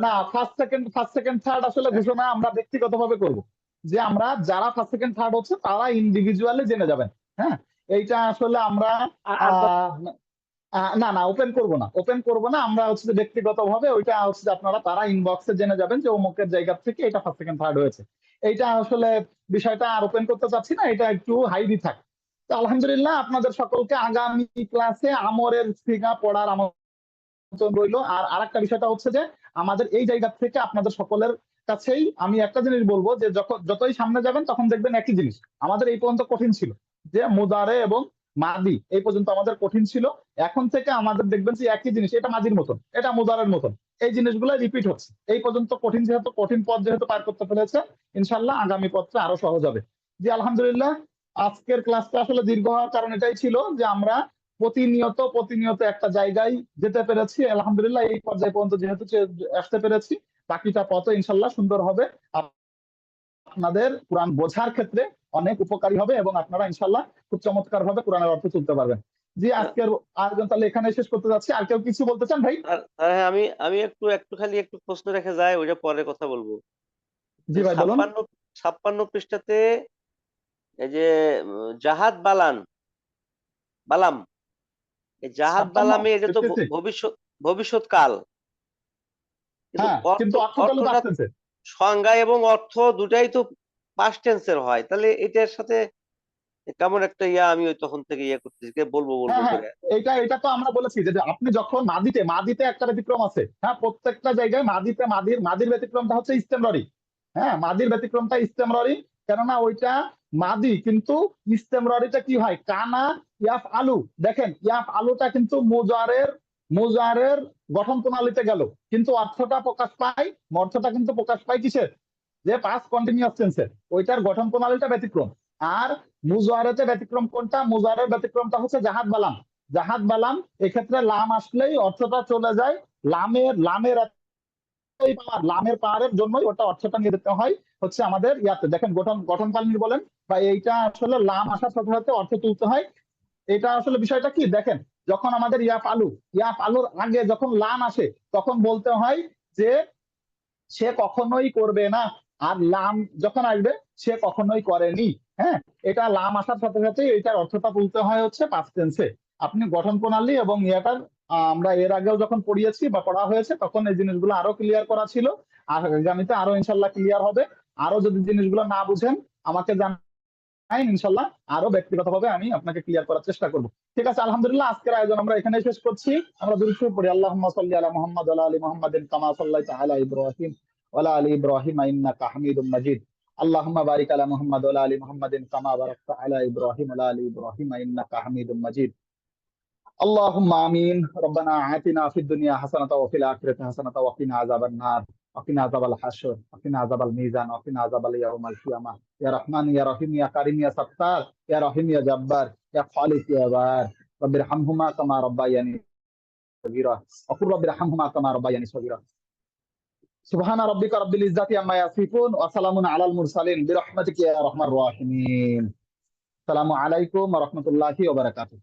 না, ফার্স্ট সেকেন্ড থার্ড আসলে ঘোষণা আমরা ব্যক্তিগতভাবে করব। যে আমরা যারা ফার্স্ট সেকেন্ড থার্ড হচ্ছে তারা ইন্ডিভিজুয়ালি জেনে যাবেন। হ্যাঁ, এইটা আসলে আমরা না ওপেন করব না, আমরা হচ্ছে যে ব্যক্তিগতভাবে ওইটা হচ্ছে যে আপনারা, তারা ইনবক্সে জেনে যাবেন যে অমুকের জায়গা থেকে এটা ফার্স্ট সেকেন্ড থার্ড হয়েছে। এইটা আসলে বিষয়টা আর ওপেন করতে চাচ্ছি না, এটা একটু হাইডি থাক। তো আলহামদুলিল্লাহ, আপনাদের সকলকে আগামী ক্লাসে আমরের সিগা পড়ার আমন্ত্রণ রইল। আর আরেকটা বিষয়টা হচ্ছে যে আমাদের এই জায়গা থেকে আপনাদের সকলের কাছেই আমি একটা জিনিস বলবো, যে যতই সামনে যাবেন তখন দেখবেন একই জিনিস। আমাদের এই পর্যন্ত কঠিন ছিল যে মুদারে এবং মাদি, এই পর্যন্ত আমাদের কঠিন ছিল। এখন থেকে আমাদের দেখবেন যে একই জিনিস, এটা মাদির মতন, এটা মুদারের মতন, এই জিনিসগুলো রিপিট হচ্ছে। এই পর্যন্ত কঠিন পথ যেহেতু পার করতে পেরেছে, ইনশাল্লাহ আগামী পথটা আরো সহজ হবে। জি আলহামদুলিল্লাহ, আজকের ক্লাসটা আসলে দীর্ঘ হওয়ার কারণ এটাই ছিল যে আমরা প্রতিনিয়ত একটা জায়গায় যেতে পেরেছি। আলহামদুলিল্লাহ, এই পর্যায় পর্যন্ত যেহেতু আসতে পেরেছি, বাকিটা পথ ইনশাল্লাহ সুন্দর হবে, আপনাদের কোরআন বোঝার ক্ষেত্রে অনেক উপকারী হবে, এবং আপনারা ইনশাল্লাহ খুব চমৎকার ভাবে কোরআনের অর্থ তুলতে পারবেন। জি, আজকের আয়োজন তাহলে এখানে শেষ করতে যাচ্ছি। আর কেউ কিছু বলতে চান ভাই? হ্যাঁ, আমি একটু খালি একটু প্রশ্ন রেখে যাই, ওইটা পরে কথা বলবো। জি ভাই বলুন। 56 পৃষ্ঠাতে এই যে জাহাদ বালাম, এই জাহাদ বালামে এটা তো ভবিষ্যৎকাল, কিন্তু অর্থটা সংজ্ঞা এবং অর্থ দুটাই তো পাস্ট টেন্সের হয়, তাহলে এটার সাথে কেমন একটা আমি ওই তখন থেকে করতেছি, কে বলবো হ্যাঁ হ্যাঁ, করে। এটা তো আমরা বলেছি যে আপনি যখন মাদিতে একটা ব্যতিক্রম আছে, হ্যাঁ, প্রত্যেকটা জায়গায় মাদির ব্যতিক্রমটা হচ্ছে ইস্তেমরারি। হ্যাঁ, মাদির ব্যতিক্রমটা ইস্তেমরারি, কেননা ওইটা মাদি, কিন্তু ইস্তেমরারিটা কি হয়, কানা ইয়াফ আলু। দেখেন ইয়াফ আলুটা কিন্তু মুজারের গঠন প্রণালীতে গেল, কিন্তু অর্থটা কিন্তু প্রকাশ পায় কিসের, যে পাস্ট কন্টিনিউয়াস টেন্সের, ওইটার গঠন প্রণালীটা ব্যতিক্রম। আর মুজারেতে ব্যতিক্রম কোনটা, মুজারের ব্যতিক্রমটা হচ্ছে জাহাদ বালাম। এক্ষেত্রে লাম আসলেই অর্থটা চলে যায় লামের পাওয়ারের জন্যই ওটা অর্থটা নিয়ে যেতে হয় হচ্ছে আমাদের ইয়াতে। দেখেন গঠন পালনি বলেন, বা এইটা আসলে লাম আসার সাথে সাথে অর্থ তুলতে হয়। এটা আসলে বিষয়টা কি, দেখেন যখন আমাদের ইয়াফ আলুর আগে যখন লাম আসে, তখন বলতে হয় যে সে কখনোই করবে না, আর লাম যখন আসবে সে কখনোই করেনি। হ্যাঁ, এটা লাম আসার সাথে সাথে এটার অর্থটা বলতে হয় হচ্ছে পাস্ট টেন্সে। আপনি গঠন প্রণালী এবং ইয়াটার আমরা এর আগেও যখন পড়িয়েছি বা পড়া হয়েছে, তখন এই জিনিসগুলো আরো ক্লিয়ার করা ছিল, আর আগামীতে আরো ইনশাল্লাহ ক্লিয়ার হবে। আরো যদি জিনিসগুলো না বুঝেন আমাকে জানাই, ইনশাল্লাহ আরো ব্যক্তিগতভাবে আমি আপনাকে ক্লিয়ার করার চেষ্টা করব। ঠিক আছে, আলহামদুলিল্লাহ, আজকের আয়োজন আমরা এখানে শেষ করছি। আমরা দুরূদ শরীফ পড়ি। আল্লাহুম্মা সাল্লি আলা মুহাম্মাদ ওয়া আলা আলি মুহাম্মাদিন কামা সাল্লাইতা আলা ইব্রাহিম ওয়া আলা আলি ইব্রাহিম ইন্নাকা হামিদুম মাজিদ। আল্লাহুম্মা বারিক আলা মুহাম্মাদ ওয়া আলা আলি মুহাম্মাদিন কামা বারাকতা আলা ইব্রাহিম ওয়া আলা আলি ইব্রাহিম ইন্নাকা হামিদুম মাজিদ। اللهم آمين. ربنا آتنا في الدنيا حسنة وفي الآخرة حسنة وقنا عذاب النار وقنا عذاب الحشر وقنا عذاب الميزان وقنا عذاب يوم القيامة. يا رحمن يا رحيم يا كريم يا ستار يا رحيم يا جبار يا خالق يا بار. رب ارحمهما كما ربياني صغيرا وقل رب ارحمهما كما ربياني صغيرا. سبحان ربك رب العزة عما يصفون وسلام على المرسلين برحمتك يا أرحم الراحمين. السلام عليكم ورحمة الله وبركاته.